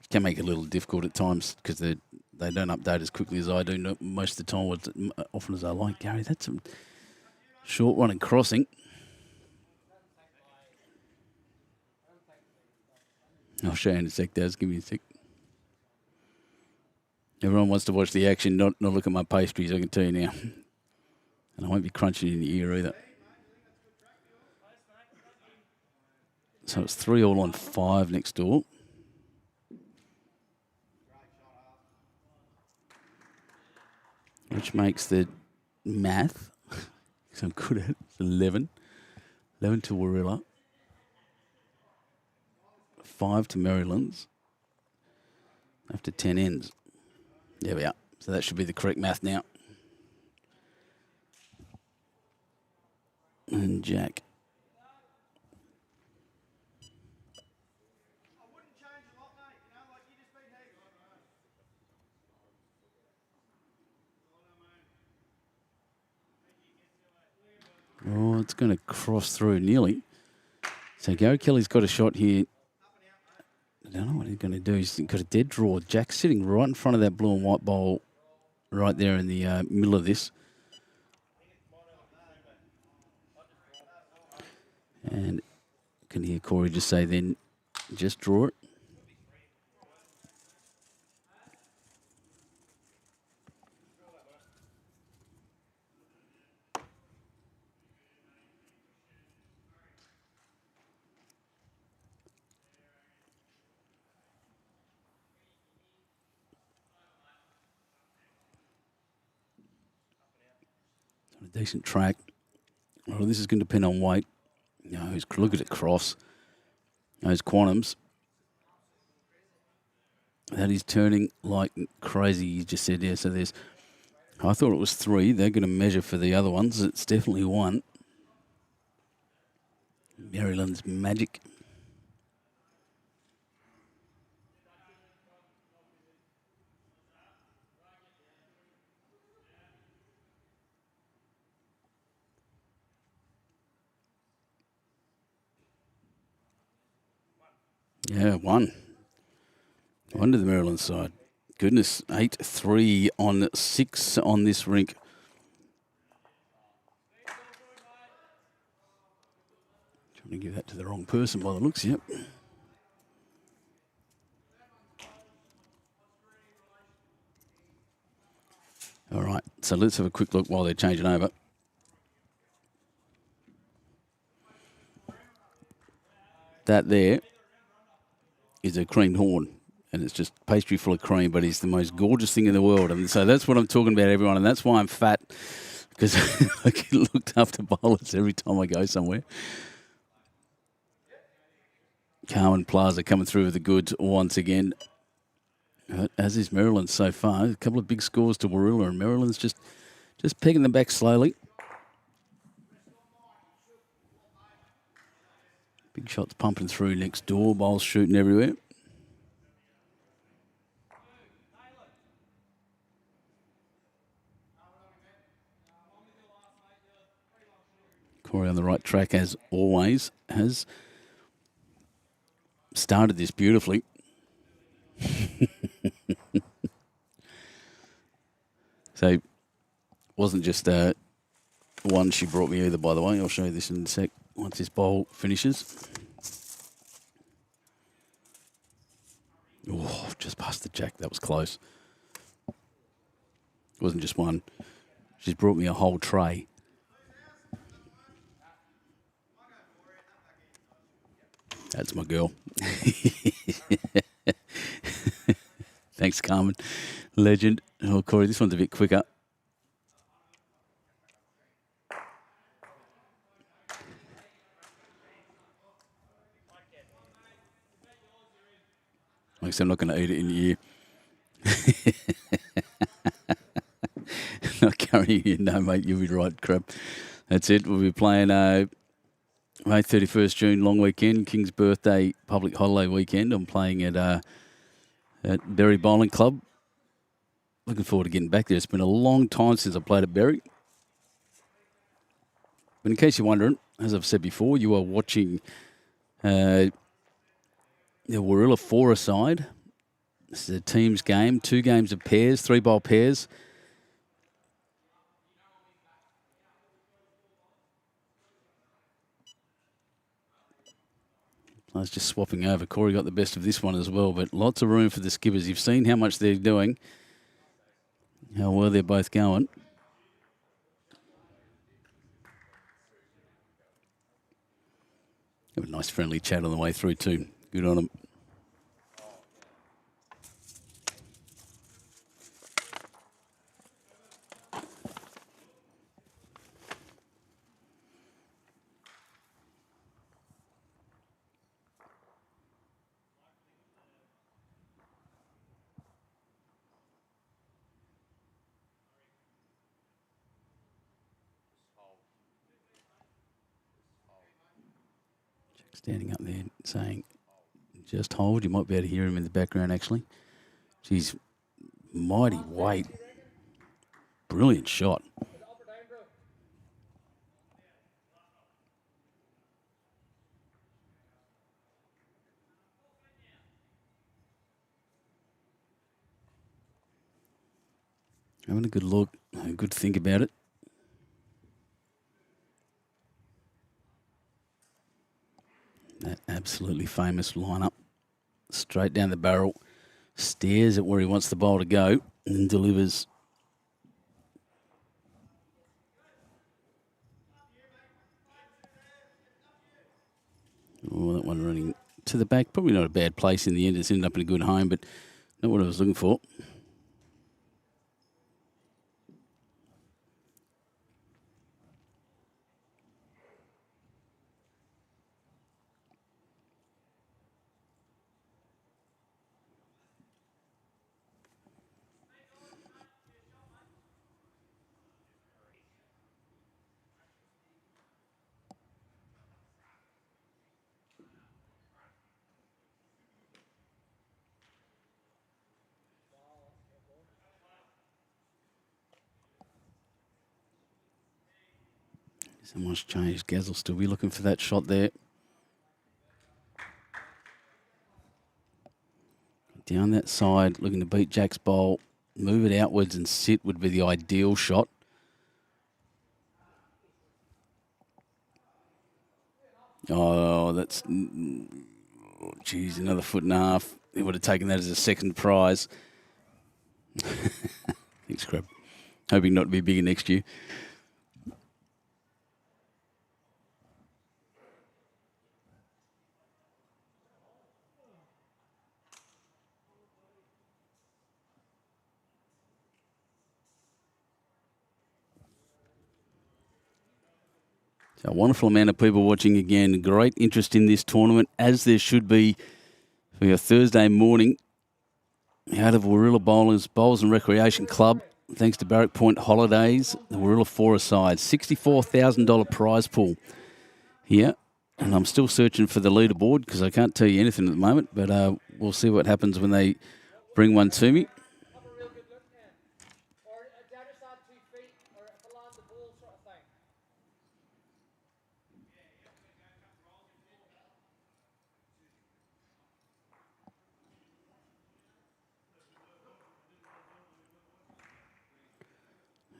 It can make it a little difficult at times because they don't update as quickly as I do most of the time, or as often as I like. Gary, that's a short one and crossing. I'll show you in a sec, Daz. Give me a sec. Everyone wants to watch the action, not look at my pastries, I can tell you now. And I won't be crunching in the ear either. So it's 3 all on 5 next door. Which makes the math, because I'm good at it, 11. 11 to Warilla. 5 to Maryland's. After 10 ends. There we are. So that should be the correct math now. And Jack. Oh, it's going to cross through nearly. So Gary Kelly's got a shot here. I don't know what he's going to do. He's got a dead draw. Jack's sitting right in front of that blue and white bowl right there in the middle of this. And I can hear Corey just say then, just draw it. A decent track. Well, this is going to depend on weight. You know, look at it cross. Those quantums. That is turning like crazy, you just said. Yeah, so there's... I thought it was 3. They're going to measure for the other ones. It's definitely 1. Maryland's Magic. Yeah, 1. 1 to the Maryland side. Goodness, 8-3 on 6 on this rink. Trying to give that to the wrong person by the looks, yep. All right, so let's have a quick look while they're changing over. That there is a creamed horn, and it's just pastry full of cream, but it's the most gorgeous thing in the world. And so that's what I'm talking about, everyone, and that's why I'm fat, because I get looked after bowlers every time I go somewhere. Carmen Plaza coming through with the goods once again, as is Maryland so far. A couple of big scores to Warilla, and Maryland's just pegging them back slowly. Big shots pumping through next door, bowls shooting everywhere. Corey on the right track, as always, has started this beautifully. So, wasn't just one she brought me either, by the way. I'll show you this in a sec once this bowl finishes. Oh, just past the jack. That was close. It wasn't just one. She's brought me a whole tray. That's my girl. Thanks, Carmen. Legend. Oh, Corey, this one's a bit quicker. Like I said, I'm not going to eat it in your ear. Not carrying you. No, mate, you'll be right, crap. That's it. We'll be playing May 31st June, long weekend, King's birthday, public holiday weekend. I'm playing at Berry Bowling Club. looking forward to getting back there. It's been a long time since I played at Berry. But in case you're wondering, as I've said before, you are watching the Warilla four-a-side. This is a team's game, 2 games of pairs, 3-bowl pairs. I was just swapping over. Corey got the best of this one as well, but lots of room for the skippers. You've seen how much they're doing, how well they're both going. Have a nice friendly chat on the way through too. Good on them. Standing up there saying, just hold. You might be able to hear him in the background, actually. Geez, mighty weight. Brilliant shot. Having a good look, a good think about it. That absolutely famous lineup. Straight down the barrel. Stares at where he wants the ball to go and delivers. Oh, that one running to the back. Probably not a bad place in the end. It's ended up in a good home, but not what I was looking for. Someone's changed. Gaz will still be looking for that shot there. Down that side, looking to beat Jack's bowl. Move it outwards and sit would be the ideal shot. Oh, that's... Geez, another 1.5 foot. He would have taken that as a second prize. Thanks, Crab. Hoping not to be bigger next year. So a wonderful amount of people watching again. Great interest in this tournament, as there should be for your Thursday morning out of Warilla Bowls and Recreation Club. Thanks to Barrack Point Holidays, the Warilla four-a-side. $64,000 prize pool here. And I'm still searching for the leaderboard because I can't tell you anything at the moment, but we'll see what happens when they bring one to me.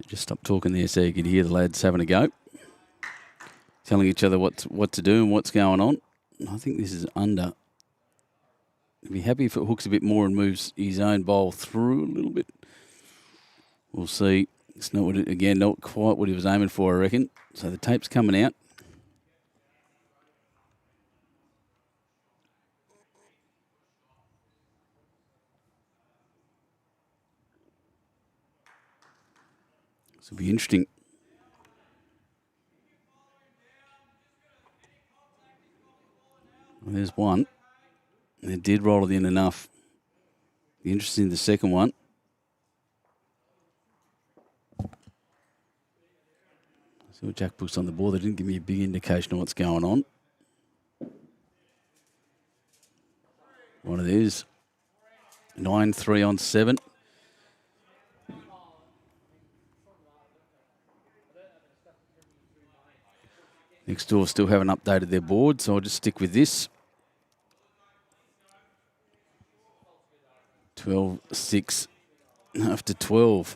Just stop talking there so you could hear the lads having a go. Telling each other what to do and what's going on. I think this is under. I'd be happy if it hooks a bit more and moves his own bowl through a little bit. We'll see. It's not what again, not quite what he was aiming for, I reckon. So the tape's coming out. This will be interesting. Well, there's one. It did roll it in enough. Be interesting in the second one. See what Jack puts on the board. They didn't give me a big indication of what's going on. One of these. 9-3 on 7. Next door still haven't updated their board, so I'll just stick with this. 12-6 after 12.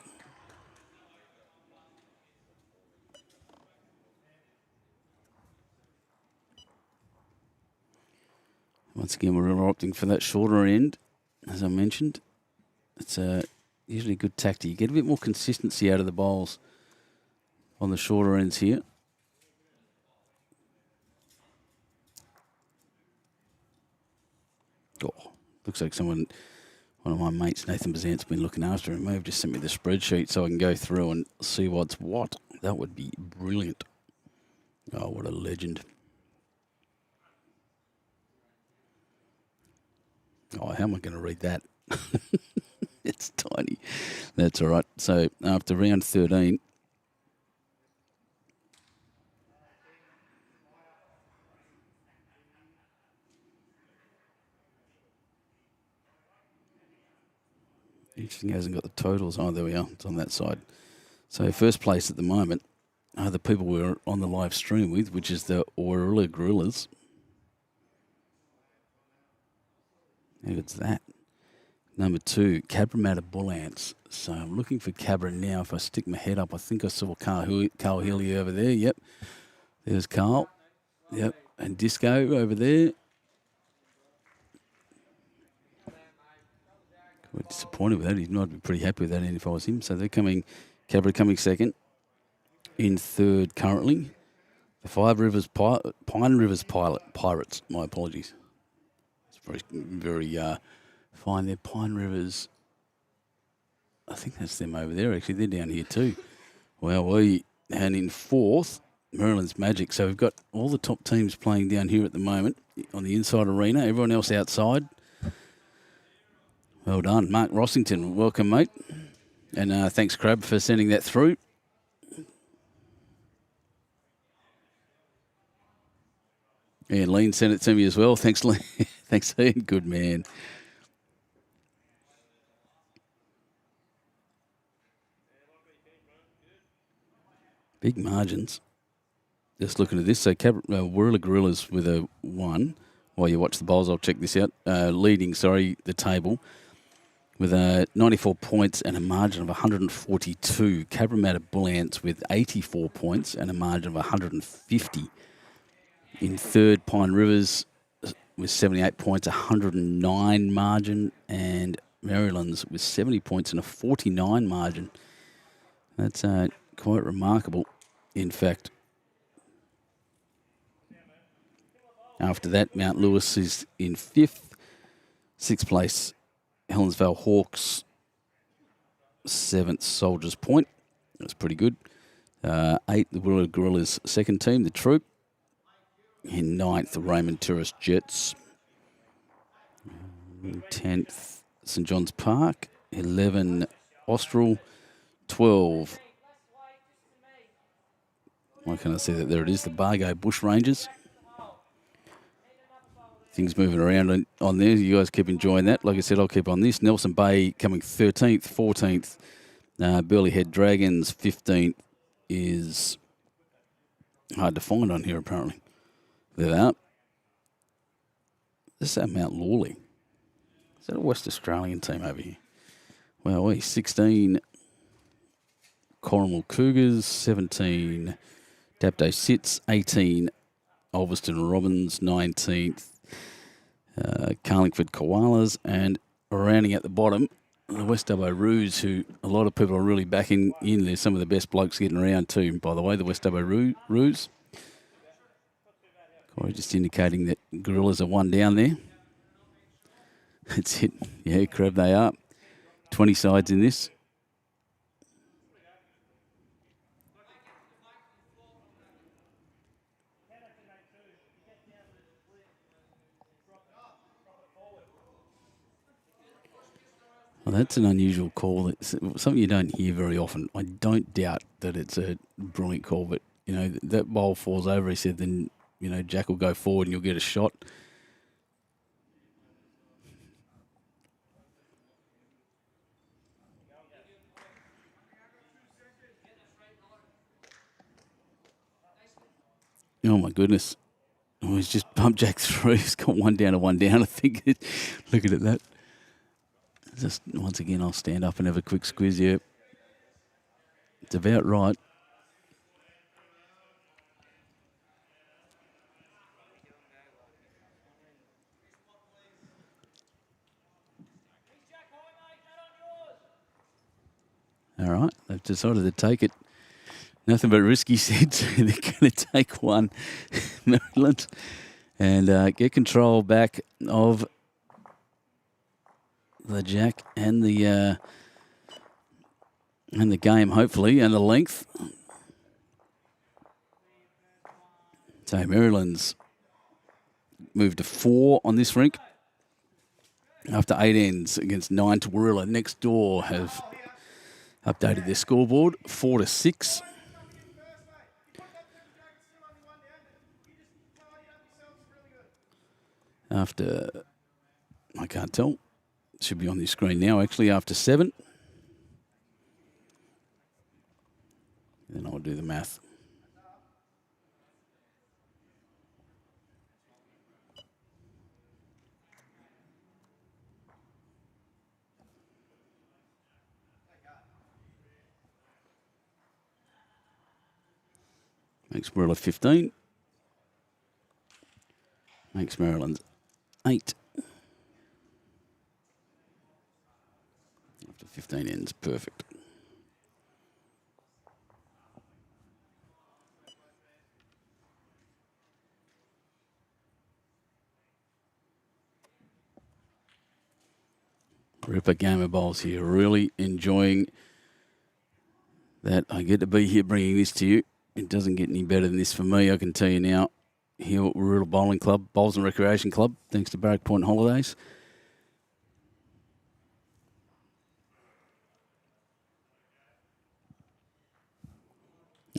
Once again, we're opting for that shorter end, as I mentioned. It's usually a good tactic. You get a bit more consistency out of the bowls on the shorter ends here. Oh, looks like one of my mates, Nathan Bazant's been looking after him. May have just sent me the spreadsheet so I can go through and see what's what. That would be brilliant. Oh, what a legend. Oh, how am I going to read that? It's tiny. That's all right. So after round 13, interesting, hasn't got the totals. Oh, there we are. It's on that side. So first place at the moment are the people we're on the live stream with, which is the Warilla Gorillas. How good's that? Number 2, Cabramatta Bull Ants. So I'm looking for Cabra now. If I stick my head up, I think I saw Carl Healy over there. Yep. There's Carl. Yep. And Disco over there. We're disappointed with that. He'd not be pretty happy with that if I was him. So they're coming, Cabra coming second. In third currently, the Pine Rivers Pirates. My apologies. It's very fine there. Pine Rivers. I think that's them over there. Actually, they're down here too. Well, and in fourth, Maryland's Magic. So we've got all the top teams playing down here at the moment on the inside arena. Everyone else outside. Well done, Mark Rossington. Welcome, mate. And thanks, Crab, for sending that through. And Lean sent it to me as well. Thanks, Lean. Thanks, Lean. Good man. Big margins. Just looking at this. So Warilla Gorillas with a 1. While you watch the bowls, I'll check this out. Leading the table with 94 points and a margin of 142. Cabramatta Bull Ants with 84 points and a margin of 150. In third, Pine Rivers with 78 points, 109 margin, and Maryland's with 70 points and a 49 margin. That's quite remarkable, in fact. After that, Mount Lewis is in 5th. 6th place, Helensvale Hawks. 7th, Soldiers Point. That's pretty good. 8th, the Warilla Gorillas' second team, the Troop. In 9th, the Raymond Tourist Jets. 10th, St John's Park. 11, Austral. 12, why can't I see that? There it is, the Bargo Bush Rangers. Things moving around on there. You guys keep enjoying that. Like I said, I'll keep on this. Nelson Bay coming 13th, 14th. Burley Head Dragons, 15th is hard to find on here, apparently. There they are. This is Mount Lawley. Is that a West Australian team over here? Well, 16, Cornwall Cougars, 17, Dapto Sits, 18, Ulverston Robins, 19th, Carlingford Koalas, and rounding at the bottom, the West Dubbo Roos, who a lot of people are really backing in. There's some of the best blokes getting around too, by the way, the West Dubbo Roos. Corey just indicating that Gorillas are 1 down there. That's it. Yeah, Crab, they are. 20 sides in this. Well, that's an unusual call. It's something you don't hear very often. I don't doubt that it's a brilliant call, but, you know, that bowl falls over. He said, then, you know, Jack will go forward and you'll get a shot. Oh, my goodness. Oh, he's just bumped Jack through. He's got one down to one down, I think. Looking at that. Just once again, I'll stand up and have a quick squeeze here. It's about right. All right, they've decided to take it. Nothing but risky seeds. They're going to take one, Maryland, and get control back of the jack and the game, hopefully, and the length. So Maryland's moved to 4 on this rink after 8 ends against 9 to Warilla. Next door have updated their scoreboard 4-6. After, I can't tell, should be on the screen now actually, after 7. Then I'll do the math. Makes Warilla 15. Makes Maryland 8. After 15 ends, perfect. Ripper game of bowls here. Really enjoying that I get to be here bringing this to you. It doesn't get any better than this for me, I can tell you now. Here at Warilla Bowling Club, Bowls and Recreation Club, thanks to Barrack Point Holidays.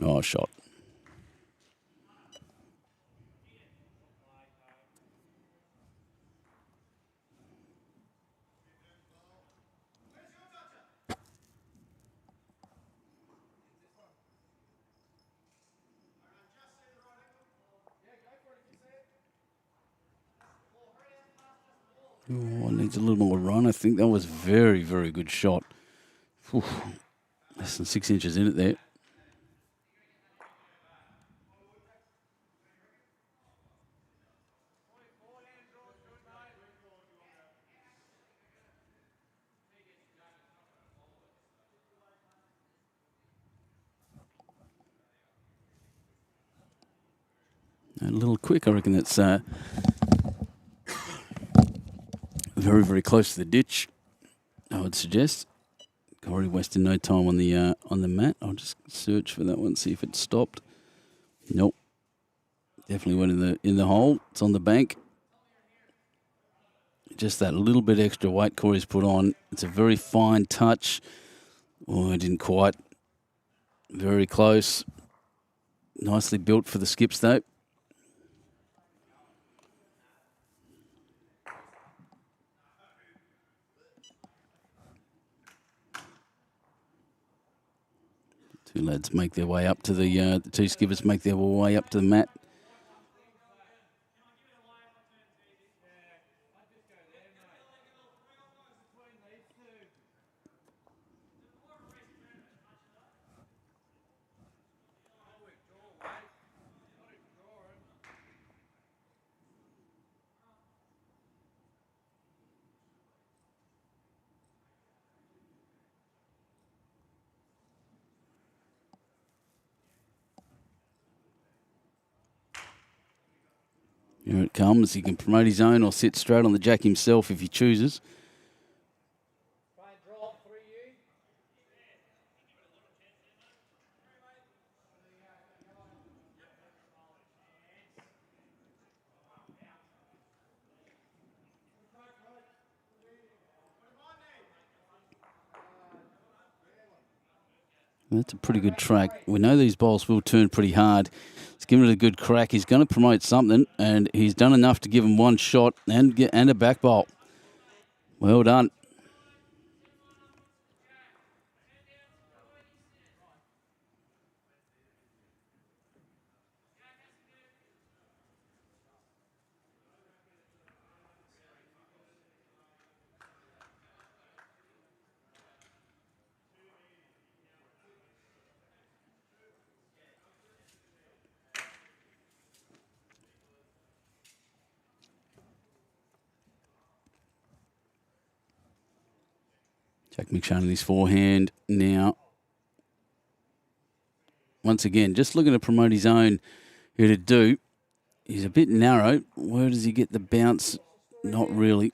Oh, shot. Oh, needs a little more run. I think that was very, very good shot. Whew. Less than 6 inches in it there. A little quick. I reckon that's very, very close to the ditch, I would suggest. Corey wasted no time on the mat. I'll just search for that one, see if it stopped. Nope. Definitely went in the hole. It's on the bank. Just that little bit extra weight Corey's put on. It's a very fine touch. Oh, I didn't quite. Very close. Nicely built for the skips though. Two lads make their way up to the two skippers make their way up to the mat. Here it comes. He can promote his own or sit straight on the jack himself if he chooses. That's a pretty good track. We know these bowls will turn pretty hard. He's given it a good crack. He's going to promote something, and he's done enough to give him one shot and a back bowl. Well done. Jack McShane in his forehand now. Once again, just looking to promote his own here to do. He's a bit narrow. Where does he get the bounce? Not really.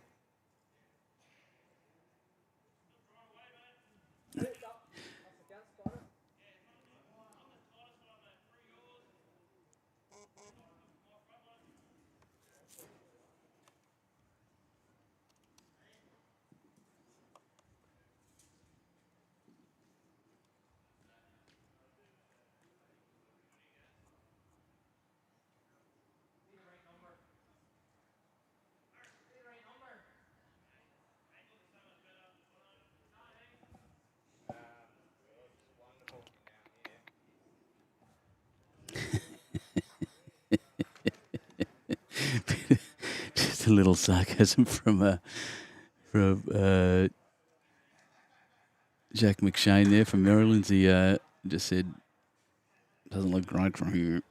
Just a little sarcasm from Jack McShane there from Maryland. He just said, doesn't look great from here.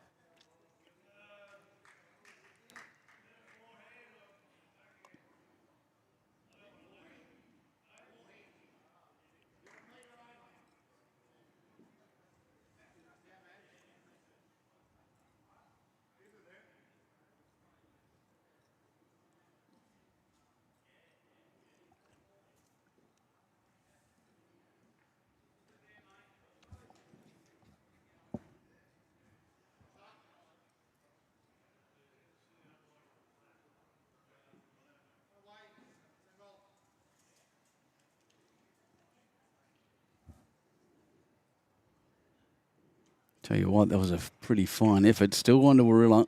Tell you what, that was a pretty fine effort. Still one to Warilla.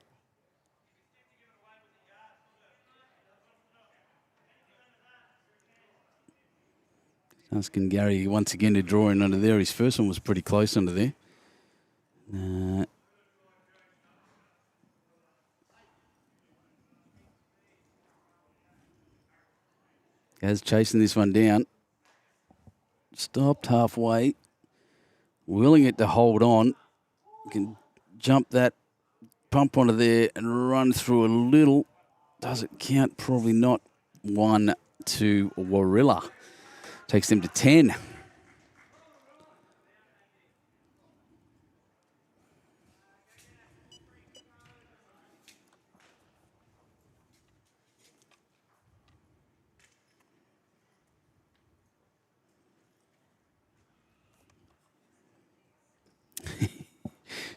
Asking Gary once again to draw in under there. His first one was pretty close under there. Gaz chasing this one down. Stopped halfway. Willing it to hold on. Can jump that pump onto there and run through a little. Does it count? Probably not. 1 to Warilla. Takes them to 10.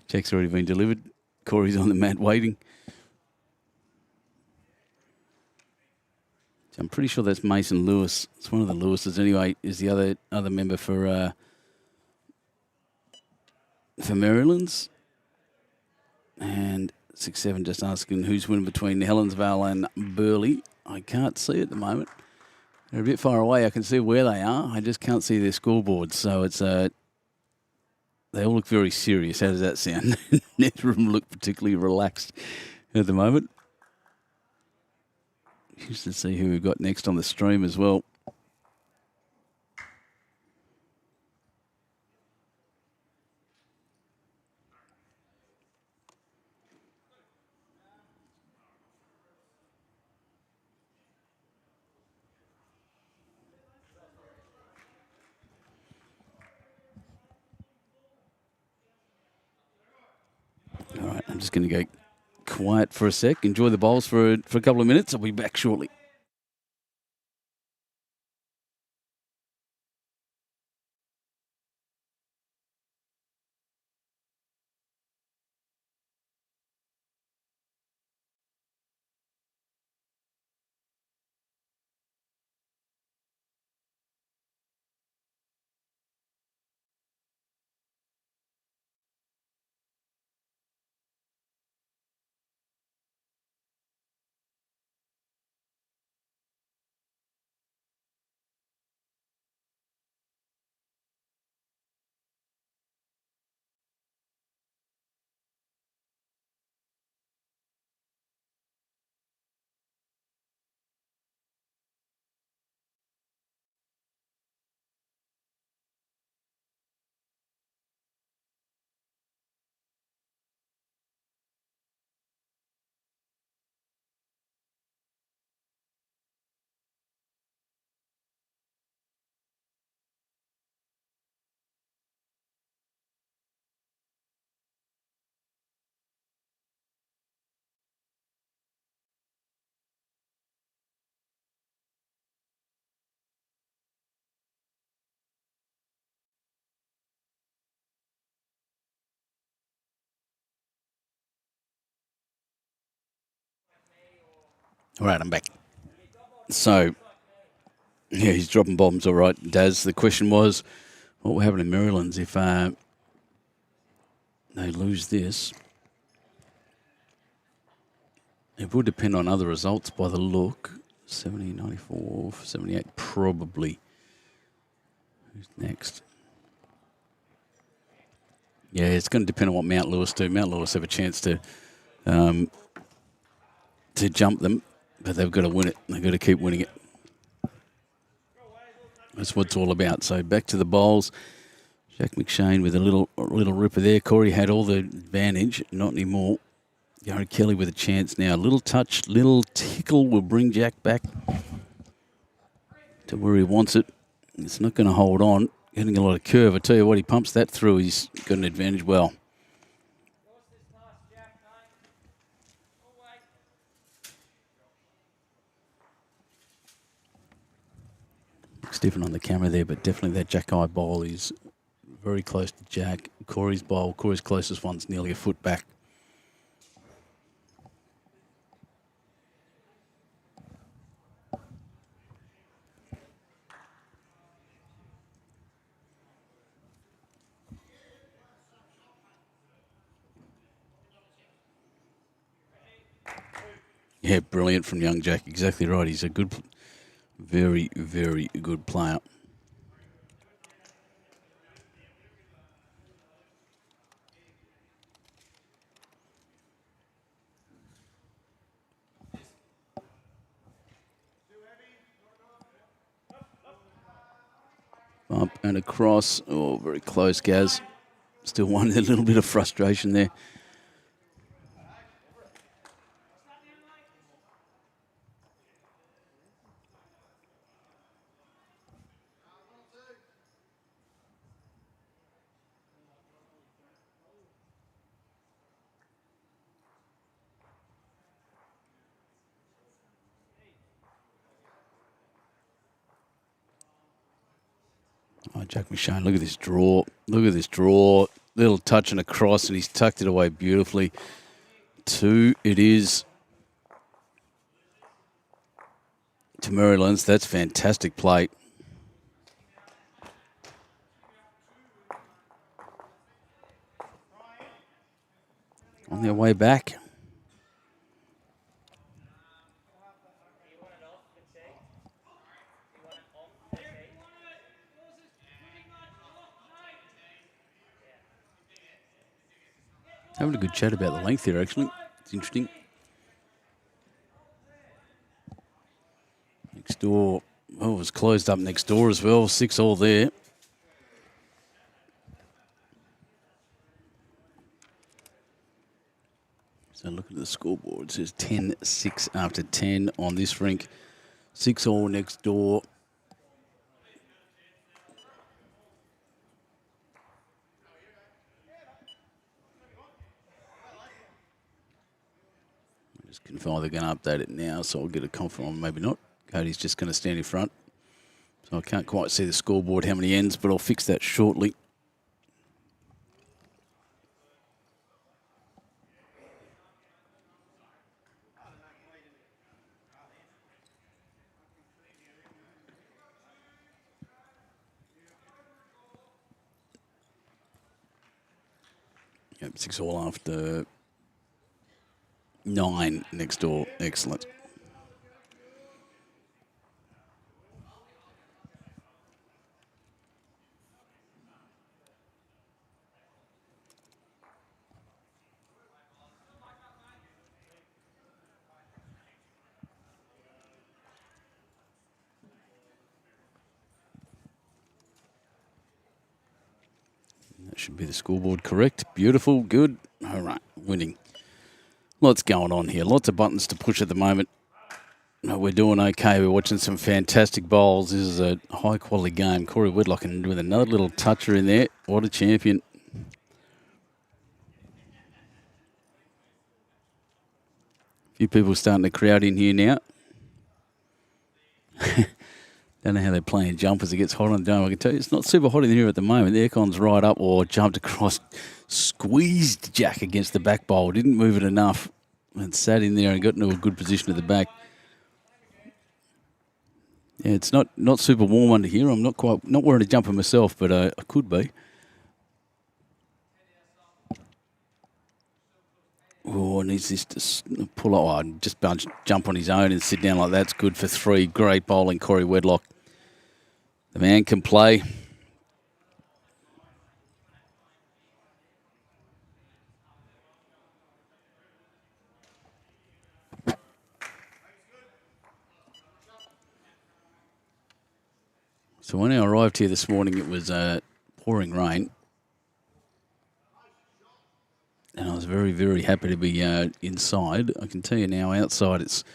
Check's already been delivered. Corey's on the mat waiting. I'm pretty sure that's Mason Lewis. It's one of the Lewises anyway, is the other member for Maryland's. And 6-7 just asking who's winning between Helensvale and Burleigh. I can't see at the moment. They're a bit far away. I can see where they are. I just can't see their scoreboard. So it's they all look very serious. How does that sound? Neither of them look particularly relaxed at the moment. Just to see who we've got next on the stream as well. All right, I'm just going to go quiet for a sec. Enjoy the bowls for a couple of minutes. I'll be back shortly. All right, I'm back. So, yeah, he's dropping bombs, all right, Daz. The question was, what will happen in Maryland's if they lose this? It will depend on other results by the look. 70, 94, 78, probably. Who's next? Yeah, it's going to depend on what Mount Lewis do. Mount Lewis have a chance to jump them, but they've got to win it. They've got to keep winning it. That's what it's all about. So back to the bowls. Jack McShane with a little ripper there. Corey had all the advantage, not anymore. Gary Kelly with a chance now. Little touch, little tickle will bring Jack back to where he wants it. It's not going to hold on. Getting a lot of curve. I tell you what, he pumps that through. He's got an advantage well. Looks different on the camera there, but definitely that Jack Eye bowl is very close to Jack. Corey's bowl, Corey's closest one's nearly a foot back. Yeah, brilliant from young Jack. Exactly right. He's a good, very, very good player. Bump and across. Oh, very close, Gaz. Still one, a little bit of frustration there. Oh, Jack McShane, look at this draw. Look at this draw. Little touch and across, and he's tucked it away beautifully. 2 it is to Maryland's. That's fantastic play. On their way back. Having a good chat about the length here, actually. It's interesting. Next door. Oh, it was closed up next door as well. 6 all there. So looking at the scoreboard, it says 10-6 after 10 on this rink. 6 all next door. Just confirm they're going to update it now, so I'll get a confirm. Maybe not. Cody's just going to stand in front. So I can't quite see the scoreboard, how many ends, but I'll fix that shortly. Yep, 6 all after 9 next door. Excellent. That should be the scoreboard correct. Beautiful, good. All right, winning. Lots going on here. Lots of buttons to push at the moment. No, we're doing okay. We're watching some fantastic bowls. This is a high-quality game. Corey Whitlock with another little toucher in there. What a champion. A few people starting to crowd in here now. Don't know how they're playing jumpers. It gets hot on the dome. I can tell you it's not super hot in here at the moment. The aircon's right up or jumped across. Squeezed Jack against the back bowl. Didn't move it enough and sat in there and got into a good position at the back. Yeah, it's not super warm under here. I'm not wearing a jumper myself, but I could be. Oh, needs this to pull out. Oh, just jump on his own and sit down like that's good for 3. Great bowling, Corey Wedlock. The man can play. So when I arrived here this morning, it was pouring rain. And I was very, very happy to be inside. I can tell you now, outside it's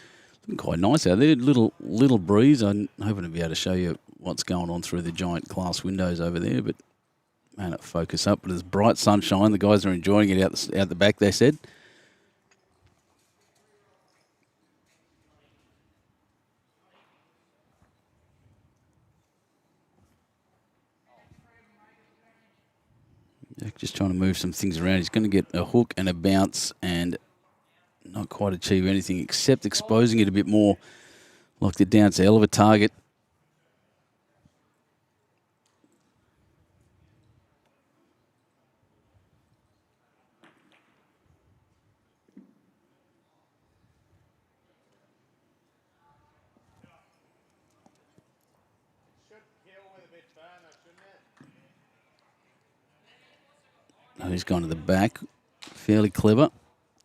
looking quite nice out there. Little breeze. I'm hoping to be able to show you what's going on through the giant glass windows over there. But, man, it focus up. But it's bright sunshine. The guys are enjoying it out the back, they said. Jack just trying to move some things around. He's going to get a hook and a bounce and not quite achieve anything except exposing it a bit more. Locked it down. It's a hell of a target. Oh, he's gone to the back. Fairly clever.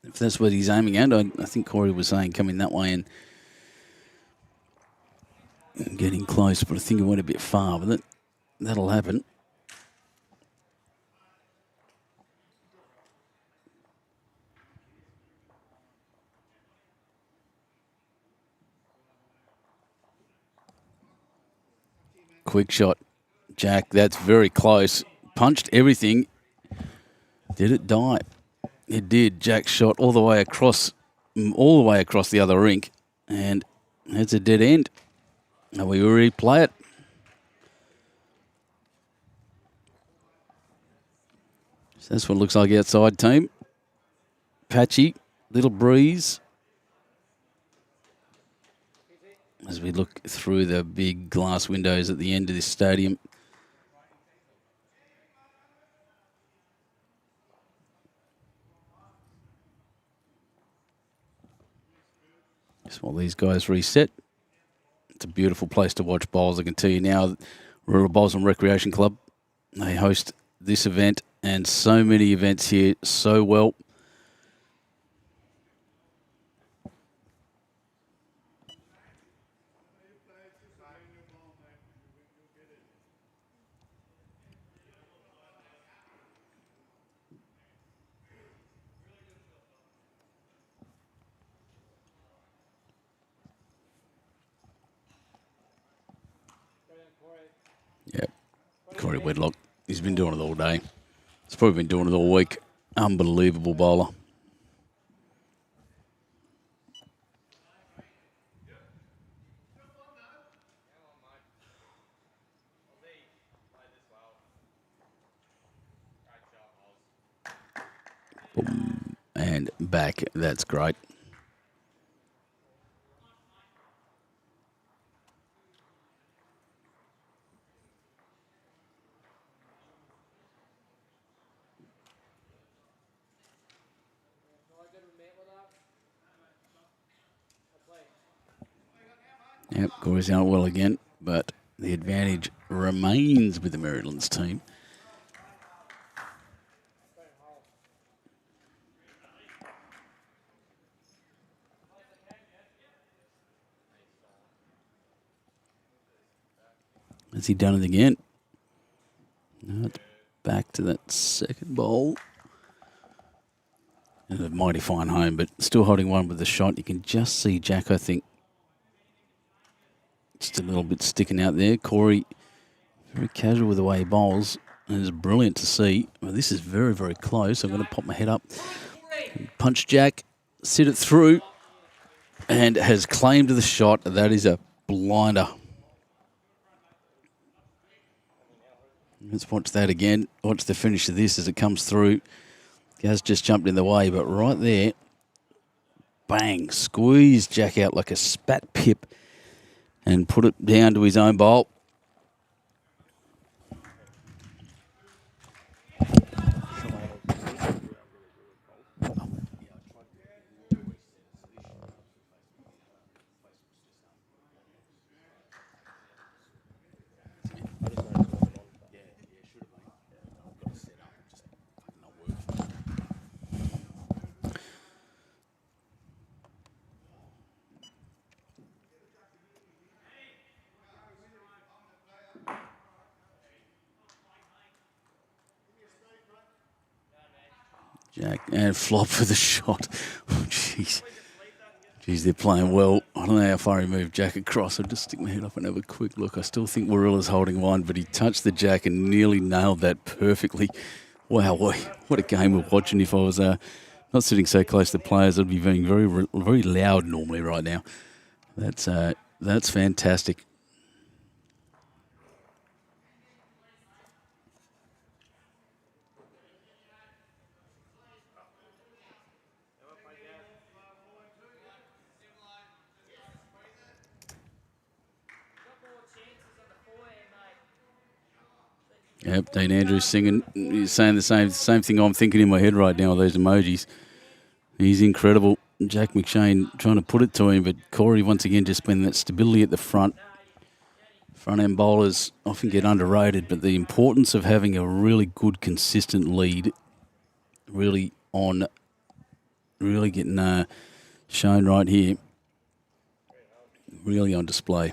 If that's what he's aiming at, I think Corey was saying coming that way and getting close, but I think it went a bit far, but that'll happen. Quick shot, Jack. That's very close. Punched everything. Did it die? It did. Jack shot all the way across the other rink, and it's a dead end. And we replay it. So that's what it looks like outside, team. Patchy, little breeze. As we look through the big glass windows at the end of this stadium. Just while these guys reset. It's a beautiful place to watch bowls. I can tell you now, Rural Bowls and Recreation Club, they host this event and so many events here so well. Yep, Corey Wedlock. He's been doing it all day. He's probably been doing it all week. Unbelievable bowler. Boom. And back. That's great. Yep, Corey's out well again, but the advantage remains with the Maryland's team. Has he done it again? No, it's back to that second bowl. And a mighty fine home, but still holding one with the shot. You can just see Jack, I think, just a little bit sticking out there. Corey, very casual with the way he bowls. And it's brilliant to see. Well, this is very, very close. I'm going to pop my head up. Punch Jack, sit it through, and has claimed the shot. That is a blinder. Let's watch that again. Watch the finish of this as it comes through. Gaz just jumped in the way, but right there, bang, squeezed Jack out like a spat pip. and put it down to his own bowl. Jack and flop for the shot. Oh, jeez. Jeez, they're playing well. I don't know how far he moved Jack across. I'll just stick my head up and have a quick look. I still think Warilla's holding one, but he touched the Jack and nearly nailed that perfectly. Wow, what a game we're watching. If I was not sitting so close to the players, I'd be being very loud normally right now. That's fantastic. Yep, Dean Andrews singing. He's saying the same thing I'm thinking in my head right now with those emojis. He's incredible. Jack McShane trying to put it to him, but Corey once again just been that stability at the front. Front end bowlers often get underrated, but the importance of having a really good, consistent lead, really getting shown right here, really on display.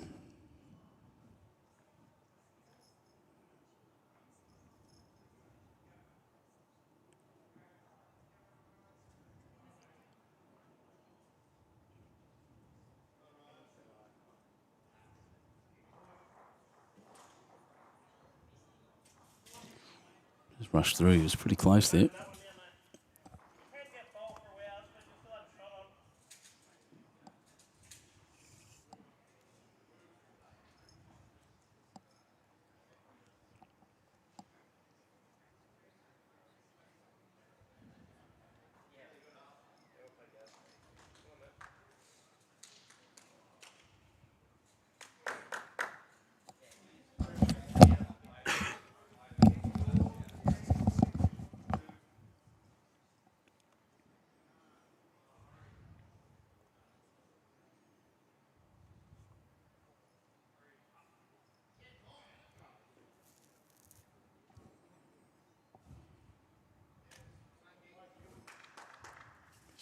Just rushed through. He was pretty close there.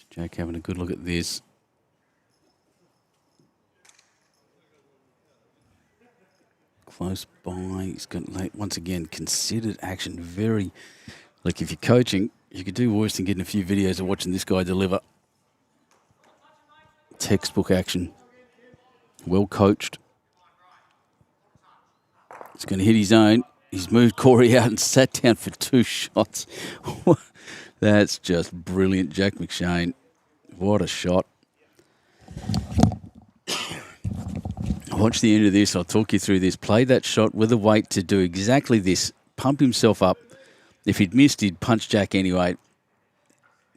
Jack having a good look at this. Close by. He's got, once again, considered action. Very, like if you're coaching, you could do worse than getting a few videos of watching this guy deliver. Textbook action. Well coached. He's going to hit his own. He's moved Corey out and sat down for 2 shots. That's just brilliant, Jack McShane. What a shot. Watch the end of this. I'll talk you through this. Play that shot with a weight to do exactly this. Pump himself up. If he'd missed, he'd punch Jack anyway.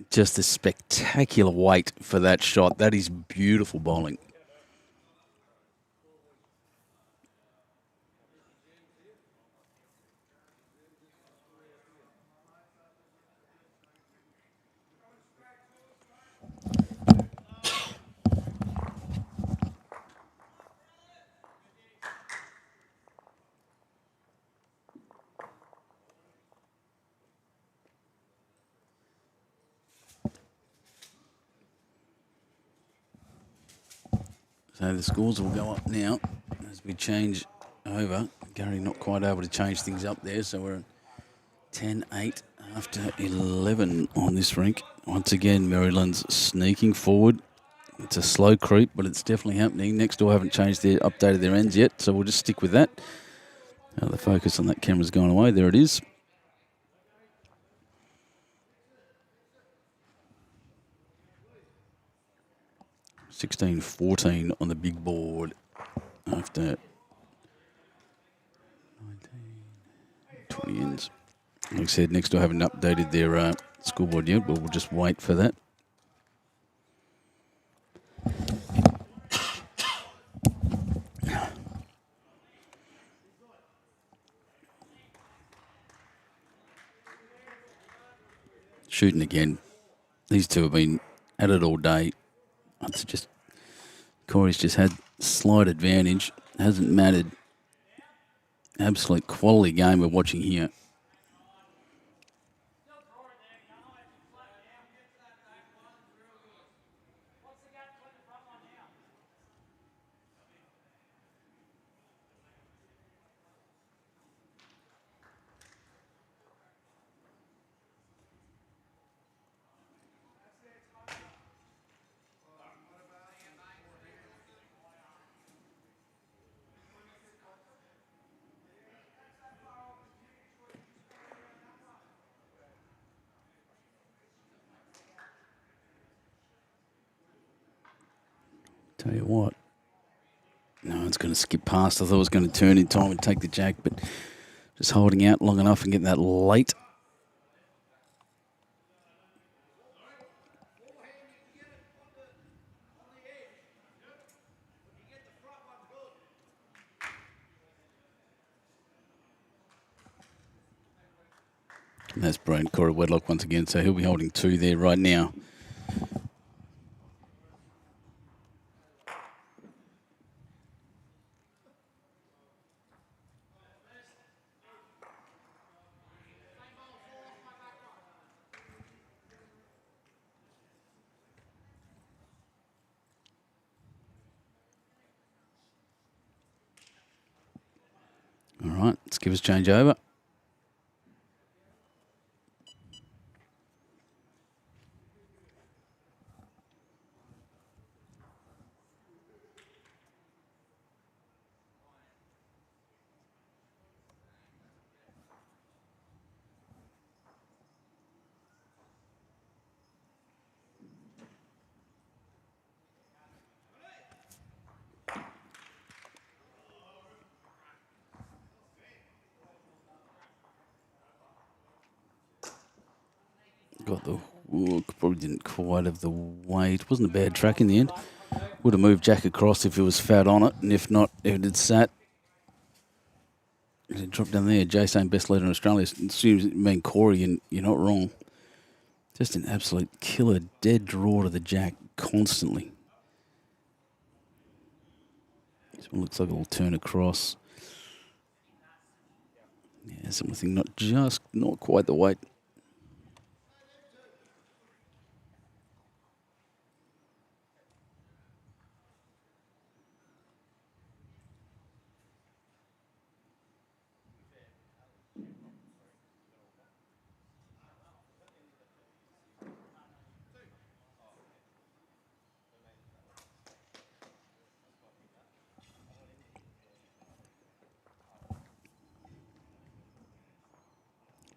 Just a spectacular weight for that shot. That is beautiful bowling. So the scores will go up now as we change over. Gary not quite able to change things up there, so we're at 10-8 after 11 on this rink. Once again, Maryland's sneaking forward. It's a slow creep, but it's definitely happening. Next door haven't updated their ends yet, so we'll just stick with that. The focus on that camera's gone away. There it is. $16-14 on the big board after 20 ends. Like I said, next door haven't updated their scoreboard yet, but we'll just wait for that. shooting again. These two have been at it all day. It's just Corey's just had slight advantage. Hasn't mattered. Absolute quality game we're watching here. Tell you what. No, it's going to skip past. I thought it was going to turn in time and take the jack, but just holding out long enough and getting that late. And that's brilliant. Corey Wedlock once again, so he'll be holding 2 there right now. All right, let's give us change over. Got the hook, probably didn't quite have the weight. Wasn't a bad track in the end. Would have moved Jack across if he was fat on it, and if not, if it had sat. It dropped down there. Jay saying best leader in Australia. Assumes it mean Corey, and you're not wrong. Just an absolute killer, dead draw to the jack constantly. This one looks like it'll turn across. Yeah, something not quite the weight.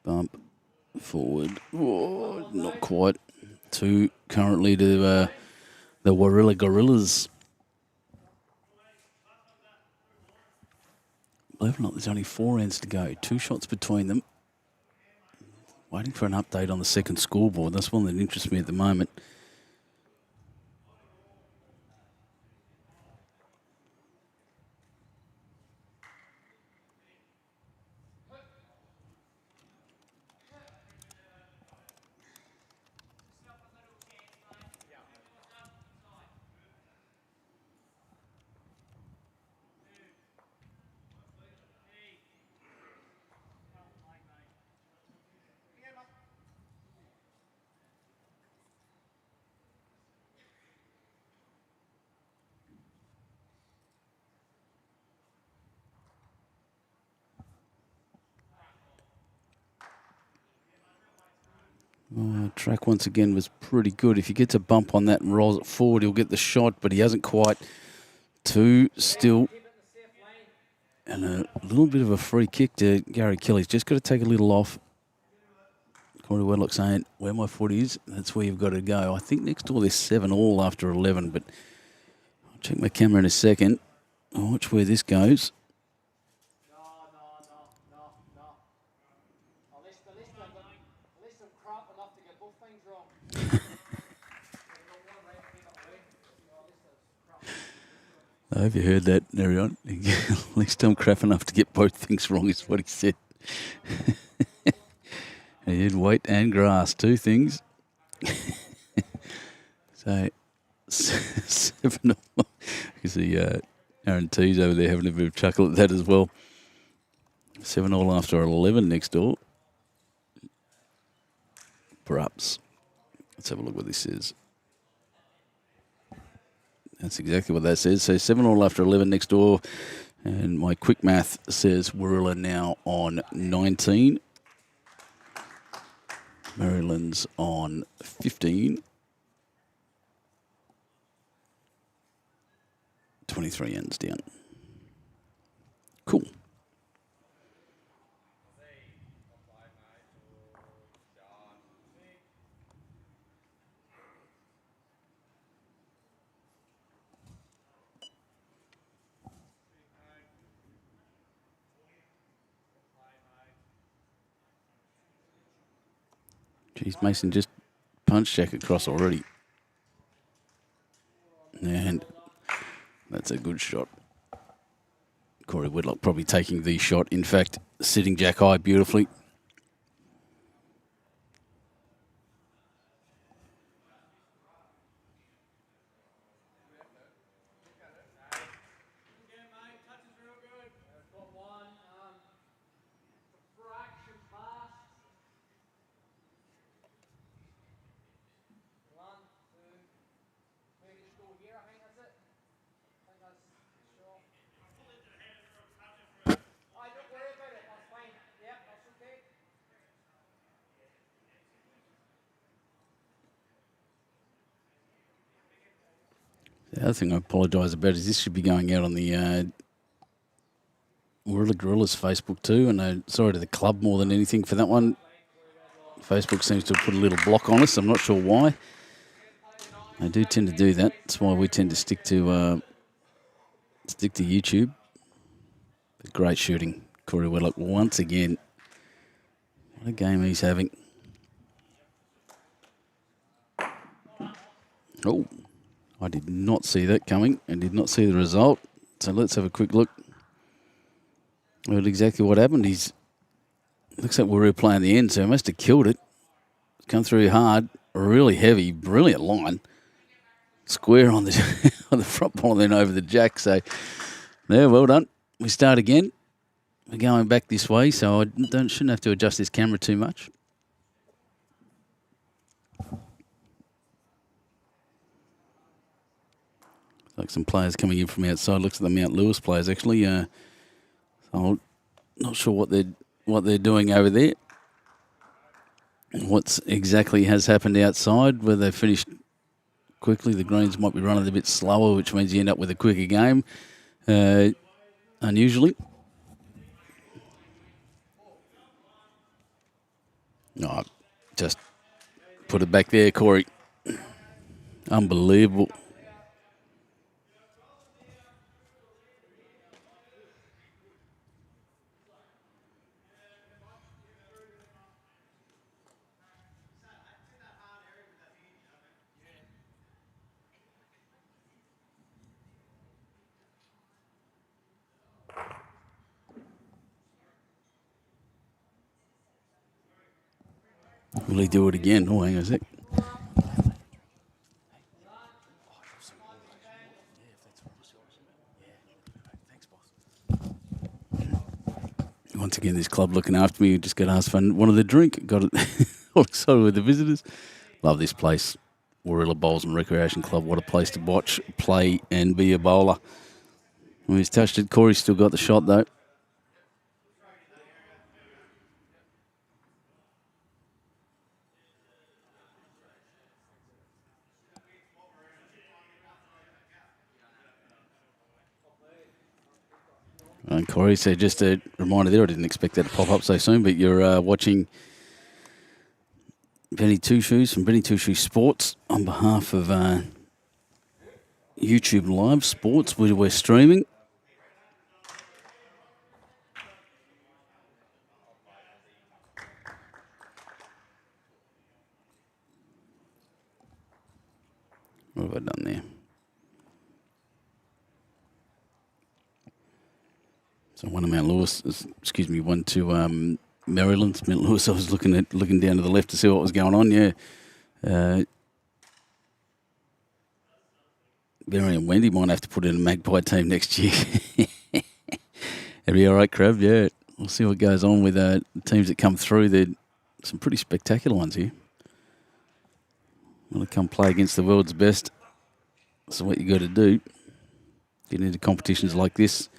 Bump forward. Oh, not quite. 2 currently to the Warilla Gorillas. Believe it or not, there's only 4 ends to go. 2 shots between them. Waiting for an update on the second scoreboard. That's one that interests me at the moment. Track once again was pretty good. If he gets a bump on that and rolls it forward, he'll get the shot, but he hasn't quite. 2 still. And a little bit of a free kick to Gary Kelly's just got to take a little off. Corey Wedlock saying, where my foot is, that's where you've got to go. I think next door there's 7 all after 11, but I'll check my camera in a second. I'll watch where this goes. I hope you heard that, Arion. At least I'm crap enough to get both things wrong, is what he said. He did weight and grass, two things. So, 7 all. You see Aaron T's over there having a bit of chuckle at that as well. 7 all after 11 next door. Perhaps. Let's have a look what this is. That's exactly what that says. So 7 all after 11 next door. And my quick math says Warilla now on 19. Maryland's on 15. 23 ends down. Cool. Geez, Mason just punched Jack across already. And that's a good shot. Corey Whitlock probably taking the shot. In fact, sitting Jack high beautifully. The other thing I apologise about is this should be going out on the Warilla Gorillas Facebook too. And sorry to the club more than anything for that one. Facebook seems to have put a little block on us. I'm not sure why. They do tend to do that. That's why we tend to stick to YouTube. But great shooting, Corey Whitlock once again. What a game he's having. Oh, I did not see that coming and did not see the result. So let's have a quick look at exactly what happened. Looks like we're replaying the end, so he must have killed it. Come through hard, really heavy, brilliant line. Square on the on the front ball and then over the jack. So, yeah, well done. We start again. We're going back this way, so I shouldn't have to adjust this camera too much. Like some players coming in from outside. Looks like the Mount Lewis players actually. So I'm not sure what they're doing over there. What exactly has happened outside? Whether they finished quickly, the greens might be running a bit slower, which means you end up with a quicker game. Unusually. Oh, just put it back there, Corey. Unbelievable. Will he do it again? Oh, hang on a sec. Once again, this club looking after me. Just got asked for one of the drink. Got it all excited with the visitors. Love this place. Warilla Bowls and Recreation Club. What a place to watch, play, and be a bowler. When he's touched it, Corey's still got the shot, though. And Corey said, just a reminder there, I didn't expect that to pop up so soon, but you're watching Benny Two Shoes from Benny Two Shoes Sports on behalf of YouTube Live Sports, where we're streaming. What have I done there? So one to Mount Lewis, one to Maryland. St Louis, I was looking down to the left to see what was going on. Yeah. Barry and Wendy might have to put in a Magpie team next year. It'll be all right, Crab. Yeah. We'll see what goes on with the teams that come through. They're some pretty spectacular ones here. Want to come play against the world's best. That's what you got to do. Get into competitions like this.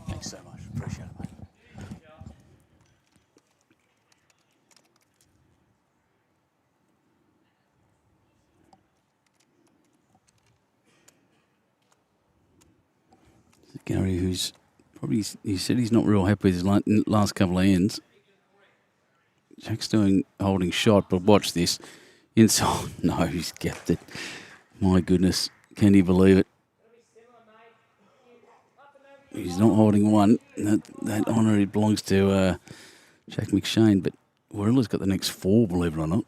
Thanks so much. Appreciate it, mate. Gary, who's probably, he said he's not real happy with his last couple of ends. Jack's holding shot, but watch this. Inside, no, he's gapped it. My goodness, can you believe it? He's not holding one. That honour belongs to Jack McShane, but Warilla's got the next 4, believe it or not.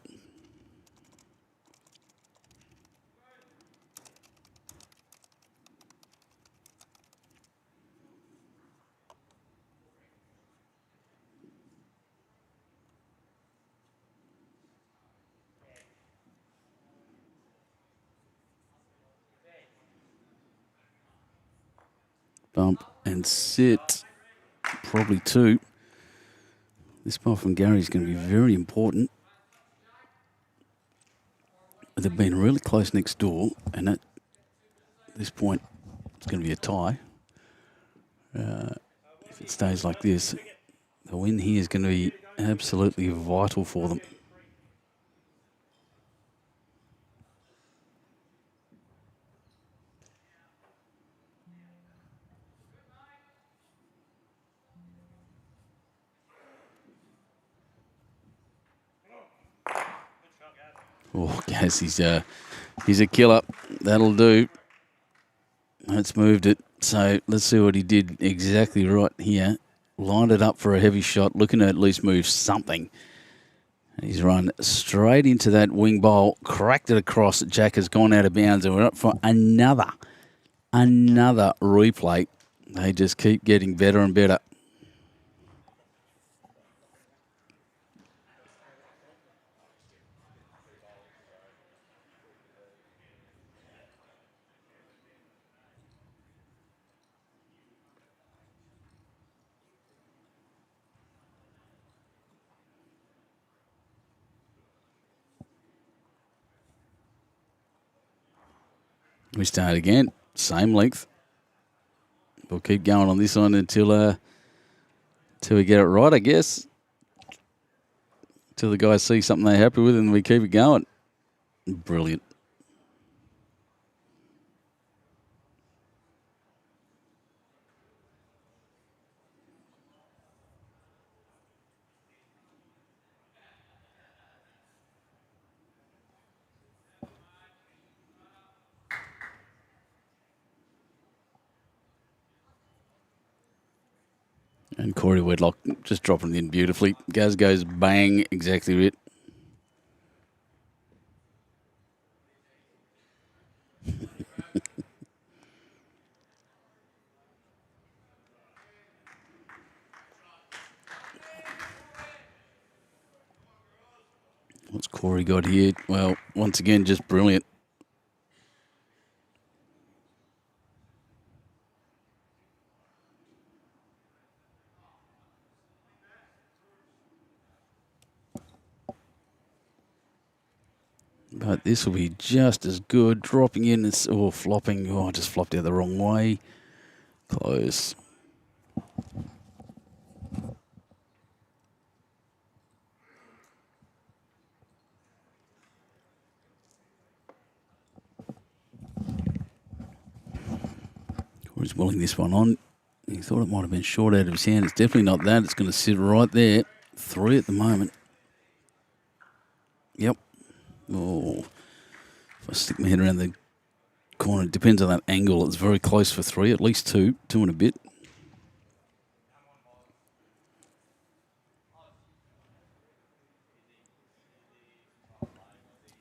Bump and sit. Probably 2. This ball from Gary is going to be very important. They've been really close next door, and at this point, it's going to be a tie. If it stays like this, the win here is going to be absolutely vital for them. Oh, Gaz, he's a killer. That'll do. That's moved it. So let's see what he did exactly right here. Lined it up for a heavy shot, looking to at least move something. And he's run straight into that wing bowl, cracked it across. Jack has gone out of bounds, and we're up for another replay. They just keep getting better and better. We start again, same length. We'll keep going on this one until we get it right, I guess. Until the guys see something they're happy with, and we keep it going. Brilliant. And Corey Wedlock just dropping it in beautifully. Gaz goes bang, exactly it. What's Corey got here? Well, once again, just brilliant. But this will be just as good. Dropping in, or flopping. Oh, I just flopped out the wrong way. Close. Corey's willing this one on. He thought it might have been short out of his hand. It's definitely not that. It's going to sit right there. 3 at the moment. Yep. Oh, if I stick my head around the corner, it depends on that angle. It's very close for 3, at least 2 and a bit.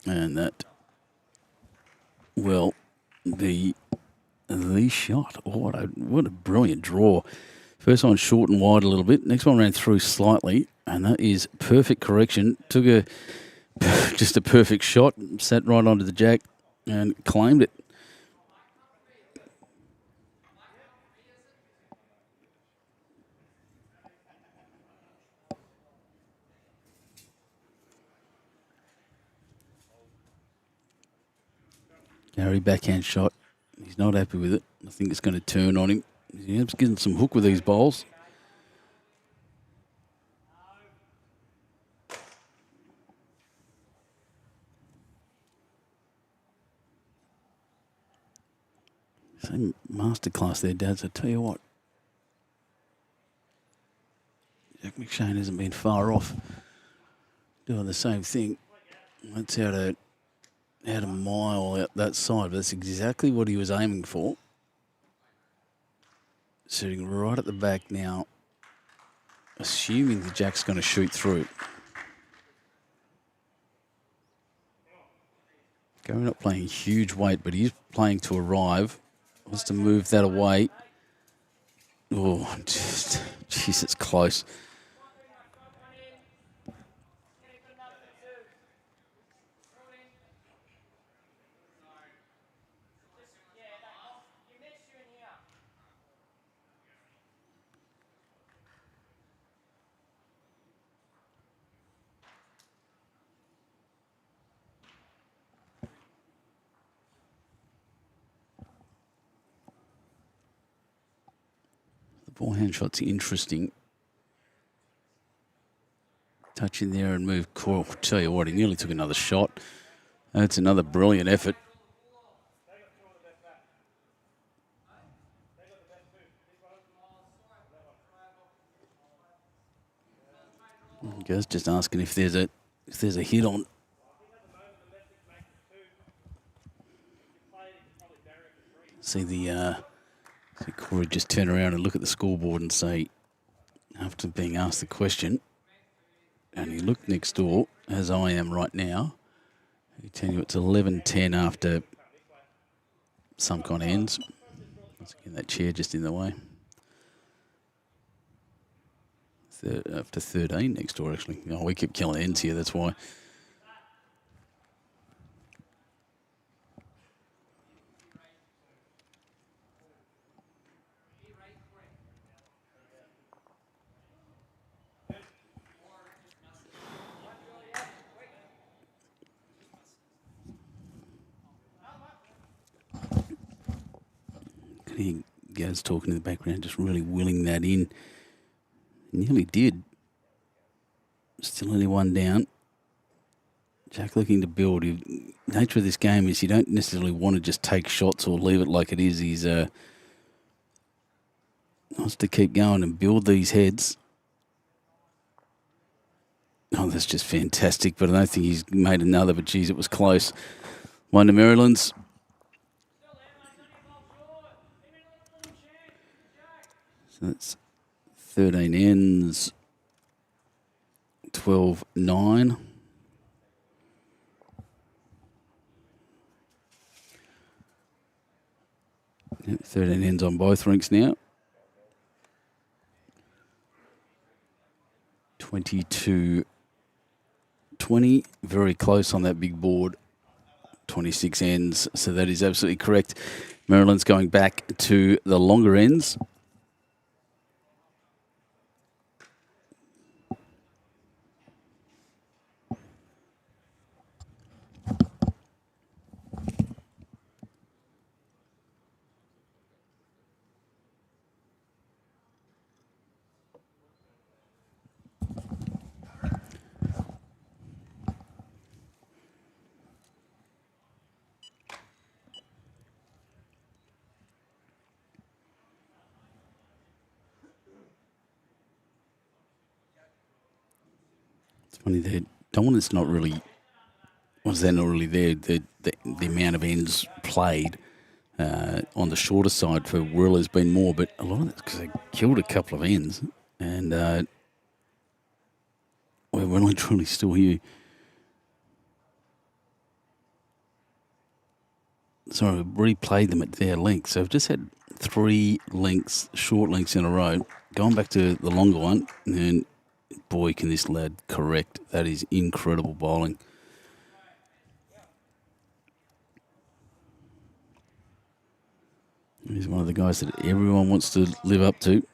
And that will be the shot. Oh, what a brilliant draw. First one short and wide a little bit. Next one ran through slightly, and that is perfect correction. Took just a perfect shot, sat right onto the jack and claimed it. Gary, backhand shot. He's not happy with it. I think it's going to turn on him. He's getting some hook with these bowls. Same masterclass there, Dad. So I tell you what, Jack McShane hasn't been far off doing the same thing. That's out a mile out that side, but that's exactly what he was aiming for. Sitting right at the back now, assuming the jack's going to shoot through. Gary not playing huge weight, but he's playing to arrive. Wants to move that away. Oh, jeez, it's close. The forehand shot's interesting. Touch in there and move. Cool. Tell you what, he nearly took another shot. That's another brilliant effort. Guys, just asking if there's a hit on. See Corey just turn around and look at the scoreboard and say, after being asked the question, and he looked next door, as I am right now, he tell you it's 11:10 after some kind of ends. Once again, that chair just in the way. After 13 next door, actually. Oh, we keep killing ends here, that's why. He goes talking in the background, just really willing that in. Nearly did. Still only one down. Jack looking to build. Nature of this game is you don't necessarily want to just take shots or leave it like it is. He's wants to keep going and build these heads. Oh, that's just fantastic, but I don't think he's made another, but geez, it was close. One to Maryland's. So that's 13 ends, 12-9. Yep, 13 ends on both rinks now. 22-20, very close on that big board. 26 ends, so that is absolutely correct. Maryland's going back to the longer ends. Funny, the dominant's not really, was that not really there? The amount of ends played on the shorter side for Warilla has been more, but a lot of it's because they killed a couple of ends, and we're really truly still here. So we replayed them at their length. So I've just had 3 lengths, short lengths in a row. Going back to the longer one, and boy, can this lad correct. That is incredible bowling. He's one of the guys that everyone wants to live up to.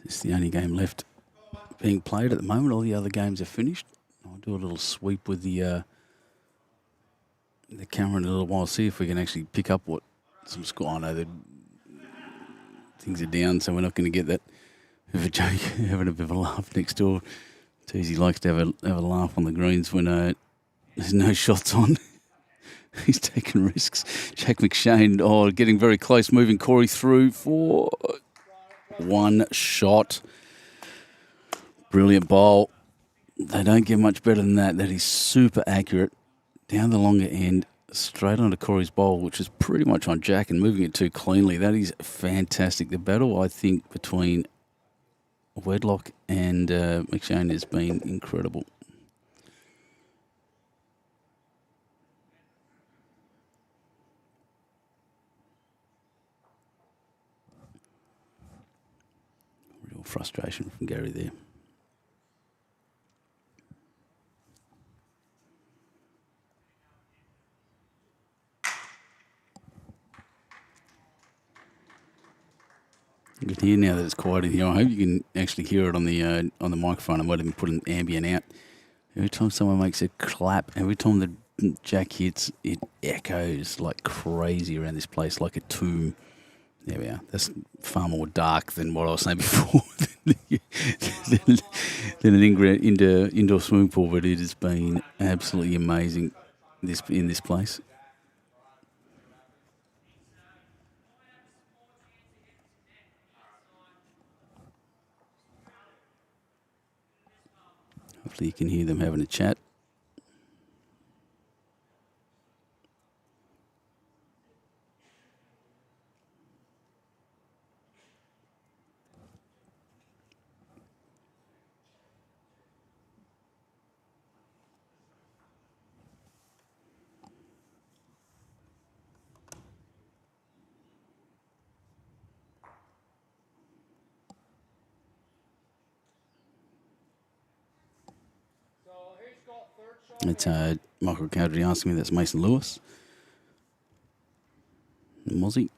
It's the only game left being played at the moment. All the other games are finished. I'll do a little sweep with the camera in a little while, see if we can actually pick up what some score. I know that things are down, so we're not going to get that of a joke, having a bit of a laugh next door. Teasy likes to have a laugh on the greens when there's no shots on. He's taking risks. Jack McShane, getting very close, moving Corey through for 1 shot. Brilliant bowl. They don't get much better than that. That is super accurate. Down the longer end, straight onto Corey's bowl, which is pretty much on Jack, and moving it too cleanly. That is fantastic. The battle, I think, between Wedlock and McShane has been incredible. Real frustration from Gary there. You can hear now that it's quiet in here. I hope you can actually hear it on the microphone. I might even put an ambient out. Every time someone makes a clap, every time the Jack hits, it echoes like crazy around this place, like a tomb. There we are. That's far more dark than what I was saying before. than an indoor swimming pool, but it has been absolutely amazing in this place. Hopefully you can hear them having a chat. It's Michael Cowdery asking me, that's Mason Lewis. Mozzie.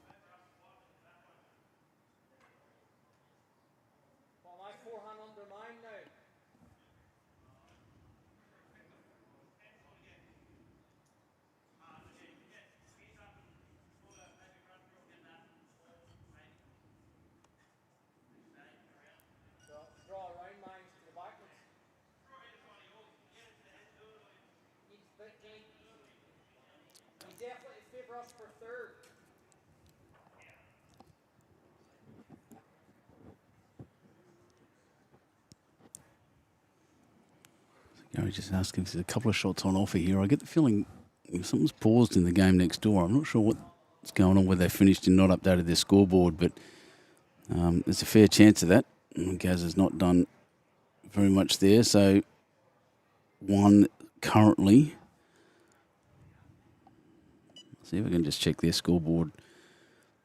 Gary just asking if there's a couple of shots on offer here. I get the feeling something's paused in the game next door. I'm not sure what's going on, whether they finished and not updated their scoreboard, but There's a fair chance of that. Gaz has not done very much there, so one currently. See if we can just check their scoreboard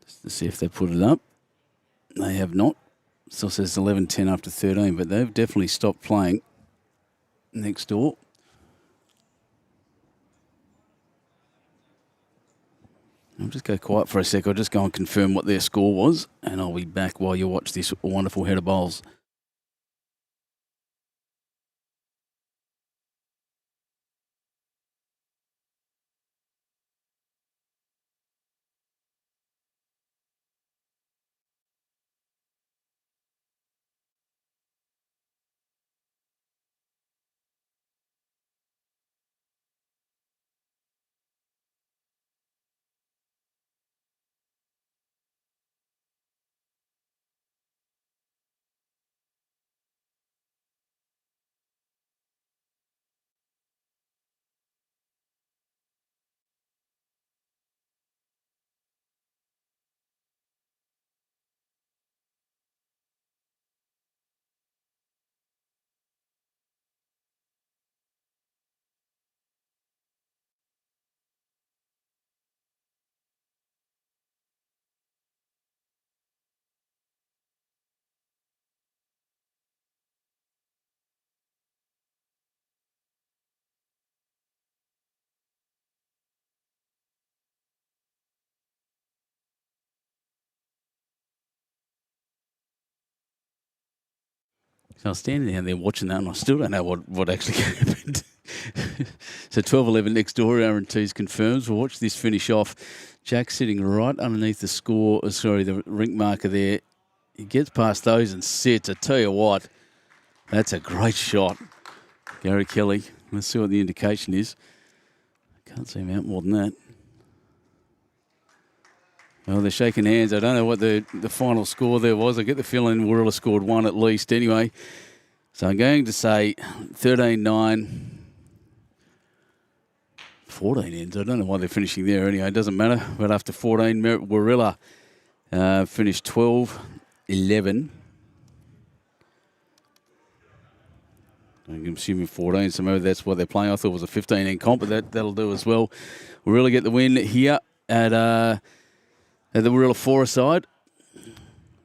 just to see if they put it up. They have not. Still says 11-10 after 13, but they've definitely stopped playing next door. I'll just go quiet for a sec. I'll just go and confirm what their score was, and I'll be back while you watch this wonderful head of bowls. So I was standing down there watching that, and I still don't know what actually happened. So 12-11 next door, Aaron Tees confirms. We'll watch this finish off. Jack sitting right underneath the rink marker there. He gets past those and sits. I tell you what, that's a great shot. Gary Kelly. Let's see what the indication is. Can't see him out more than that. Well, they're shaking hands. I don't know what the final score there was. I get the feeling Warilla scored one at least anyway. So I'm going to say 13-9, 14 ends. I don't know why they're finishing there anyway. It doesn't matter. But after 14, Warilla finished 12-11. I'm assuming 14, so maybe that's what they're playing. I thought it was a 15-end comp, but that'll do as well. Warilla get the win here at the Warilla Forest side.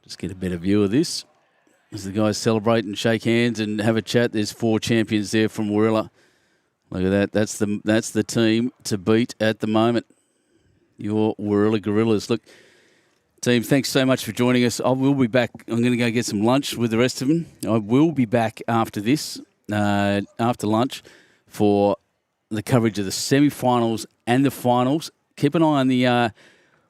Just get a better view of this as the guys celebrate and shake hands and have a chat. There's 4 champions there from Warilla. Look at that. That's the team to beat at the moment. Your Warilla Gorillas. Look, team, thanks so much for joining us. I will be back. I'm going to go get some lunch with the rest of them. I will be back after this, after lunch, for the coverage of the semi-finals and the finals. Keep an eye on the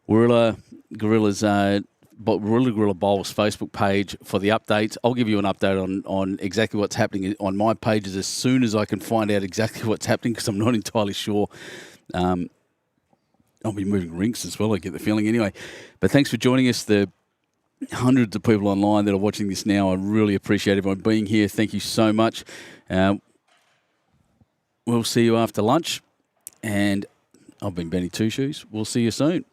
Warilla Gorillas, Warilla Gorilla Bowls Facebook page for the updates. I'll give you an update on exactly what's happening on my pages as soon as I can find out exactly what's happening, because I'm not entirely sure. I'll be moving rinks as well, I get the feeling anyway. But thanks for joining us. The hundreds of people online that are watching this now, I really appreciate everyone being here. Thank you so much. We'll see you after lunch. And I've been Benny Two Shoes. We'll see you soon.